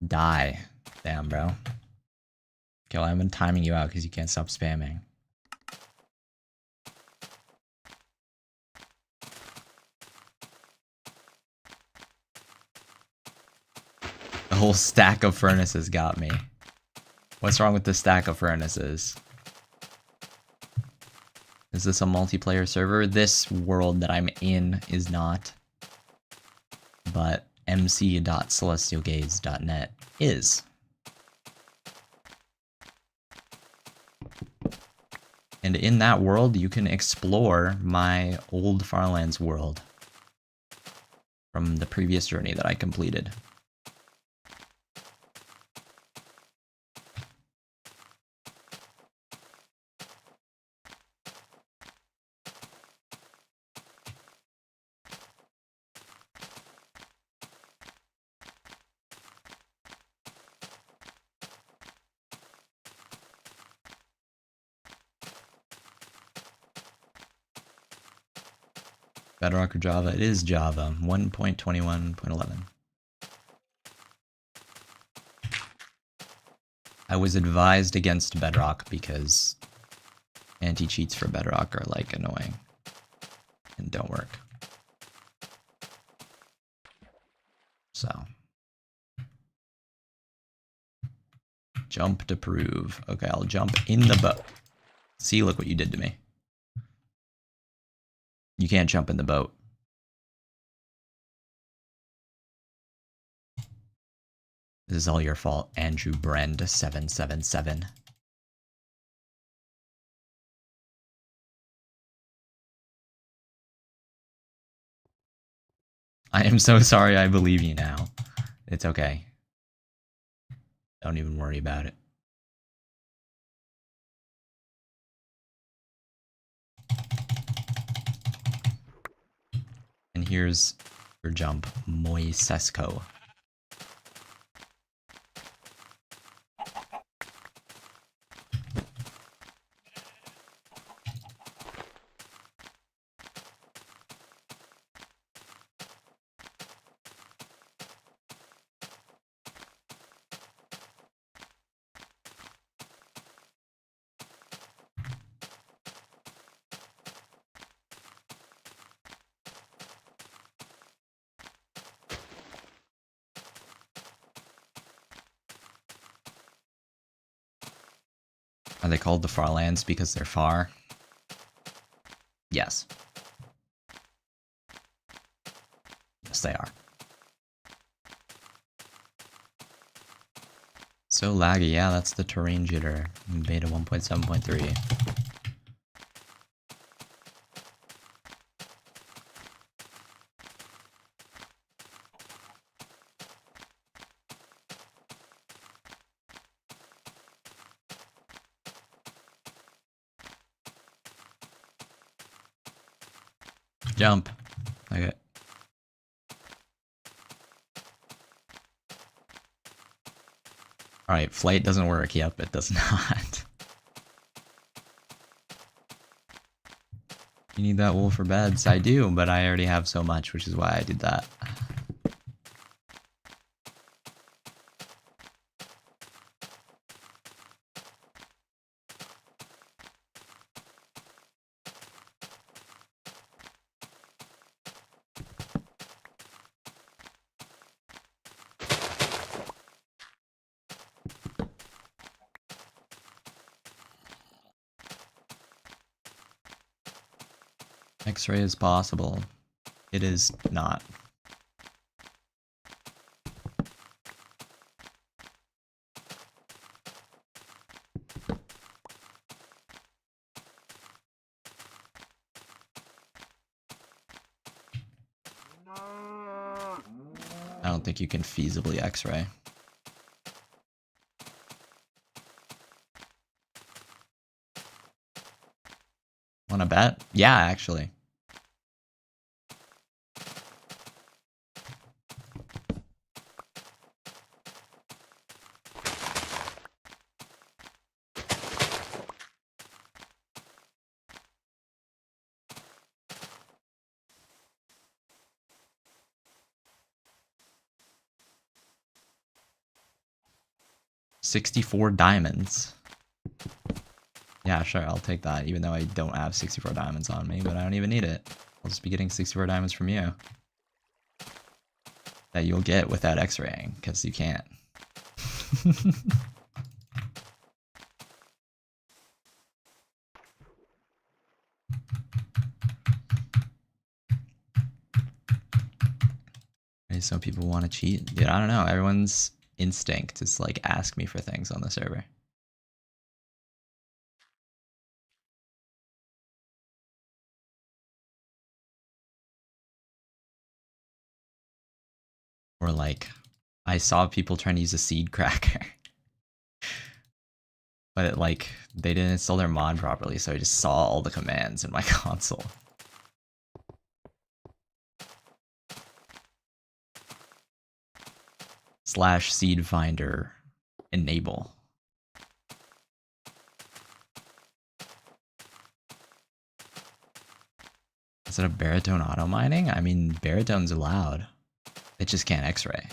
Die. Damn, bro. Okay, well, I've been timing you out because you can't stop spamming. The whole stack of furnaces got me. What's wrong with the stack of furnaces? Is this a multiplayer server? This world that I'm in is not. But mc.celestialgaze.net is. And in that world, you can explore my old Farlands world from the previous journey that I completed. Bedrock or Java? It is Java, 1.21.11. I was advised against Bedrock because anti-cheats for Bedrock are like annoying and don't work. So. Jump to prove. Okay, I'll jump in the boat. See, look what you did to me. You can't jump in the boat. This is all your fault, Andrew Brand 777. I am so sorry, I believe you now. It's okay. Don't even worry about it. And here's your jump, Moisesko. Are they called the Farlands because they're far? Yes. Yes, they are. So laggy, yeah, that's the terrain jitter in beta 1.7.3. Jump. Okay. Alright, flight doesn't work. Yep, it does not. You need that wool for beds. I do, but I already have so much, which is why I did that. X-ray is possible. It is not. I don't think you can feasibly X-ray. Wanna bet? Yeah, actually. $64 diamonds. Yeah, sure, I'll take that, even though I don't have 64 diamonds on me, but I don't even need it. I'll just be getting 64 diamonds from you. That you'll get without X-raying, because you can't. Maybe some people want to cheat. Dude, I don't know. Everyone's instinct is like ask me for things on the server. Or like, I saw people trying to use a seed cracker. But it, like, they didn't install their mod properly, so I just saw all the commands in my console. / seed finder enable. Is it a baritone auto mining? I mean, baritone's allowed. It just can't X-ray.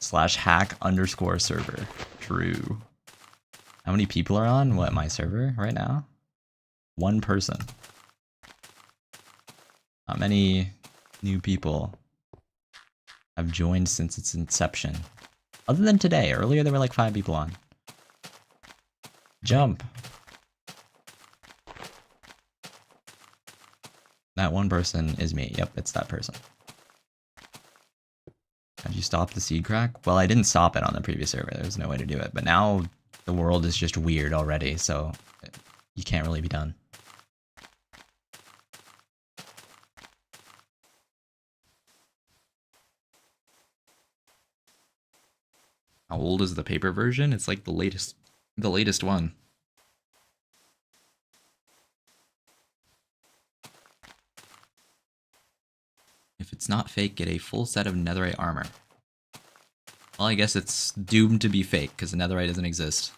/hack_server. True. How many people are on? What, my server right now? 1 person. Not many new people have joined since its inception. Other than today. Earlier there were like 5 people on. Jump. That 1 person is me. Yep, it's that person. How'd you stop the seed crack? Well, I didn't stop it on the previous server. There was no way to do it. But now the world is just weird already, so you can't really be done. How old is the paper version? It's like the latest one. If it's not fake, get a full set of netherite armor. Well, I guess it's doomed to be fake, because the netherite doesn't exist.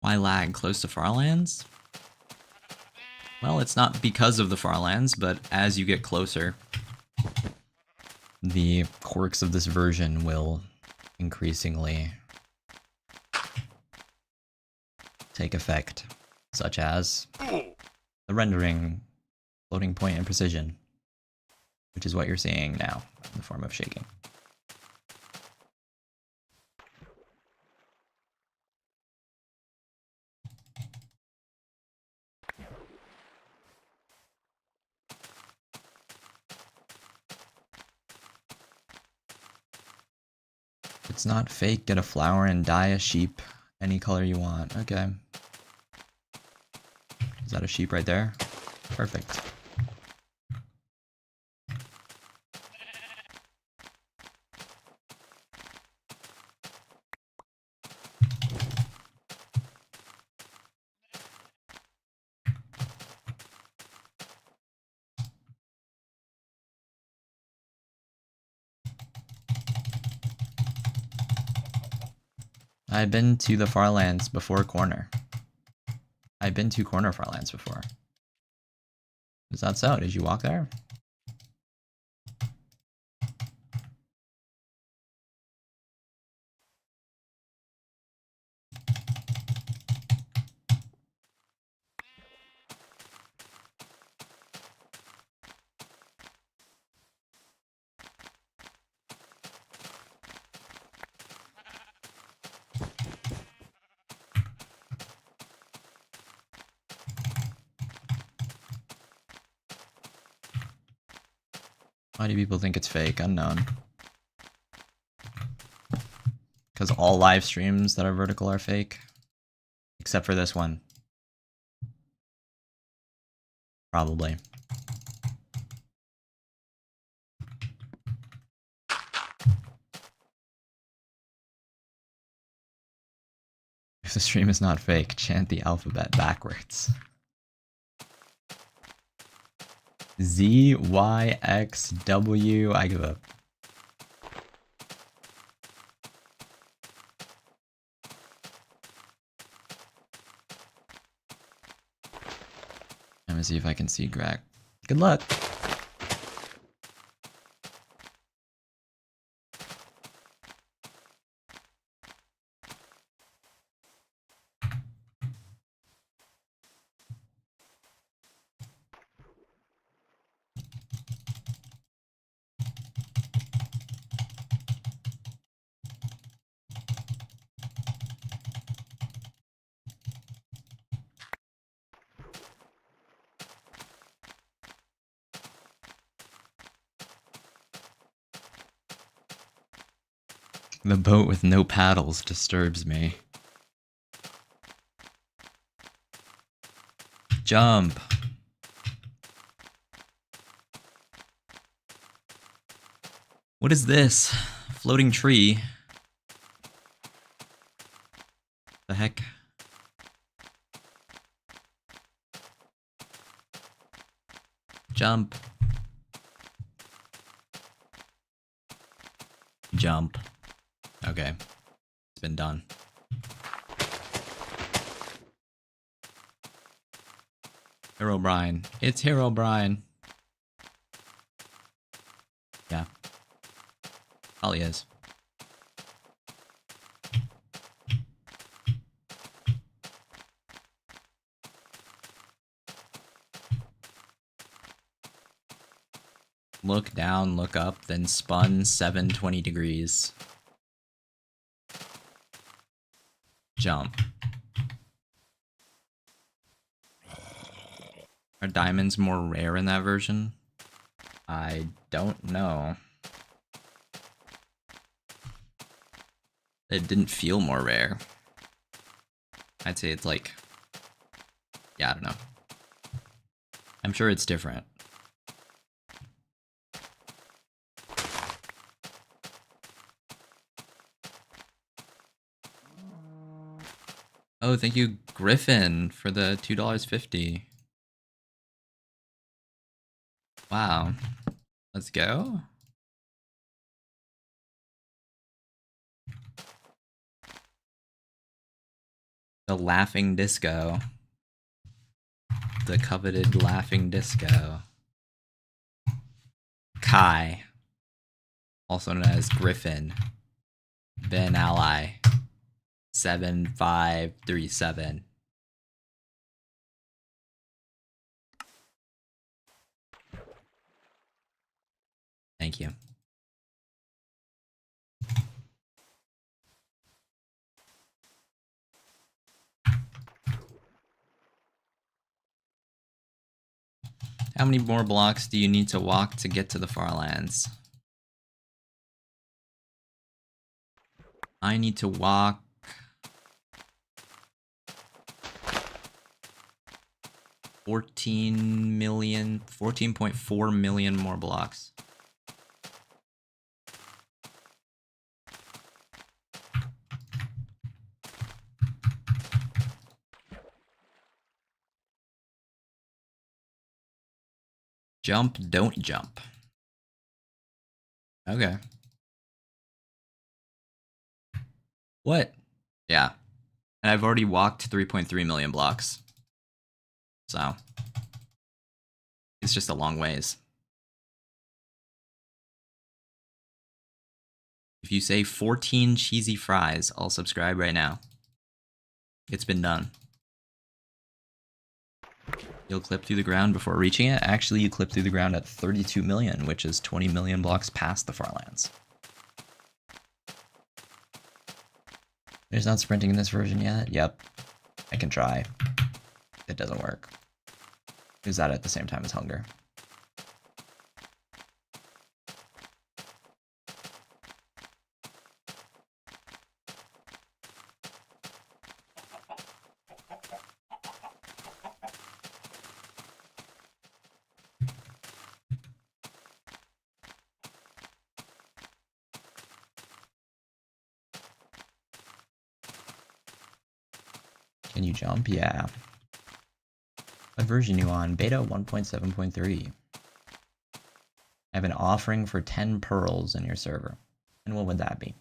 Why lag close to Farlands? Well, it's not because of the Farlands, but as you get closer, the quirks of this version will increasingly take effect, such as the rendering, floating point, and precision, which is what you're seeing now in the form of shaking. It's not fake. Get a flower and dye a sheep any color you want. Okay. Is that a sheep right there? Perfect. I've been to the Farlands before corner. I've been to corner Farlands before. Is that so? Did you walk there? Why do people think it's fake? Unknown. Because all live streams that are vertical are fake. Except for this one. Probably. If the stream is not fake, chant the alphabet backwards. Z, Y, X, W, I give up. Let me see if I can see Greg. Good luck. The boat with no paddles disturbs me. Jump. What is this? Floating tree. The heck? Jump. Jump. Okay. It's been done. Herobrine. It's Herobrine. Yeah. Probably is. Look down, look up, then spun 720 degrees. Jump. Are diamonds more rare in that version? I don't know. It didn't feel more rare. I'd say it's like... yeah, I don't know. I'm sure it's different. Oh, thank you, Griffin, for the $2.50. Wow. Let's go. The laughing disco. The coveted laughing disco. Kai. Also known as Griffin. Ben Ally. 7537. Thank you. How many more blocks do you need to walk to get to the Farlands? I need to walk 14.4 million more blocks. Jump, don't jump. Okay. What? Yeah. And I've already walked 3.3 million blocks. So. It's just a long ways. If you say 14 cheesy fries, I'll subscribe right now. It's been done. You'll clip through the ground before reaching it? Actually, you clip through the ground at 32 million, which is 20 million blocks past the Farlands. There's not sprinting in this version yet? Yep. I can try. It doesn't work. Is that at the same time as hunger? Can you jump? Yeah. What version are you on? Beta 1.7.3. I have an offering for 10 pearls in your server. And what would that be?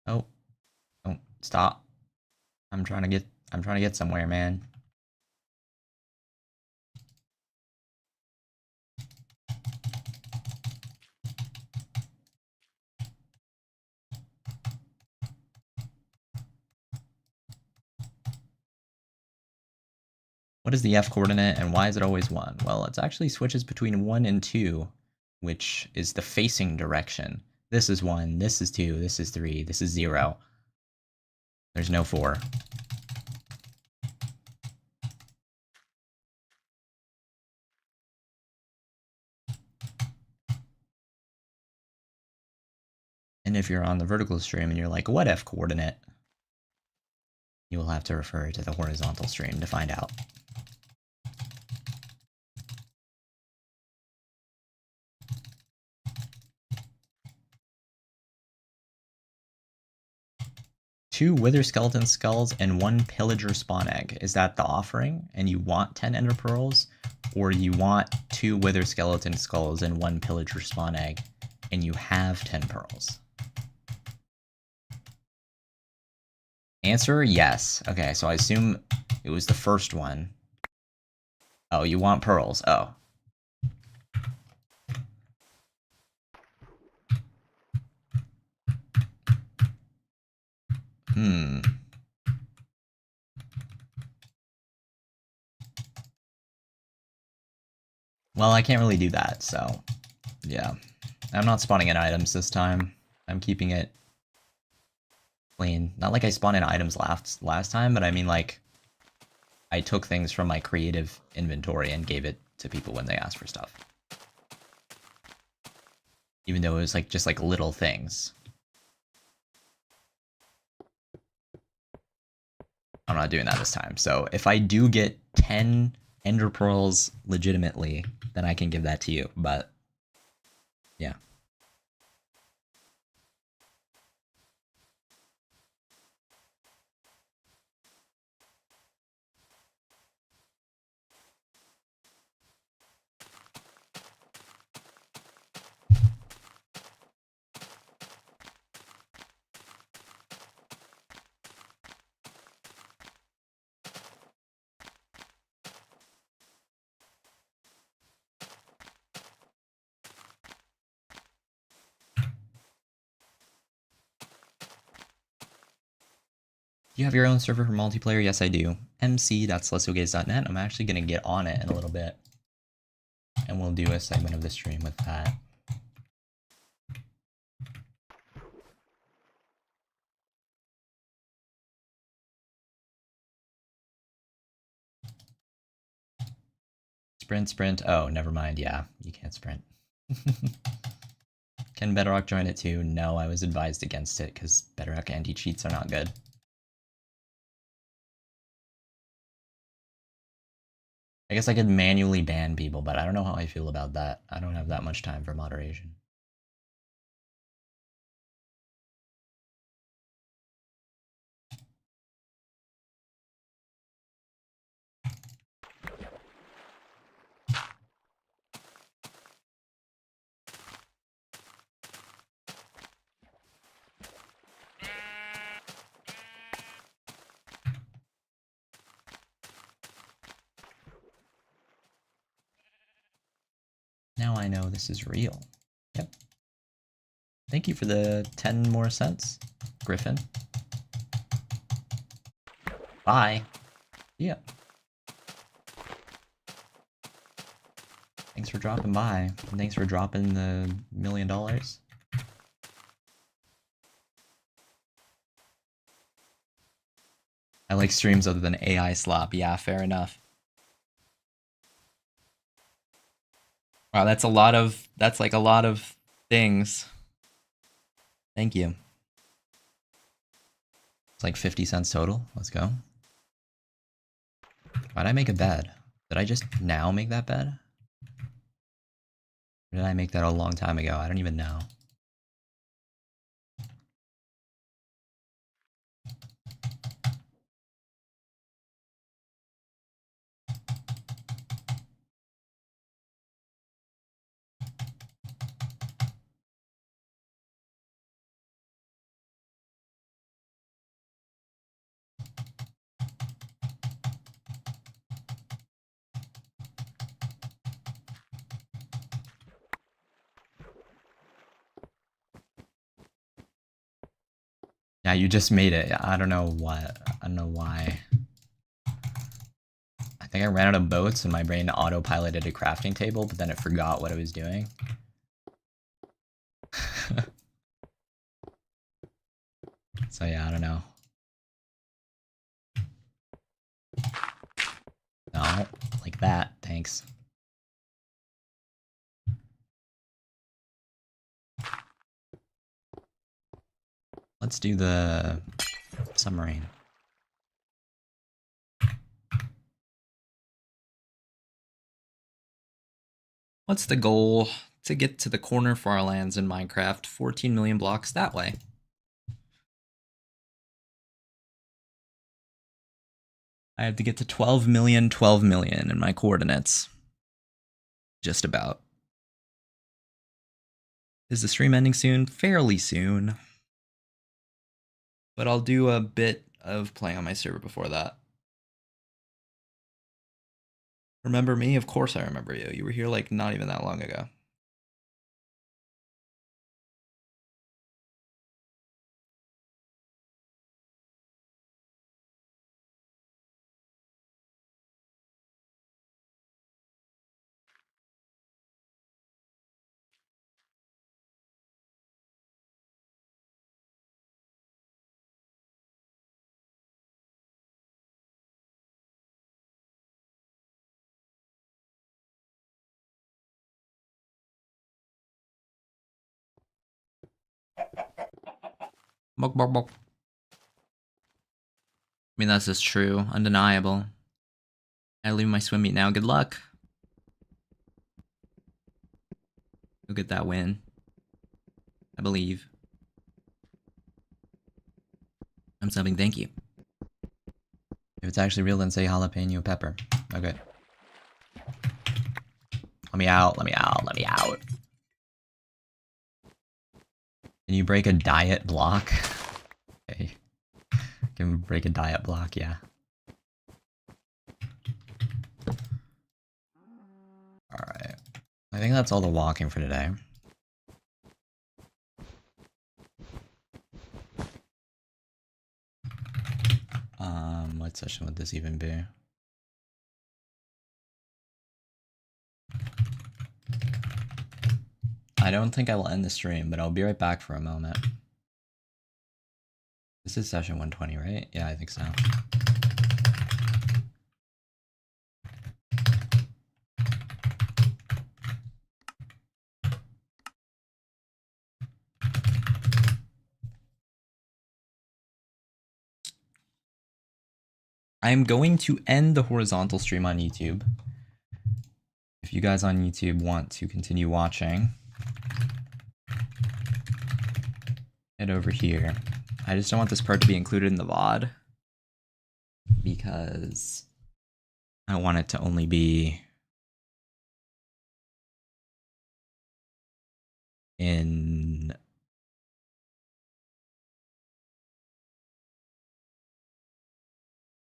Oh. Don't stop. I'm trying to get somewhere, man. What is the F coordinate and why is it always 1? Well, it actually switches between 1 and 2, which is the facing direction. This is 1, this is 2, this is 3, this is 0. There's no 4. And if you're on the vertical stream and you're like, what F coordinate? You will have to refer to the horizontal stream to find out. Two wither skeleton skulls and 1 pillager spawn egg. Is that the offering? And you want 10 ender pearls? Or you want 2 wither skeleton skulls and 1 pillager spawn egg, and you have 10 pearls? Answer, yes. Okay, so I assume it was the first one. Oh, you want pearls. Oh. Well, I can't really do that, so yeah. I'm not spawning in items this time. I'm keeping it clean. Not like I spawned in items last time, but I mean like I took things from my creative inventory and gave it to people when they asked for stuff. Even though it was like just like little things. I'm not doing that this time. So if I do get 10 ender pearls legitimately, then I can give that to you. But yeah. Do you have your own server for multiplayer? Yes, I do. mc.celestialgaze.net. I'm actually going to get on it in a little bit. And we'll do a segment of the stream with that. Sprint, sprint. Oh, never mind. Yeah, you can't sprint. Can Bedrock join it too? No, I was advised against it because Bedrock anti-cheats are not good. I guess I could manually ban people, but I don't know how I feel about that. I don't have that much time for moderation. Now I know this is real. Yep. Thank you for the 10 more cents, Griffin. Bye. Yeah. Thanks for dropping by. And thanks for dropping the $1 million. I like streams other than AI slop. Yeah, fair enough. Wow, that's like a lot of things. Thank you. It's like 50 cents total. Let's go. Why'd I make a bed? Did I just now make that bed? Or did I make that a long time ago? I don't even know. Yeah, you just made it. I don't know what. I don't know why. I think I ran out of boats and my brain autopiloted a crafting table, but then it forgot what it was doing. So yeah, I don't know. No, like that. Thanks. Let's do the submarine. What's the goal? To get to the corner Farlands in Minecraft, 14 million blocks that way. I have to get to 12 million in my coordinates. Just about. Is the stream ending soon? Fairly soon. But I'll do a bit of playing on my server before that. Remember me? Of course I remember you. You were here like not even that long ago. Bok, bok, bok. I mean, that's just true. Undeniable. I leave my swim meet now. Good luck. You'll get that win. I believe. I'm subbing. Thank you. If it's actually real, then say jalapeno pepper. Okay. Let me out. Let me out. Let me out. Can you break a diet block? Okay. Can we break a diet block? Yeah. Alright. I think that's all the walking for today. What session would this even be? I don't think I will end the stream, but I'll be right back for a moment. This is session 120, right? Yeah, I think so. I'm going to end the horizontal stream on YouTube. If you guys on YouTube want to continue watching, head over here. I just don't want this part to be included in the VOD because I want it to only be in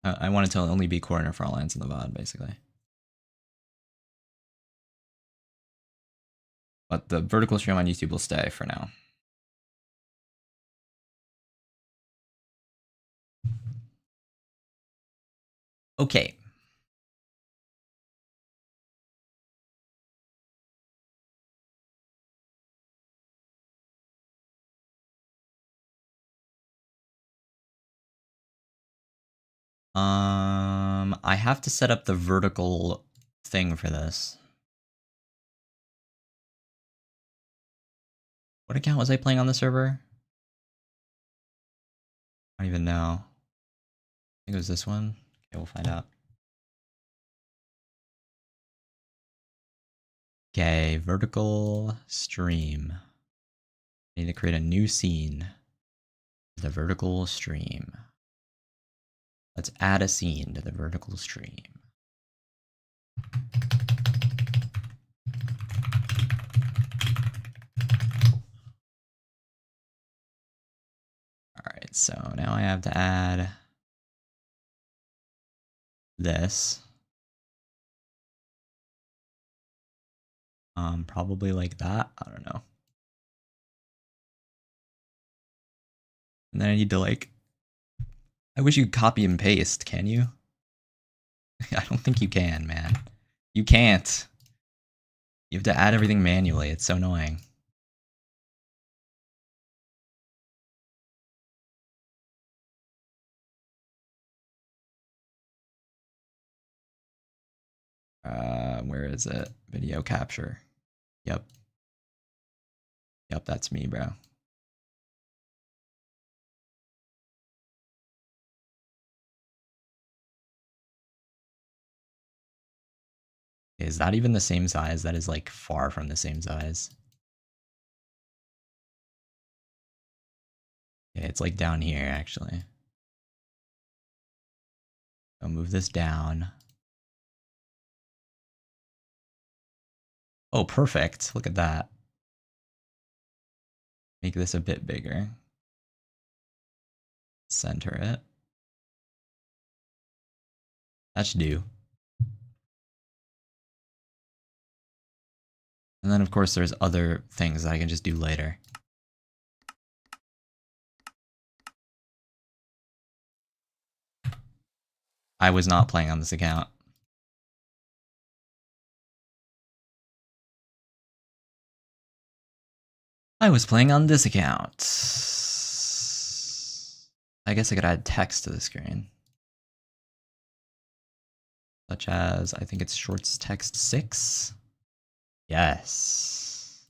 I want it to only be corner Farlands in the VOD, basically. But the vertical stream on YouTube will stay for now. Okay. I have to set up the vertical thing for this. What account was I playing on the server? I don't even know. I think it was this one. Okay, we'll find out. Okay, vertical stream. I need to create a new scene. The vertical stream. Let's add a scene to the vertical stream. Alright, so now I have to add this. Probably like that. I don't know. And then I need to like, I wish you could copy and paste, can you? I don't think you can, man. You can't. You have to add everything manually. It's so annoying. Where is it? Video capture. Yep. Yep, that's me, bro. Is that even the same size? That is like far from the same size. Okay, it's like down here actually. I'll move this down. Oh, perfect. Look at that. Make this a bit bigger. Center it. That should do. And then of course there's other things that I can just do later. I was not playing on this account. I was playing on this account. I guess I could add text to the screen. Such as, I think it's shorts text 6. Yes.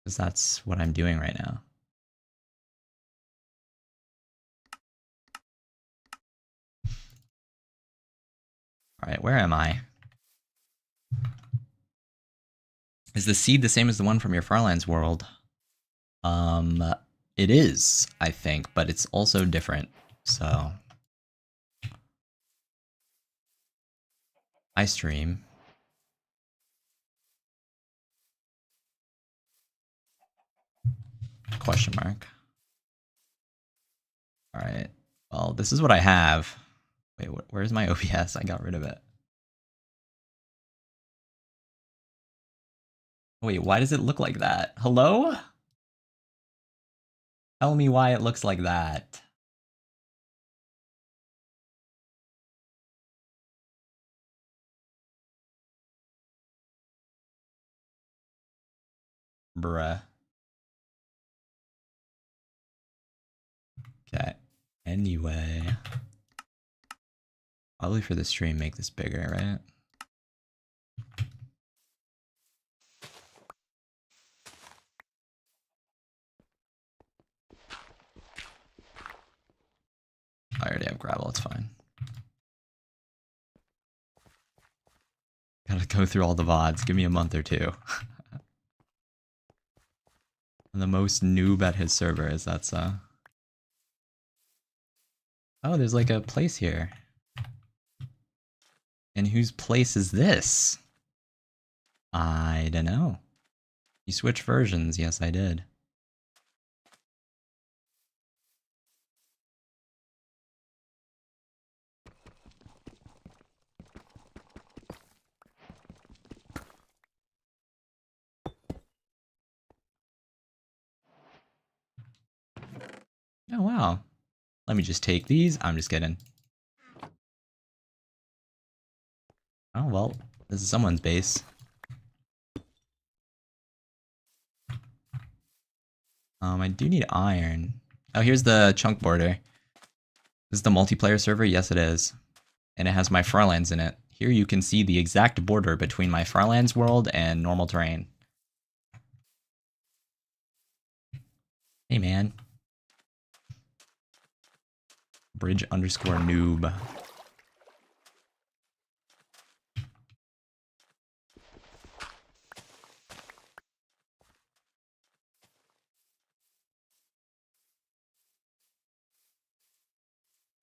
Because that's what I'm doing right now. Alright, where am I? Is the seed the same as the one from your Farlands world? It is, I think, but it's also different, so... I stream. Question mark. Alright, well, this is what I have. Wait, where's my OBS? I got rid of it. Wait, why does it look like that? Hello? Tell me why it looks like that. Bruh. Okay. Anyway. Probably for the stream, make this bigger, right? I already have gravel, it's fine. Gotta go through all the VODs, give me a month or two. I'm the most noob at his servers, that's Oh, there's like a place here. And whose place is this? I don't know. You switched versions, yes I did. Oh wow. Let me just take these. I'm just kidding. Oh well, this is someone's base. I do need iron. Oh, here's the chunk border. This is the multiplayer server? Yes, it is. And it has my Farlands in it. Here you can see the exact border between my Farlands world and normal terrain. Hey man. Bridge_noob.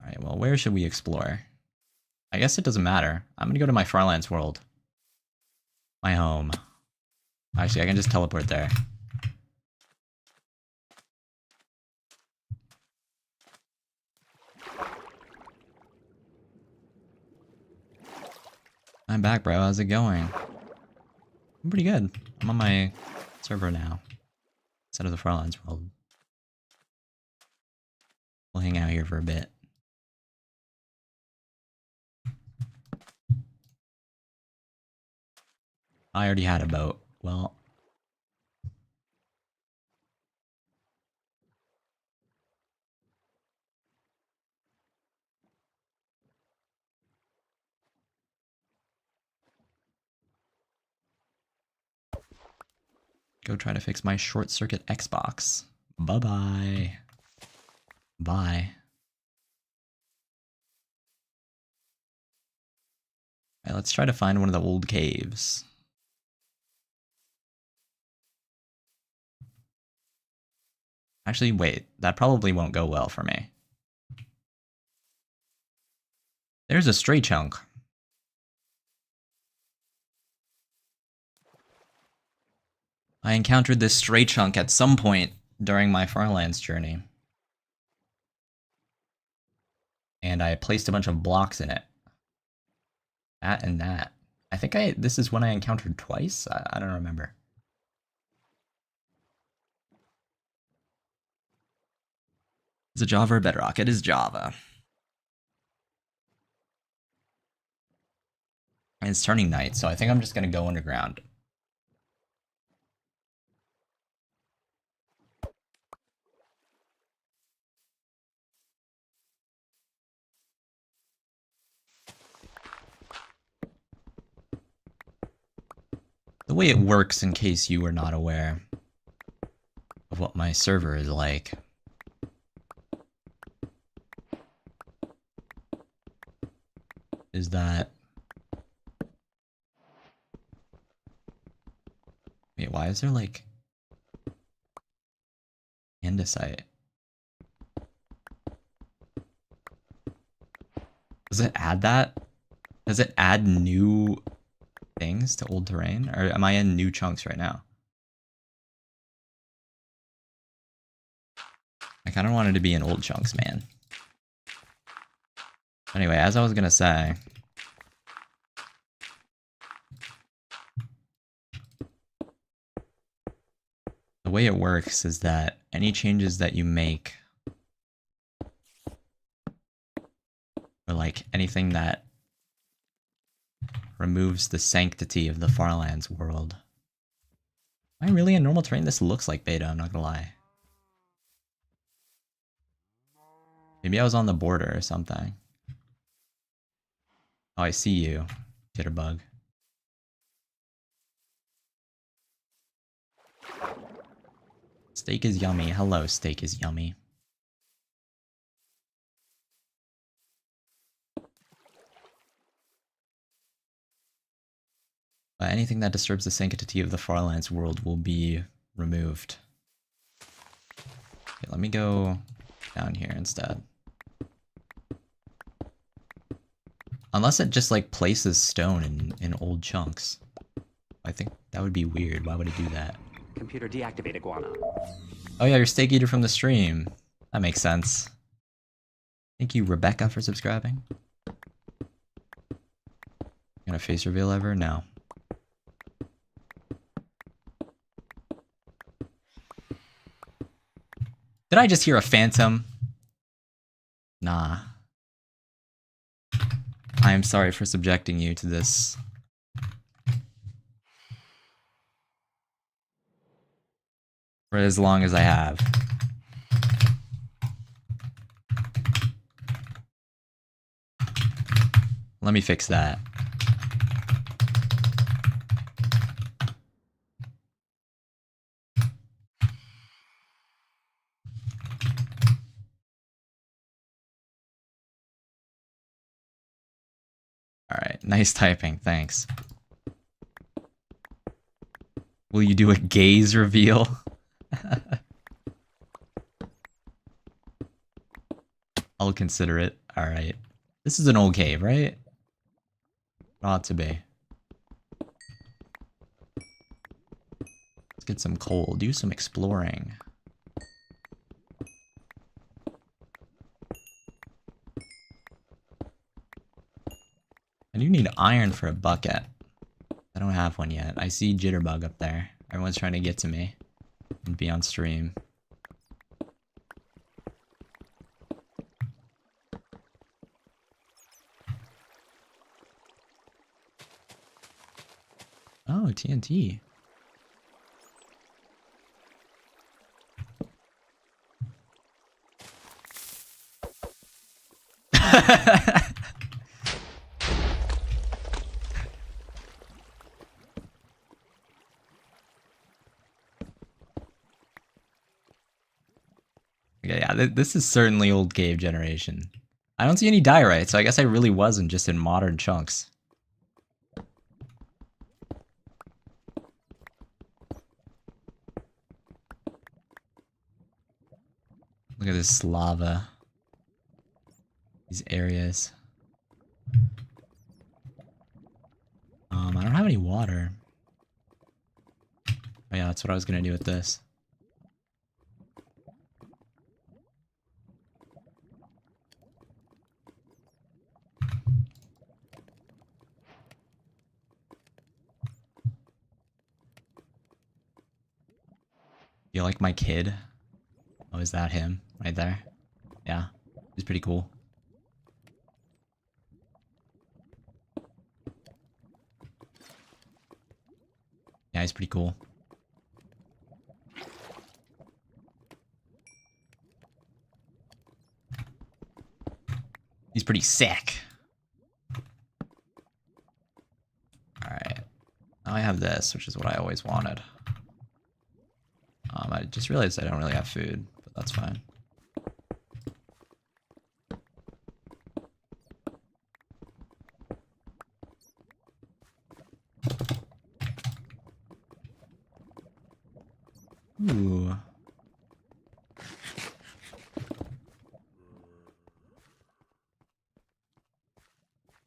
Alright, well, where should we explore? I guess it doesn't matter. I'm gonna go to my Farlands world. My home. Actually, I can just teleport there. I'm back, bro. How's it going? I'm pretty good. I'm on my server now. Instead of the Farlands world. We'll hang out here for a bit. I already had a boat. Well. Go try to fix my short circuit Xbox. Bye-bye. Bye. Alright, let's try to find one of the old caves. Actually, wait. That probably won't go well for me. There's a stray chunk. I encountered this stray chunk at some point during my Farlands journey. And I placed a bunch of blocks in it. That and that. I think this is one I encountered twice? I don't remember. Is it Java or Bedrock? It is Java. And it's turning night, so I think I'm just gonna go underground. The way it works, in case you were not aware of what my server is like. Is that... Wait, why is there like... andesite? Does it add that? Does it add new things to old terrain? Or am I in new chunks right now? I kind of wanted to be in old chunks, man. Anyway, as I was gonna say... The way it works is that any changes that you make... or like anything that removes the sanctity of the Farlands world. Am I really in normal terrain? This looks like beta, I'm not gonna lie. Maybe I was on the border or something. Oh, I see you, Jitterbug. Steak is yummy. Hello, steak is yummy. Anything that disturbs the sanctity of the Farlands world will be removed. Okay, let me go down here instead. Unless it just like places stone in old chunks. I think that would be weird. Why would it do that? Computer deactivate iguana. Oh yeah, you're Steak Eater from the stream. That makes sense. Thank you, Rebecca, for subscribing. Got a face reveal ever? No. Did I just hear a phantom? Nah. I am sorry for subjecting you to this. For as long as I have. Let me fix that. Alright, nice typing, thanks. Will you do a gaze reveal? I'll consider it. Alright. This is an old cave, right? Ought to be. Let's get some coal. Do some exploring. I do need iron for a bucket. I don't have one yet. I see Jitterbug up there. Everyone's trying to get to me and be on stream. Oh, TNT. Yeah, this is certainly old cave generation. I don't see any diorite, so I guess I really wasn't just in modern chunks. Look at this lava. These areas. I don't have any water. Oh yeah, that's what I was gonna do with this. You like my kid? Oh, is that him? Right there? Yeah. He's pretty cool. Yeah, he's pretty cool. He's pretty sick. Alright. Now I have this, which is what I always wanted. I just realized I don't really have food, but that's fine. Ooh.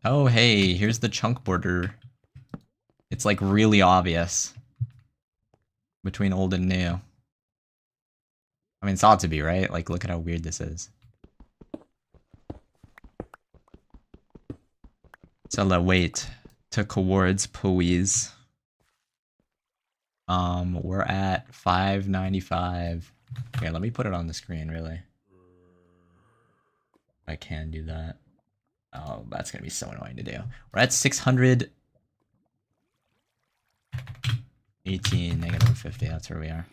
Oh, hey, here's the chunk border. It's like really obvious between old and new. I mean, it's ought to be, right? Like, look at how weird this is. So the weight to towards please. We're at 595. Okay, let me put it on the screen, really. I can do that. Oh, that's gonna be so annoying to do. We're at 618, negative 50, that's where we are.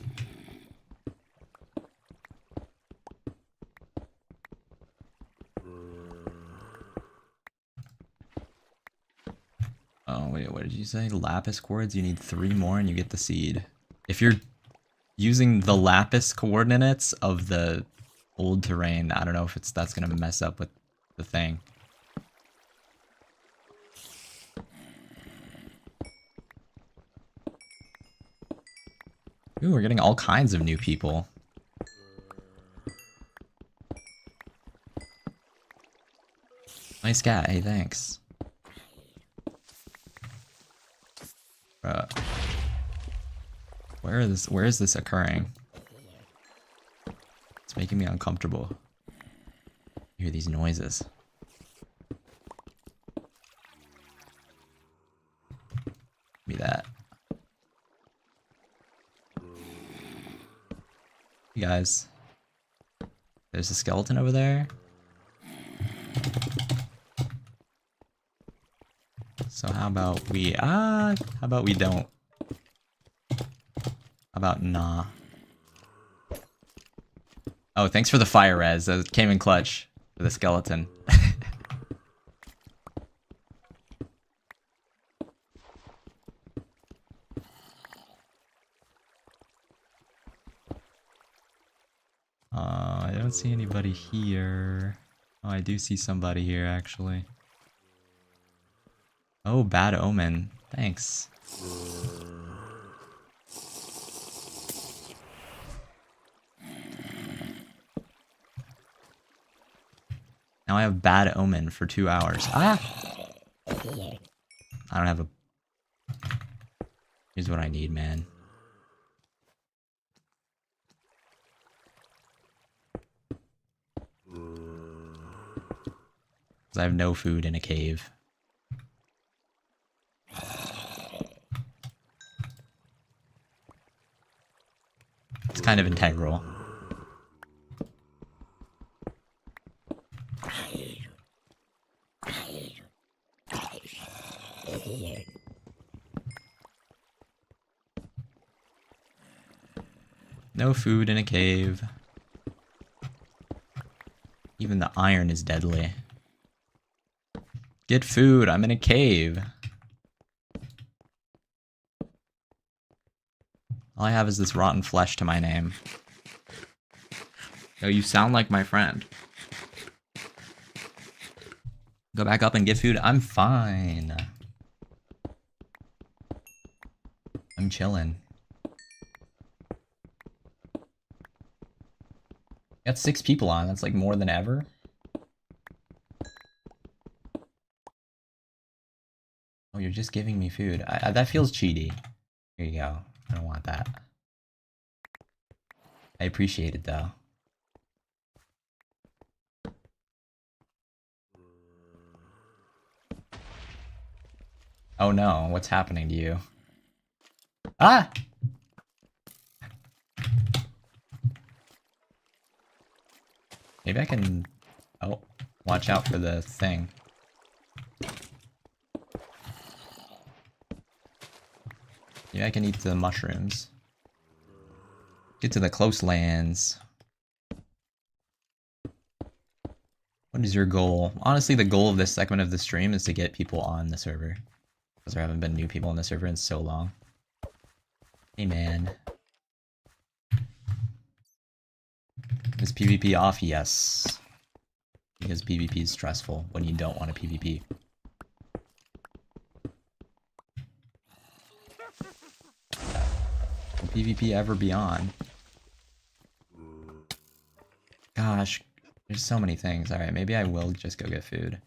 Oh, wait, what did you say? Lapis quartz? You need 3 more and you get the seed. If you're using the lapis coordinates of the old terrain, I don't know if that's gonna mess up with the thing. Ooh, we're getting all kinds of new people. Nice cat. Hey, thanks. Where is this occurring? It's making me uncomfortable. I hear these noises. Give me that. You guys. There's a skeleton over there. So how about we how about we don't? How about nah? Oh, thanks for the fire res. That came in clutch for the skeleton. I don't see anybody here. Oh, I do see somebody here actually. Oh, bad omen. Thanks. Now I have bad omen for 2 hours. Ah! I don't have a... Here's what I need, man. I have no food in a cave. It's kind of integral. No food in a cave. Even the iron is deadly. Get food, I'm in a cave. All I have is this rotten flesh to my name. Oh, you sound like my friend. Go back up and get food. I'm fine. I'm chilling. Got 6 people on. That's like more than ever. Oh, you're just giving me food. That feels cheaty. Here you go. I don't want that. I appreciate it though. Oh no, what's happening to you? Ah! Maybe I can... Oh, watch out for the thing. Maybe I can eat the mushrooms. Get to the close lands. What is your goal? Honestly, the goal of this segment of the stream is to get people on the server. Because there haven't been new people on the server in so long. Hey man. Is PvP off? Yes. Because PvP is stressful when you don't want to PvP. Will PvP ever be on? Gosh, there's so many things. Alright, maybe I will just go get food.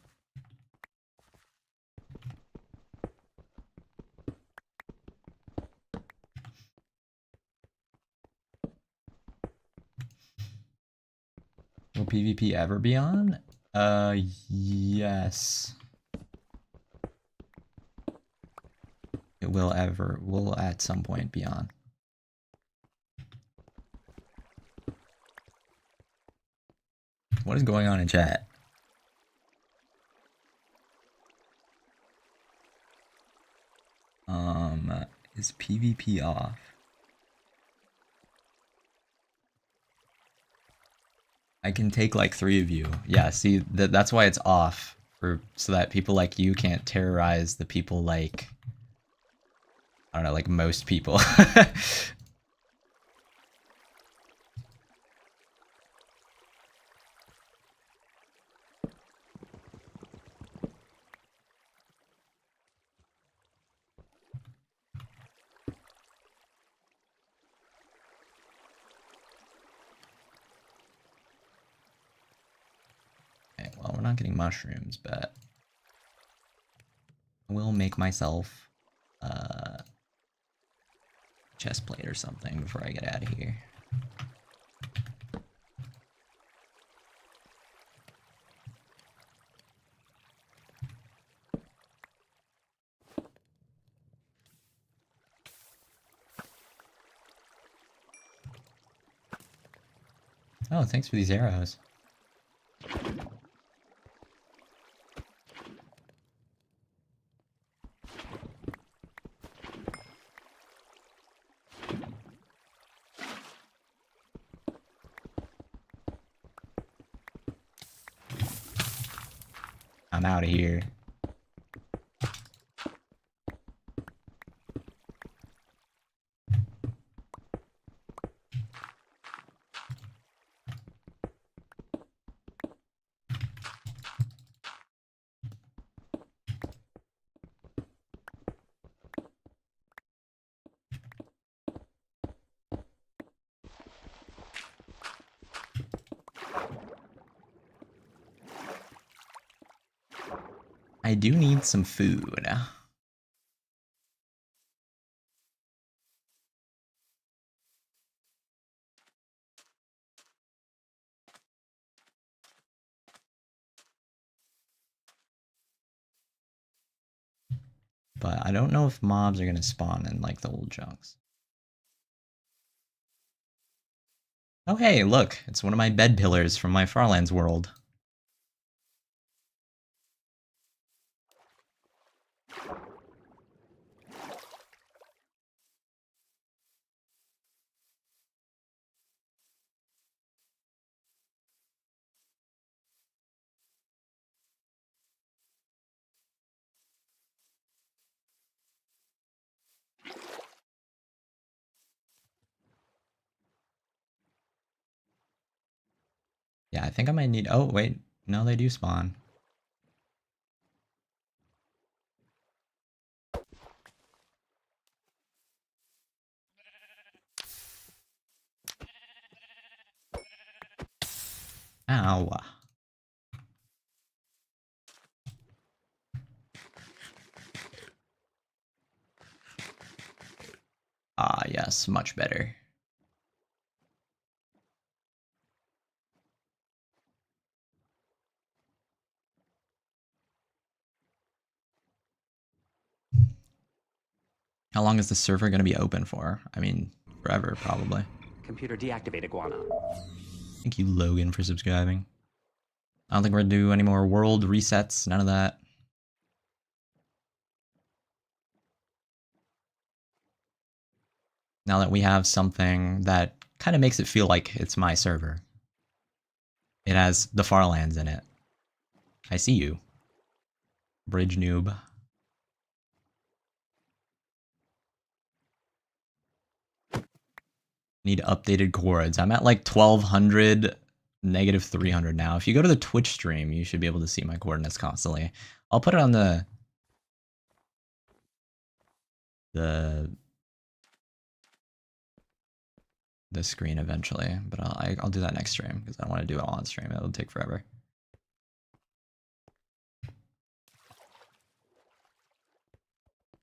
Will PvP ever be on? Yes. It will at some point be on. What is going on in chat? Is PvP off? I can take like 3 of you. Yeah, see, that's why it's off. So that people like you can't terrorize the people like... I don't know, like most people. Well, we're not getting mushrooms, but I will make myself a chest plate or something before I get out of here. Oh, thanks for these arrows. I'm out of here. I do need some food. But I don't know if mobs are gonna spawn in like the old chunks. Oh hey, look, it's one of my bed pillars from my Farlands world. Yeah, I think I might need... Oh, wait. No, they do spawn. Ow. Ah, yes, much better. How long is the server going to be open for? I mean, forever, probably. Computer deactivate iguana. Thank you, Logan, for subscribing. I don't think we're going to do any more world resets, none of that. Now that we have something that kind of makes it feel like it's my server. It has the Farlands in it. I see you. Bridge noob. Need updated chords. I'm at like 1200, negative 300 now. If you go to the Twitch stream, you should be able to see my coordinates constantly. I'll put it on the screen eventually, but I'll do that next stream because I don't want to do it all on stream. It'll take forever.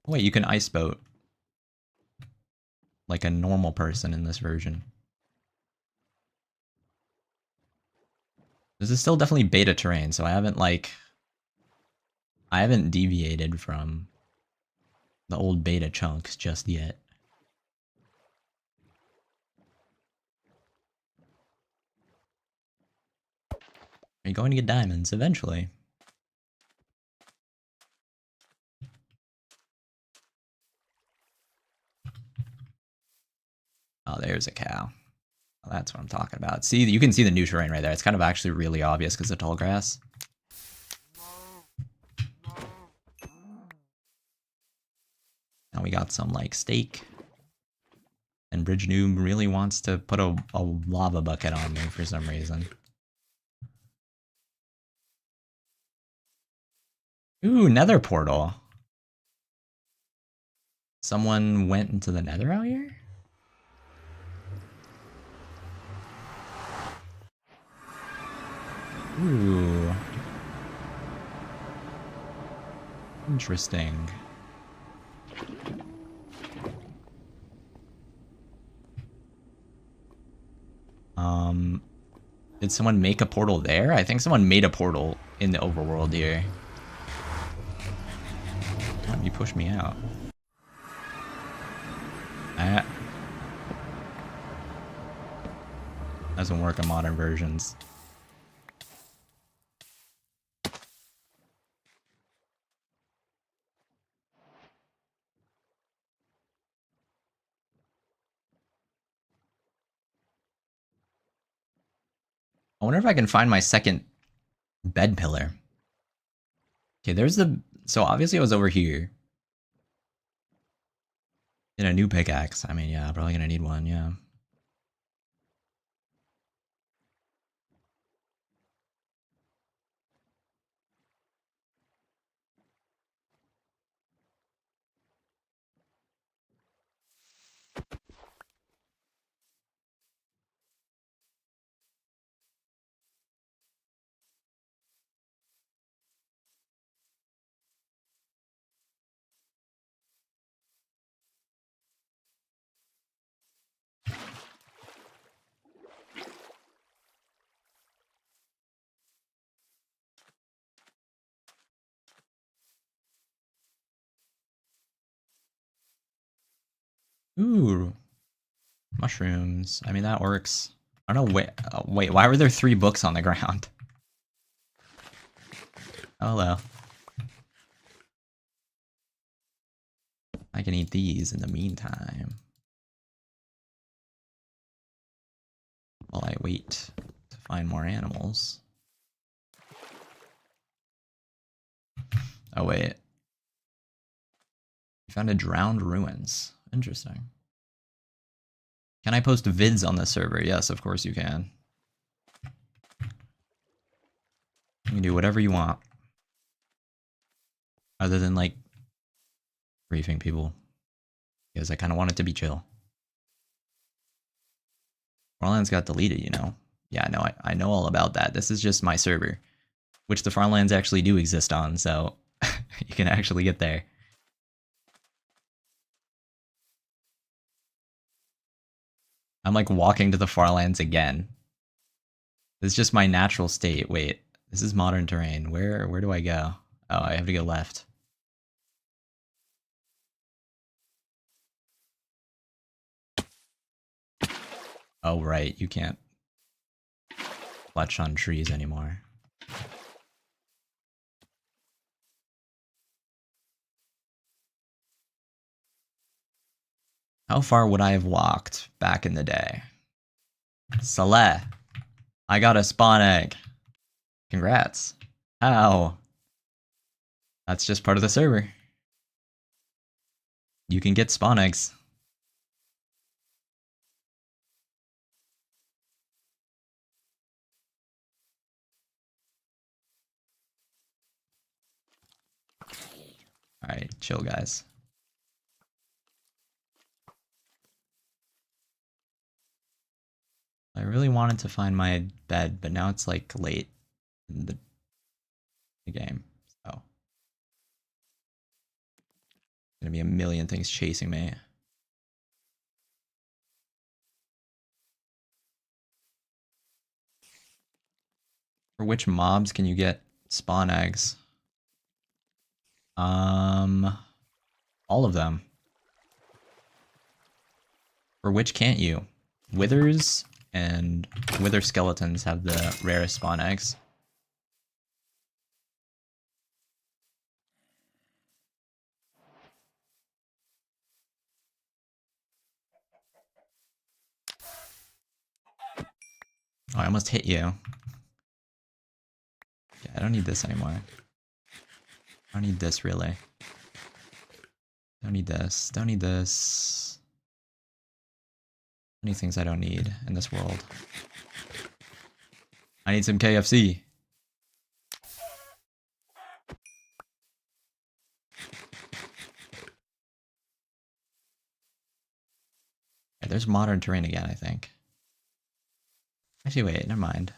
Wait, you can ice boat like a normal person in this version. This is still definitely beta terrain, so I haven't deviated from the old beta chunks just yet. You're going to get diamonds eventually. Oh, there's a cow. Oh, that's what I'm talking about. See, you can see the new terrain right there. It's kind of actually really obvious because of tall grass. Now we got some like steak. And Bridge Noob really wants to put a lava bucket on me for some reason. Ooh, Nether portal. Someone went into the Nether out here? Ooh. Interesting. Did someone make a portal there? I think someone made a portal in the overworld here. Why don't you push me out? Doesn't work on modern versions. I wonder if I can find my second bed pillar. Okay, there's the... So obviously I was over here. In a new pickaxe. I mean, yeah, probably gonna need one, yeah. Ooh. Mushrooms. I mean, that works. I don't know, wait, why were there 3 books on the ground? Oh, hello. I can eat these in the meantime. While I wait to find more animals. Oh, wait. You found a drowned ruins. Interesting. Can I post vids on the server? Yes, of course you can. You can do whatever you want. Other than, like, briefing people. Because I kind of want it to be chill. Farlands got deleted, you know? Yeah, no, I know all about that. This is just my server. Which the Farlands actually do exist on, so you can actually get there. I'm like walking to the Farlands again. This is just my natural state. Wait, this is modern terrain. Where do I go? Oh, I have to go left. Oh, right, you can't clutch on trees anymore. How far would I have walked back in the day? Saleh, I got a spawn egg. Congrats. How? That's just part of the server. You can get spawn eggs. Alright, chill guys. I really wanted to find my bed, but now it's like late in the game, so gonna be a million things chasing me. For which mobs can you get spawn eggs? All of them. For which can't you? Withers and wither skeletons have the rarest spawn eggs. Oh, I almost hit you. Yeah, I don't need this anymore. I don't need this, really. Don't need this. Don't need this. Many things I don't need in this world. I need some KFC. Yeah, there's modern terrain again, I think. Actually, wait, never mind.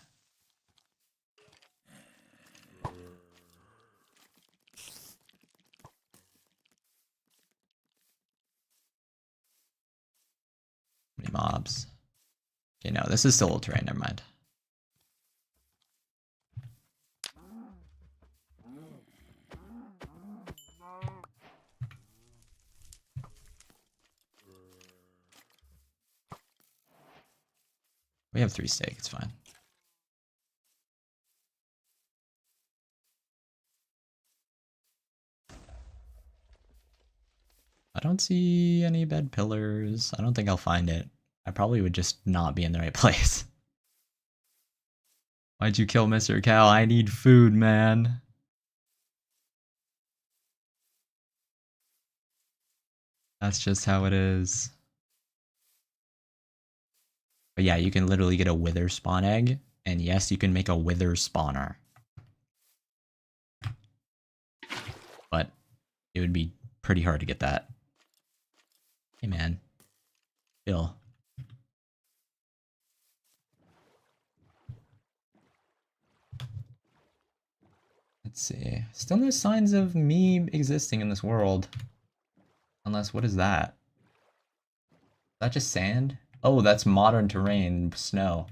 mobs. Okay, no, this is still old terrain, never mind. We have 3 steak, it's fine. I don't see any bed pillars. I don't think I'll find it. I probably would just not be in the right place. Why'd you kill Mr. Cow? I need food, man. That's just how it is. But yeah, you can literally get a wither spawn egg. And yes, you can make a wither spawner. But it would be pretty hard to get that. Hey man. Bill. Let's see. Still no signs of me existing in this world. Unless, what is that? Is that just sand? Oh, that's modern terrain, snow.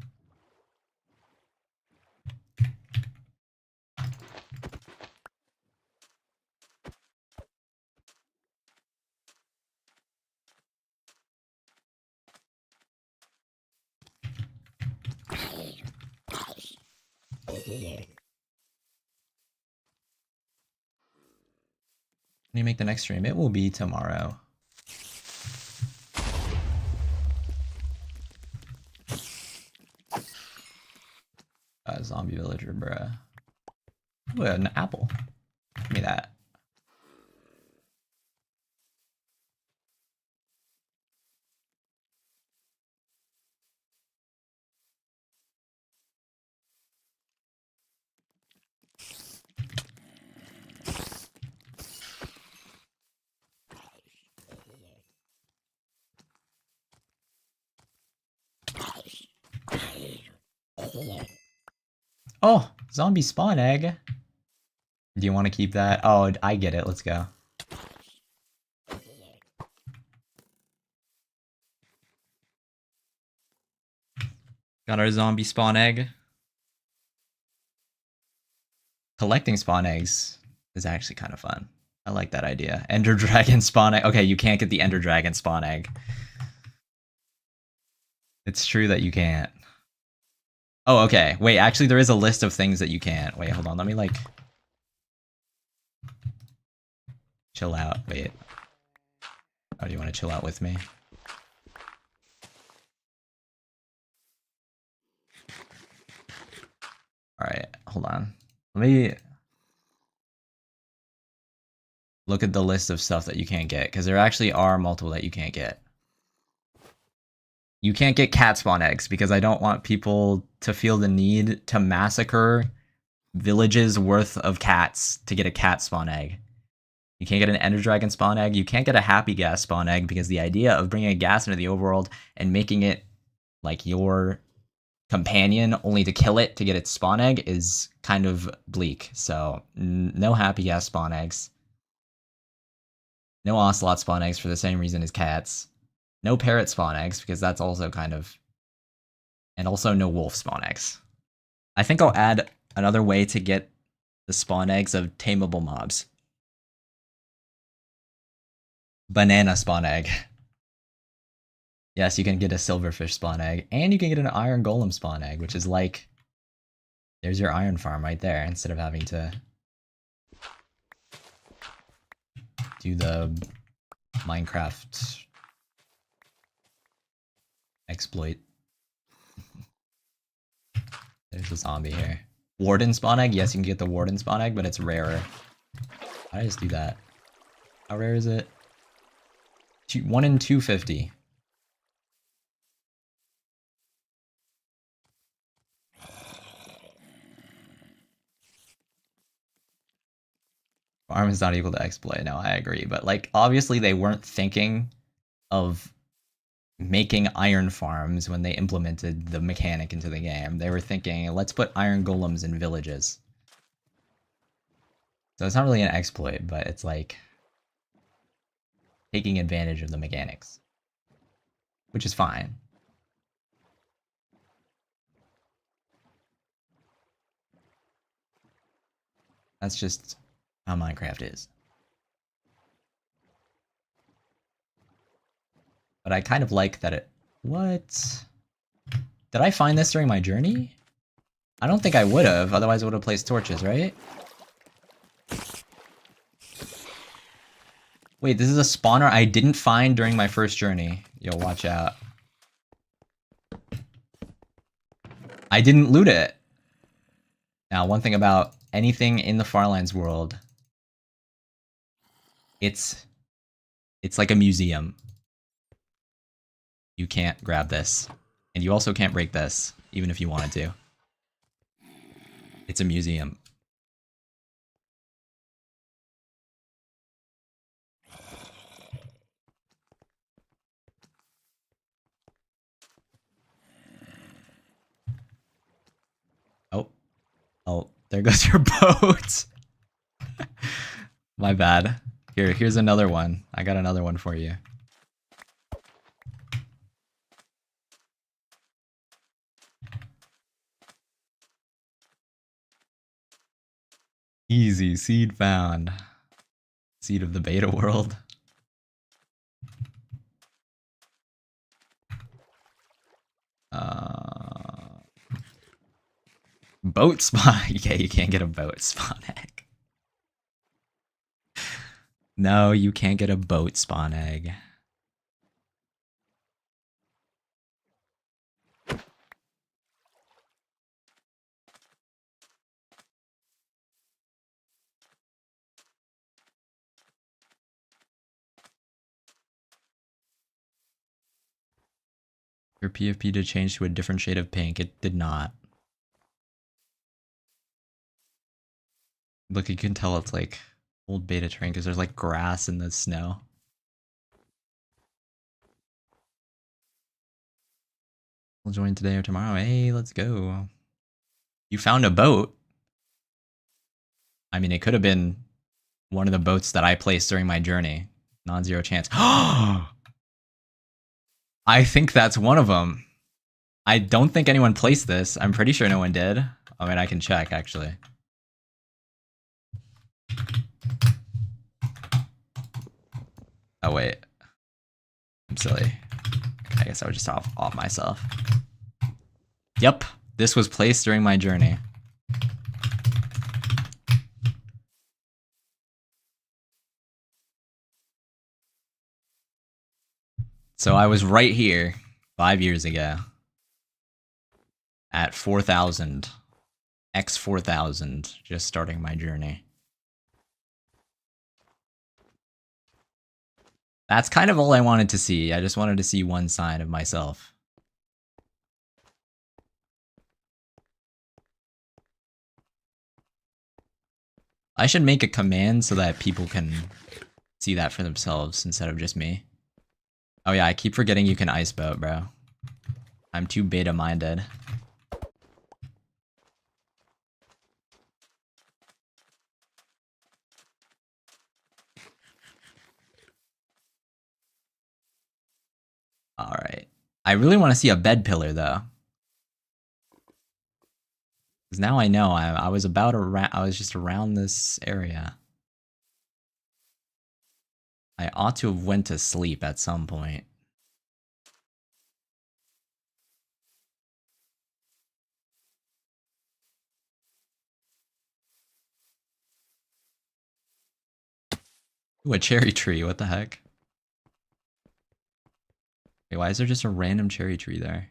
When you make the next stream, it will be tomorrow. Zombie villager, bruh. Ooh, an apple. Give me that. Oh, zombie spawn egg. Do you want to keep that? Oh, I get it. Let's go. Got our zombie spawn egg. Collecting spawn eggs is actually kind of fun. I like that idea. Ender dragon spawn egg. Okay, you can't get the ender dragon spawn egg. It's true that you can't. Oh, okay. Wait, actually there is a list of things that you can't. Wait, hold on. Let me like chill out. Wait. Oh, do you want to chill out with me? Alright, hold on. Let me look at the list of stuff that you can't get, because there actually are multiple that you can't get. You can't get cat spawn eggs, because I don't want people to feel the need to massacre villages worth of cats to get a cat spawn egg. You can't get an ender dragon spawn egg. You can't get a happy gas spawn egg, because the idea of bringing a gas into the overworld and making it like your companion only to kill it to get its spawn egg is kind of bleak. So no happy gas spawn eggs. No ocelot spawn eggs for the same reason as cats. No parrot spawn eggs, because that's also kind of... And also no wolf spawn eggs. I think I'll add another way to get the spawn eggs of tameable mobs. Banana spawn egg. Yes, you can get a silverfish spawn egg, and you can get an iron golem spawn egg, which is like... There's your iron farm right there, instead of having to do the Minecraft exploit. There's a zombie here. Warden spawn egg? Yes, you can get the warden spawn egg, but it's rarer. How did I just do that? How rare is it? 1 in 250. Farm is not equal to exploit. No, I agree. But like, obviously they weren't thinking of making iron farms when they implemented the mechanic into the game. They were thinking, let's put iron golems in villages. So it's not really an exploit, but it's like taking advantage of the mechanics, which is fine. That's just how Minecraft is. But I kind of like that it... What? Did I find this during my journey? I don't think I would have, otherwise I would have placed torches, right? Wait, this is a spawner I didn't find during my first journey. Yo, watch out. I didn't loot it. Now, one thing about anything in the Farlands world, it's like a museum. You can't grab this. And you also can't break this, even if you wanted to. It's a museum. Oh. Oh, there goes your boat. My bad. Here's another one. I got another one for you. Easy, seed found. Seed of the beta world. Boat spawn. Yeah, you can't get a boat spawn egg. No, you can't get a boat spawn egg. Your PFP did change to a different shade of pink. It did not. Look, you can tell it's like old beta terrain because there's like grass in the snow. We'll join today or tomorrow. Hey, let's go. You found a boat. I mean, it could have been one of the boats that I placed during my journey. Non-zero chance. I think that's one of them. I don't think anyone placed this. I'm pretty sure no one did. I mean, I can check, actually. Oh, wait. I'm silly. I guess I would just off myself. Yep, this was placed during my journey. So I was right here 5 years ago at 4,000, X 4,000, just starting my journey. That's kind of all I wanted to see. I just wanted to see one side of myself. I should make a command so that people can see that for themselves instead of just me. Oh yeah, I keep forgetting you can ice boat, bro. I'm too beta minded. Alright. I really want to see a bed pillar, though. Because now I know I was just around this area. I ought to have went to sleep at some point. Ooh, a cherry tree, what the heck? Okay, why is there just a random cherry tree there?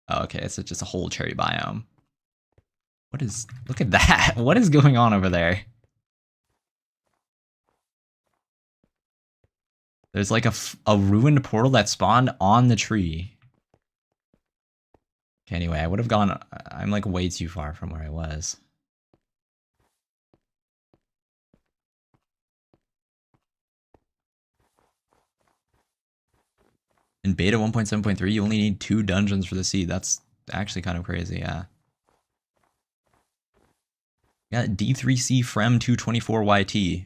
Oh, okay, it's just a whole cherry biome. What is... Look at that! What is going on over there? There's like a ruined portal that spawned on the tree. Okay, anyway, I would have gone... I'm like way too far from where I was. In beta 1.7.3, you only need 2 dungeons for the seed. That's actually kind of crazy, yeah. Got D3C Frem 224YT.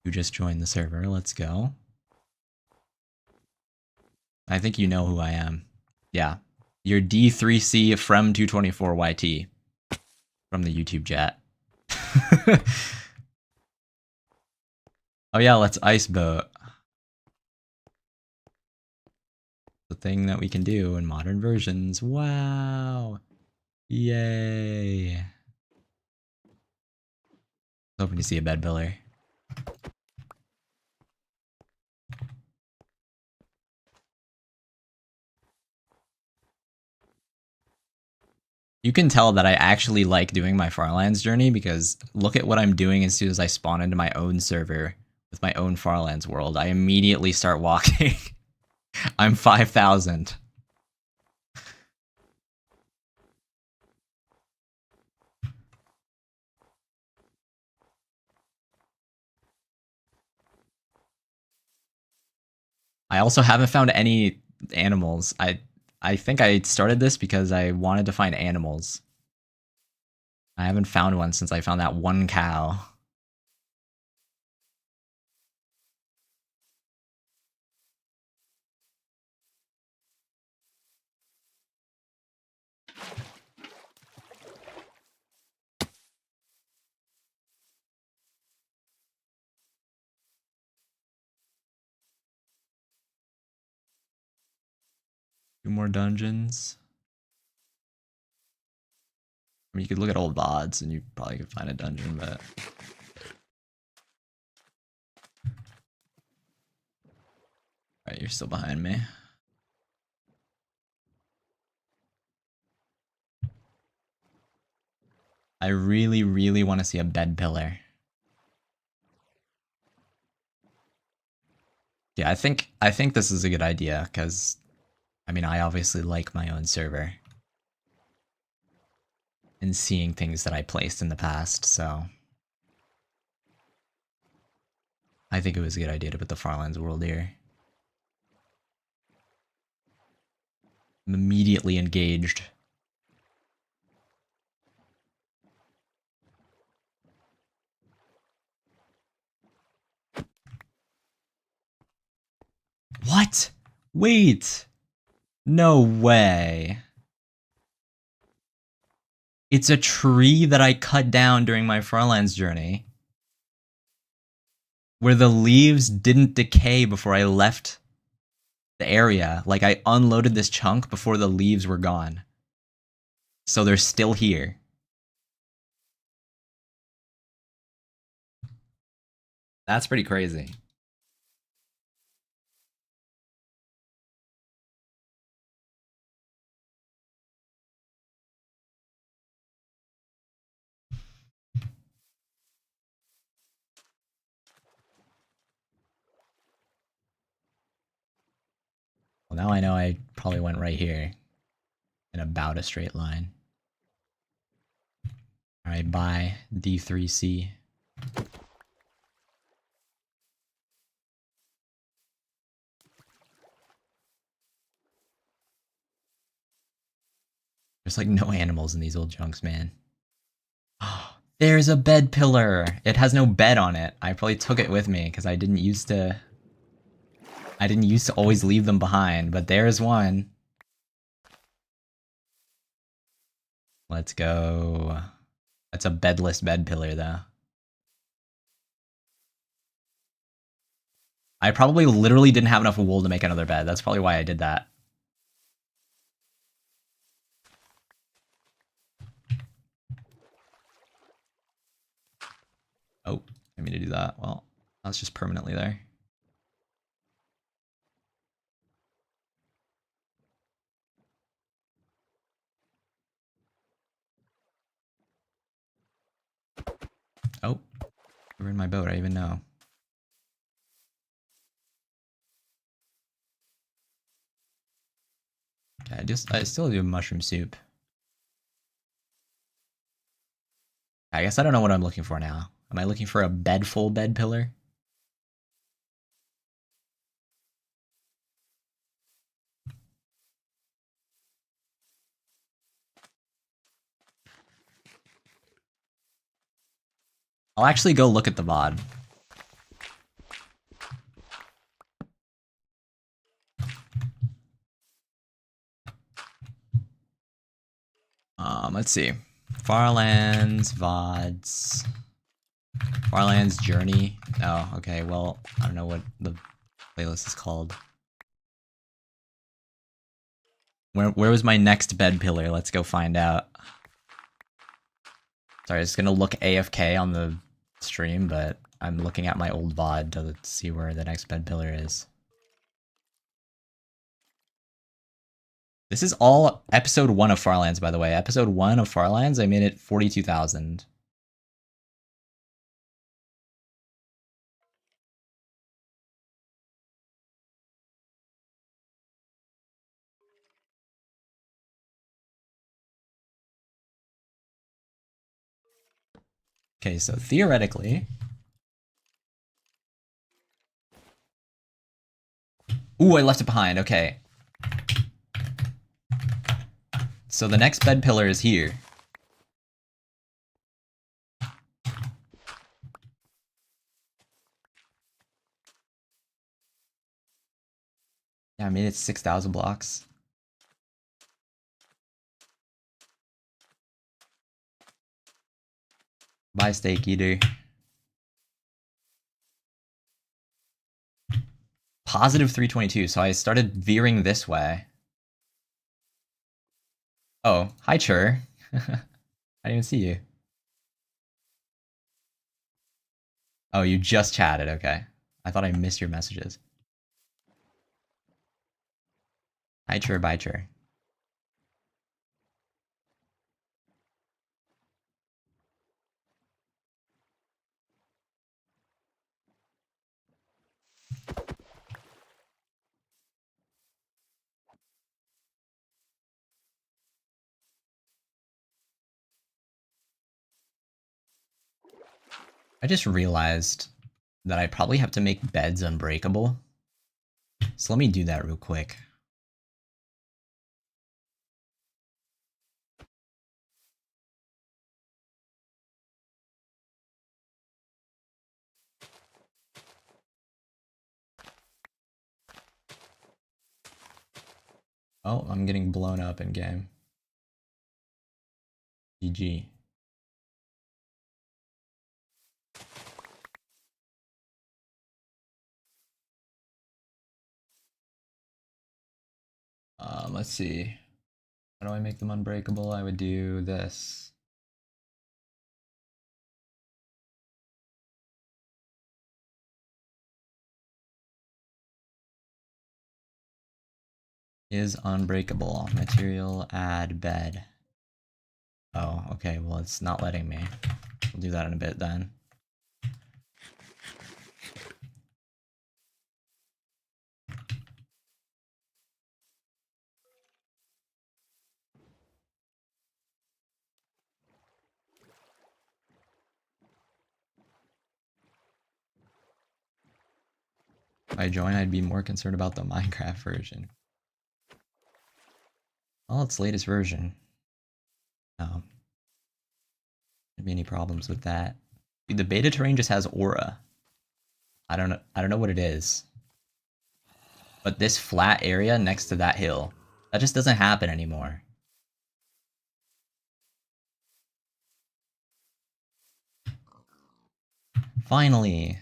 You just joined the server. Let's go. I think you know who I am. Yeah. Your D3C from 224YT from the YouTube chat. Oh yeah, let's ice boat. The thing that we can do in modern versions. Wow. Yay. Hoping to see a bed pillar. You can tell that I actually like doing my Farlands journey because look at what I'm doing as soon as I spawn into my own server with my own Farlands world. I immediately start walking. I'm 5,000. I also haven't found any animals. I think I started this because I wanted to find animals. I haven't found one since I found that one cow. Two more dungeons. I mean, you could look at old VODs and you probably could find a dungeon, but... Alright, you're still behind me. I really, really want to see a bed pillar. Yeah, I think this is a good idea, because, I mean, I obviously like my own server. And seeing things that I placed in the past, so... I think it was a good idea to put the Farlands world here. I'm immediately engaged. What? Wait! No way. It's a tree that I cut down during my Farlands journey. Where the leaves didn't decay before I left the area. Like, I unloaded this chunk before the leaves were gone. So they're still here. That's pretty crazy. Well, now I know I probably went right here. In about a straight line. Alright, bye, D3C. There's like no animals in these old chunks, man. There's a bed pillar! It has no bed on it. I probably took it with me because I didn't used to always leave them behind, but there's one. Let's go. That's a bedless bed pillar, though. I probably literally didn't have enough wool to make another bed. That's probably why I did that. Oh, I mean to do that. Well, that's just permanently there. Oh, you're in my boat, I even know. Okay, I still do mushroom soup. I guess I don't know what I'm looking for now. Am I looking for a full bed pillar? I'll actually go look at the VOD. Let's see. Farlands, VODs. Farlands Journey. Oh, okay, well, I don't know what the playlist is called. Where was my next bed pillar? Let's go find out. Sorry, it's gonna look AFK on the stream, but I'm looking at my old VOD to see where the next bed pillar is. This is all episode 1 of Farlands, by the way. Episode 1 of Farlands, I made it 42,000. Okay, so theoretically... Ooh, I left it behind, okay. So the next bed pillar is here. Yeah, I made it 6,000 blocks. Bye, Steak Eater. Positive 322, so I started veering this way. Oh, hi, Chur. I didn't even see you. Oh, you just chatted, okay. I thought I missed your messages. Hi, Chur, bye, Chur. I just realized that I probably have to make beds unbreakable. So let me do that real quick. Oh, I'm getting blown up in game. GG. Let's see. How do I make them unbreakable? I would do this. Is unbreakable. Material, add bed. Oh, okay, well it's not letting me. We'll do that in a bit then. If I join, I'd be more concerned about the Minecraft version. Well, it's latest version. No. There'd be any problems with that. Dude, the beta terrain just has aura. I don't know what it is. But this flat area next to that hill, that just doesn't happen anymore. Finally,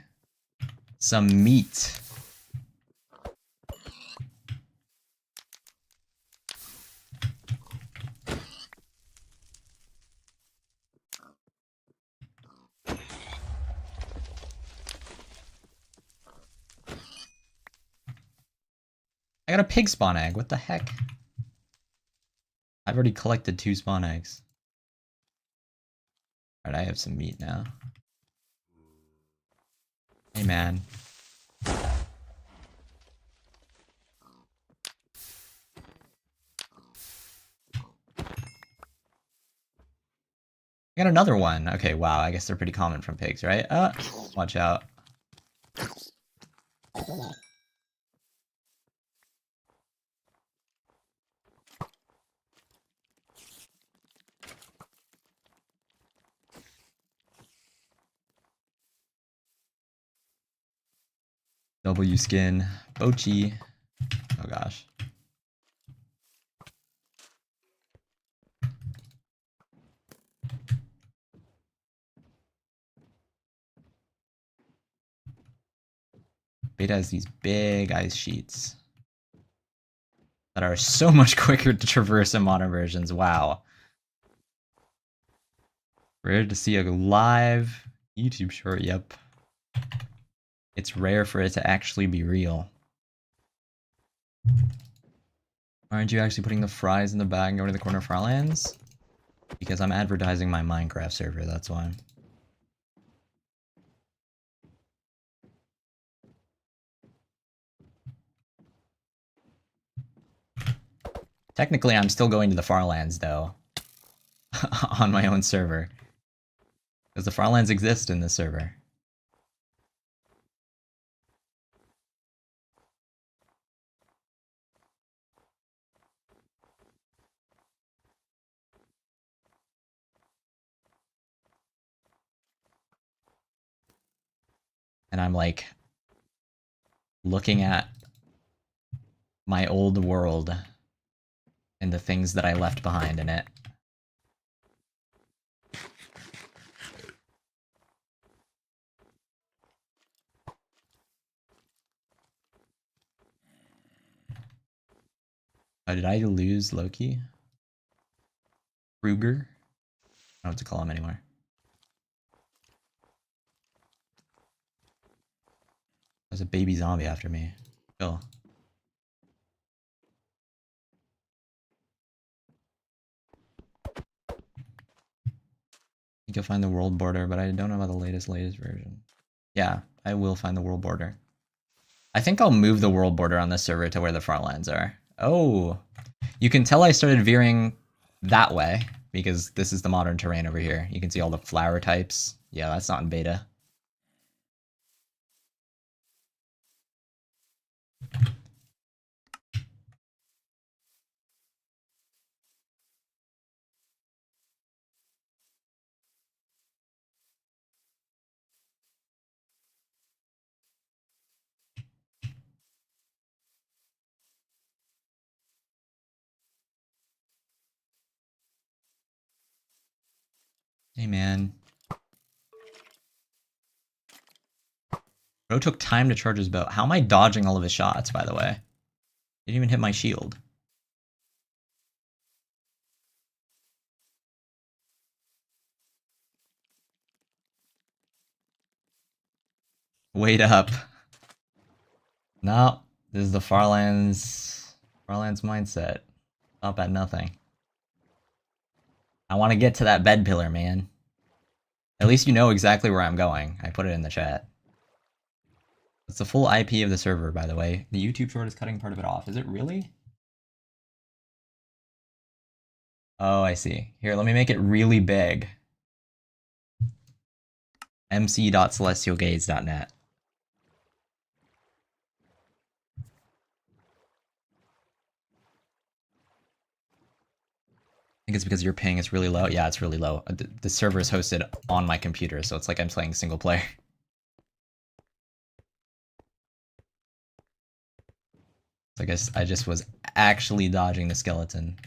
some meat. I got a pig spawn egg, what the heck? I've already collected 2 spawn eggs. Alright, I have some meat now. Hey man. I got another one. Okay, wow, I guess they're pretty common from pigs, right? Watch out. W skin, Bochi. Oh gosh. Beta has these big ice sheets that are so much quicker to traverse in modern versions. Wow. Rare to see a live YouTube short, yep. It's rare for it to actually be real. Aren't you actually putting the fries in the bag and going to the corner of Farlands? Because I'm advertising my Minecraft server, that's why. Technically, I'm still going to the Farlands, though. On my own server. Because the Farlands exist in this server. And I'm like looking at my old world and the things that I left behind in it. Oh, did I lose Loki? Kruger? I don't know what to call him anymore. There's a baby zombie after me. Chill. I think you'll find the world border, but I don't know about the latest version. Yeah, I will find the world border. I think I'll move the world border on this server to where the Farlands are. Oh, you can tell I started veering that way because this is the modern terrain over here. You can see all the flower types. Yeah, that's not in beta. Hey, man. Bro took time to charge his bow. How am I dodging all of his shots, by the way? Didn't even hit my shield. Wait up. No, this is the Farlands mindset. Up at nothing. I want to get to that bed pillar, man. At least you know exactly where I'm going. I put it in the chat. It's the full IP of the server, by the way. The YouTube short is cutting part of it off. Is it really? Oh, I see. Here, let me make it really big. mc.celestialgaze.net. I think it's because your ping is really low. Yeah, it's really low. The server is hosted on my computer, so it's like I'm playing single player. So I guess I just was actually dodging the skeleton.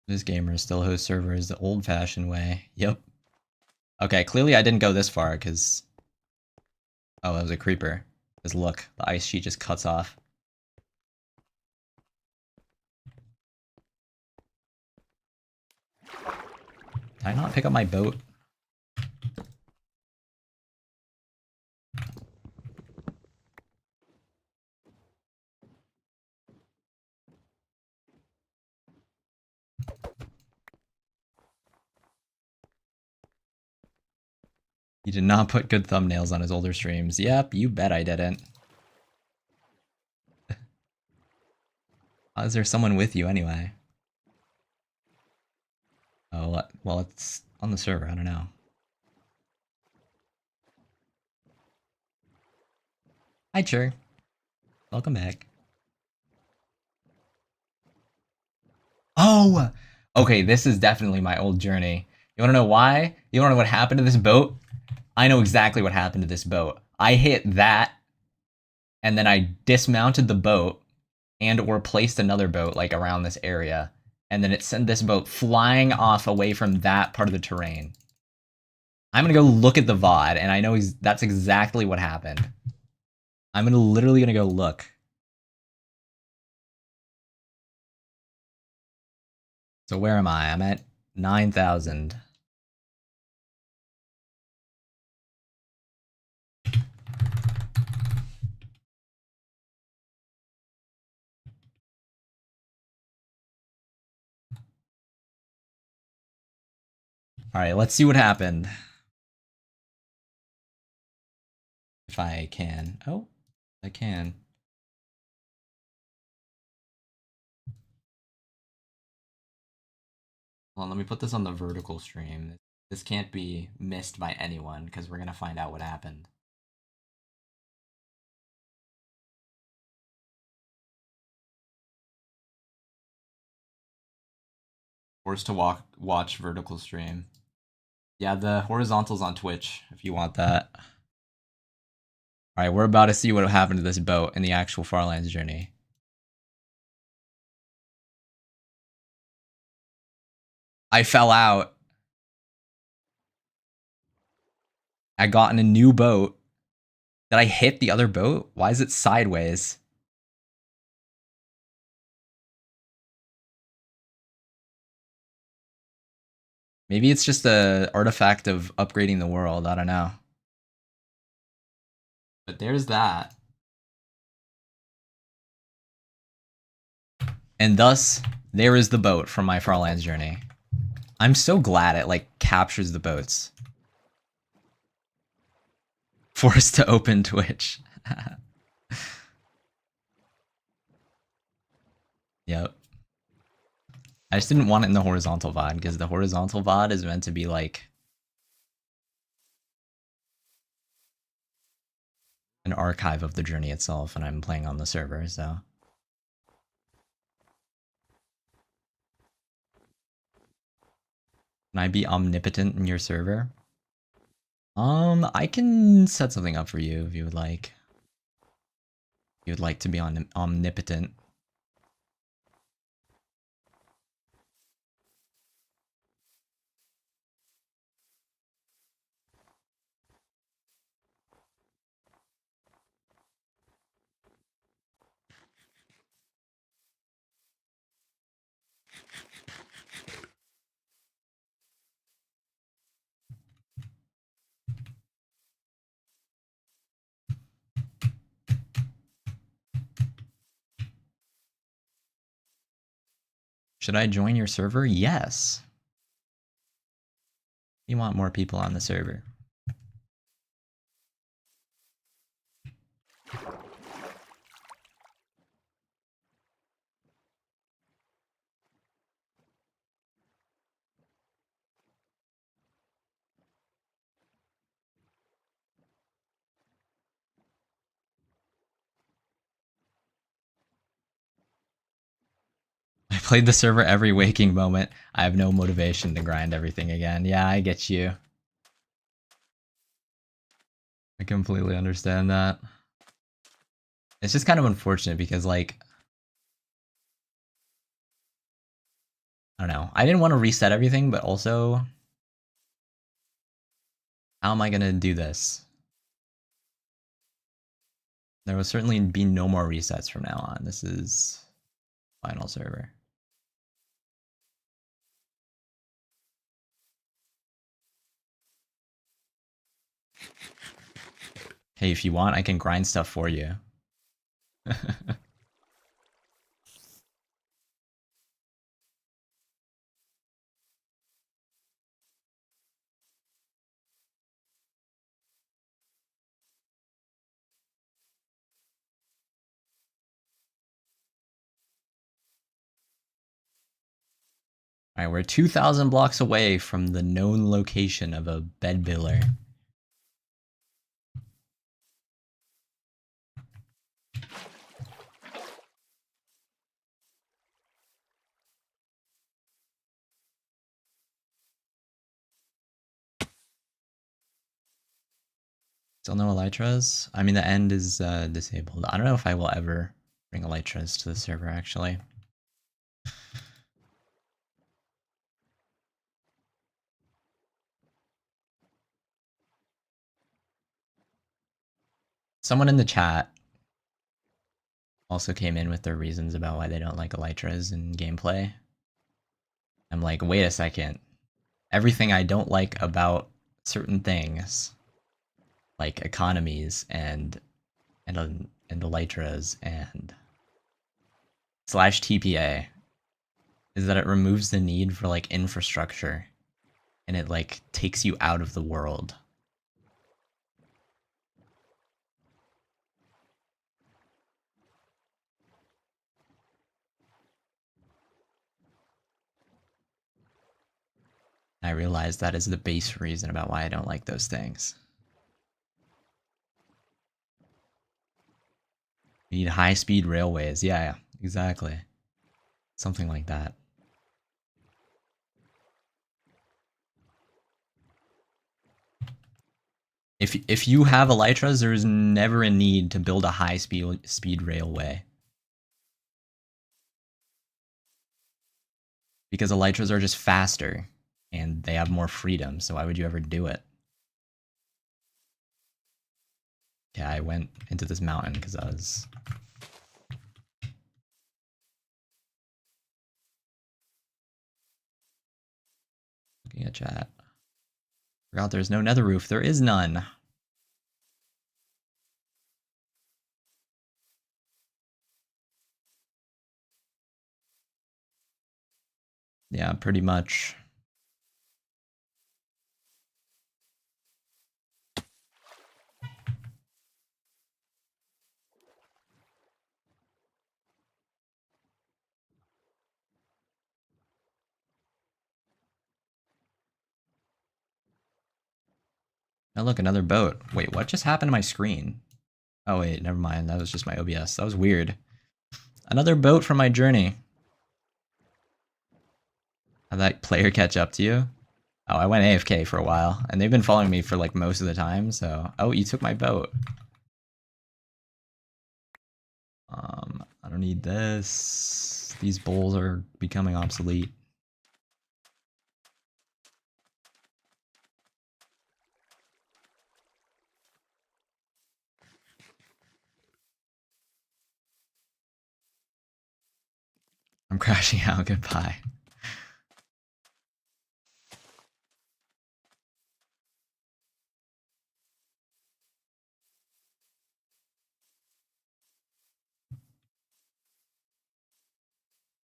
This gamer still hosts servers the old-fashioned way. Yep. Okay, clearly I didn't go this far, because... Oh, that was a creeper. Because look, the ice sheet just cuts off. Did I not pick up my boat? He did not put good thumbnails on his older streams. Yep, you bet I didn't. How is there someone with you anyway? Oh, well, it's on the server. I don't know. Hi, Chur. Welcome back. Oh! Okay, this is definitely my old journey. You wanna know why? You wanna know what happened to this boat? I know exactly what happened to this boat. I hit that, and then I dismounted the boat and or placed another boat like around this area, and then it sent this boat flying off away from that part of the terrain. I'm gonna go look at the VOD, and I know that's exactly what happened. I'm literally gonna go look. So where am I? I'm at 9,000. Alright, let's see what happened. If I can. Oh, I can. Hold on, let me put this on the vertical stream. This can't be missed by anyone, because we're gonna find out what happened. Forced to watch vertical stream. Yeah, the horizontal's on Twitch, if you want that. Alright, we're about to see what happened to this boat in the actual Farlands journey. I fell out. I got in a new boat. Did I hit the other boat? Why is it sideways? Maybe it's just a artifact of upgrading the world. I don't know. But there's that. And thus, there is the boat from my Farlands journey. I'm so glad it, like, captures the boats. Forced to open Twitch. Yep. I just didn't want it in the horizontal VOD, because the horizontal VOD is meant to be, like, an archive of the journey itself, and I'm playing on the server, so. Can I be omnipotent in your server? I can set something up for you if you would like. If you would like to be omnipotent. Should I join your server? Yes. You want more people on the server. I played the server every waking moment. I have no motivation to grind everything again. Yeah, I get you. I completely understand that. It's just kind of unfortunate because, like, I don't know. I didn't want to reset everything, but also, how am I going to do this? There will certainly be no more resets from now on. This is final server. Hey, if you want, I can grind stuff for you. Alright, we're 2,000 blocks away from the known location of a bed builder. Still no elytras? I mean, the end is disabled. I don't know if I will ever bring elytras to the server, actually. Someone in the chat also came in with their reasons about why they don't like elytras in gameplay. I'm like, wait a second. Everything I don't like about certain things, like economies and elytras and slash TPA, is that it removes the need for like infrastructure and it like takes you out of the world. I realize that is the base reason about why I don't like those things. You need high-speed railways. Yeah, exactly. Something like that. If you have elytras, there's never a need to build a high-speed railway. Because elytras are just faster, and they have more freedom, so why would you ever do it? Yeah, I went into this mountain because I was... looking at chat. Forgot there's no nether roof. There is none. Yeah, pretty much. Oh, look, another boat. Wait, what just happened to my screen? Oh, wait, never mind. That was just my OBS. That was weird. Another boat from my journey. How'd that player catch up to you? Oh, I went AFK for a while, and they've been following me for like most of the time, so... Oh, you took my boat. I don't need this. These bowls are becoming obsolete. I'm crashing out. Goodbye.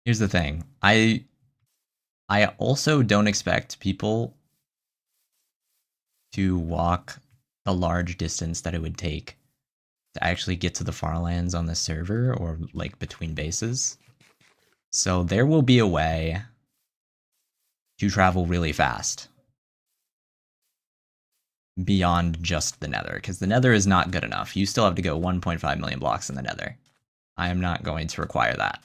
Here's the thing. I also don't expect people to walk the large distance that it would take to actually get to the Farlands on the server or like between bases. So there will be a way to travel really fast beyond just the Nether, because the Nether is not good enough. You still have to go 1.5 million blocks in the Nether. I am not going to require that.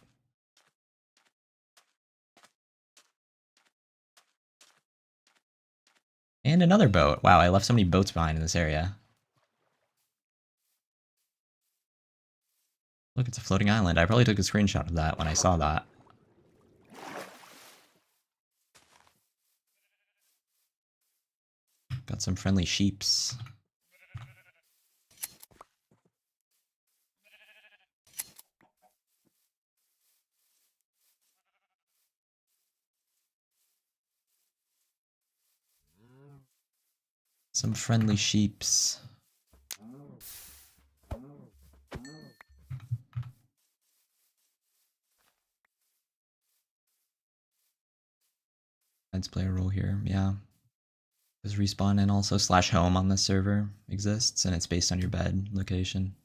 And another boat. Wow, I left so many boats behind in this area. Look, it's a floating island. I probably took a screenshot of that when I saw that. Got some friendly sheeps. Some friendly sheeps. Let's play a role here, yeah. Does respawn and also slash home on this server exists, and it's based on your bed location.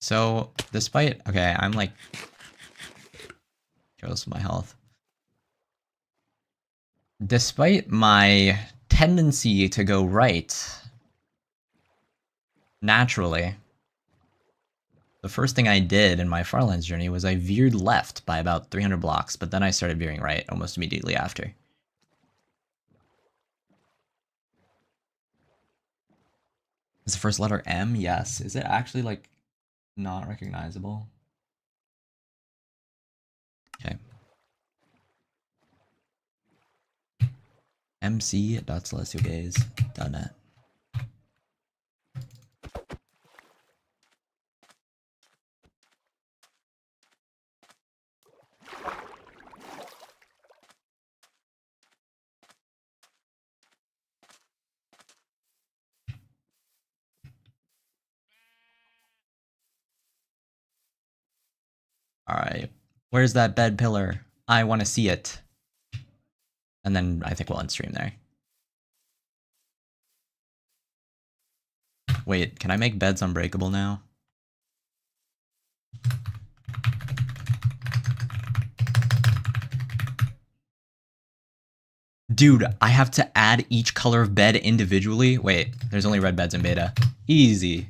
So, despite... Okay, I'm like... Careless with my health. Despite my tendency to go right, naturally, the first thing I did in my Farlands journey was I veered left by about 300 blocks, but then I started veering right almost immediately after. Is the first letter M? Yes. Is it actually, like, not recognizable? Okay. mc.celestialgaze.net. Alright. Where's that bed pillar? I want to see it. And then I think we'll end stream there. Wait, can I make beds unbreakable now? Dude, I have to add each color of bed individually? Wait, there's only red beds in beta. Easy.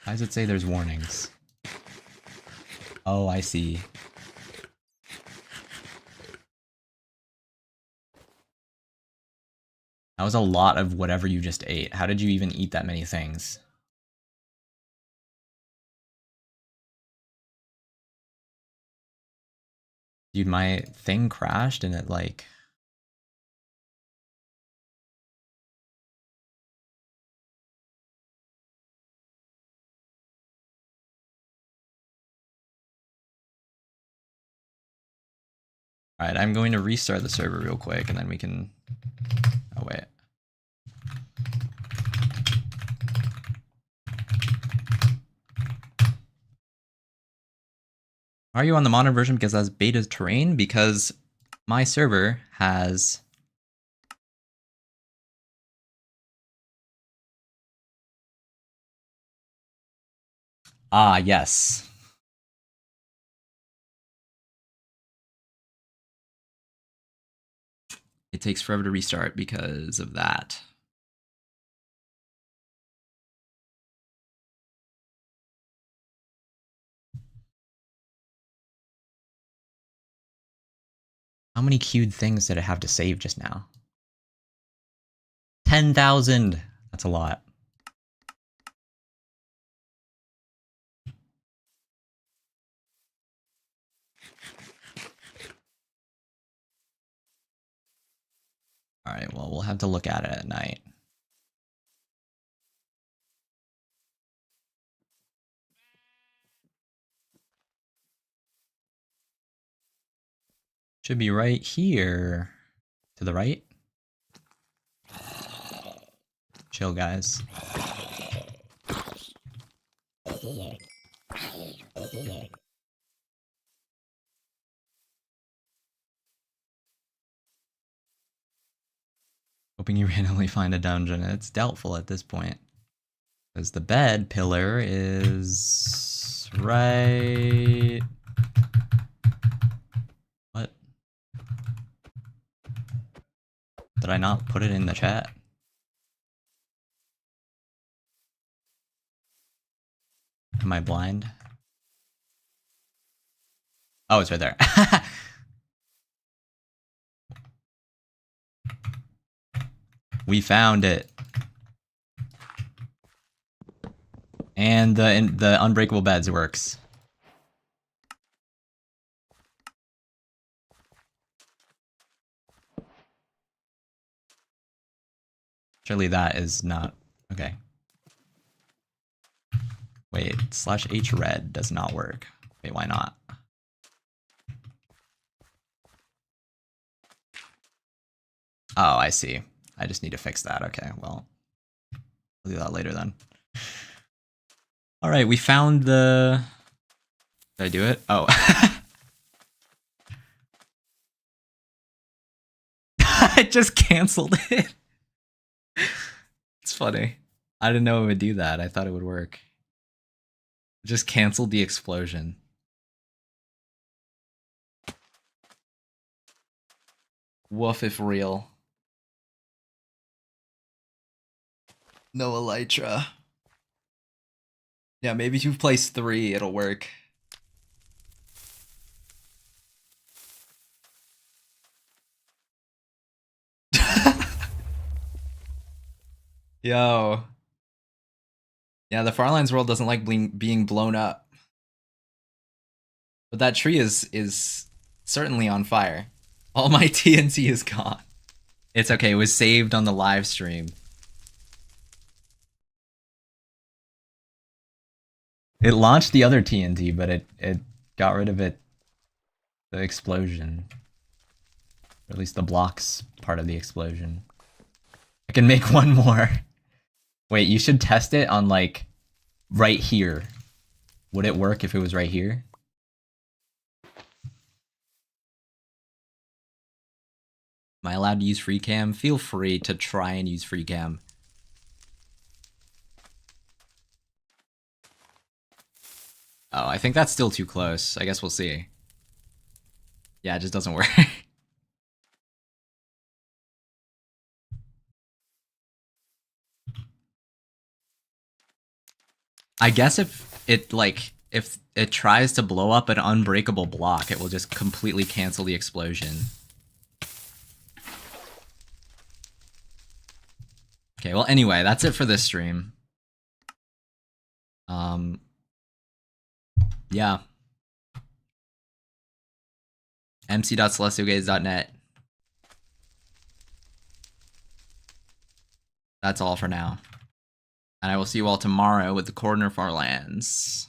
Why does it say there's warnings? Oh, I see. That was a lot of whatever you just ate. How did you even eat that many things? Dude, my thing crashed and it like... Alright, I'm going to restart the server real quick and then we can... Oh, wait. Are you on the modern version because that's beta terrain? Because my server has... Ah, yes. It takes forever to restart because of that. How many queued things did it have to save just now? 10,000! That's a lot. Alright, well, we'll have to look at it at night. Should be right here. To the right? Chill, guys. Hoping you randomly find a dungeon. It's doubtful at this point. Because the bed pillar is... right... What? Did I not put it in the chat? Am I blind? Oh, it's right there. We found it. And the unbreakable beds works. Surely that is not... Okay. Wait, /h red does not work. Wait, why not? Oh, I see. I just need to fix that. Okay, well, I'll do that later then. All right, we found the... Did I do it? Oh. I just canceled it. It's funny. I didn't know it would do that. I thought it would work. Just canceled the explosion. Woof if real. No elytra. Yeah, maybe if you place 3, it'll work. Yo. Yeah, the Farlands world doesn't like being blown up. But that tree is certainly on fire. All my TNT is gone. It's okay, it was saved on the live stream. It launched the other TNT, but it got rid of it. The explosion. Or at least the blocks part of the explosion. I can make one more. Wait, you should test it on, like, right here. Would it work if it was right here? Am I allowed to use free cam? Feel free to try and use free cam. Oh, I think that's still too close. I guess we'll see. Yeah, it just doesn't work. I guess if it tries to blow up an unbreakable block, it will just completely cancel the explosion. Okay, well anyway, that's it for this stream. Yeah. mc.celestialgaze.net. That's all for now. And I will see you all tomorrow with the Corner Farlands.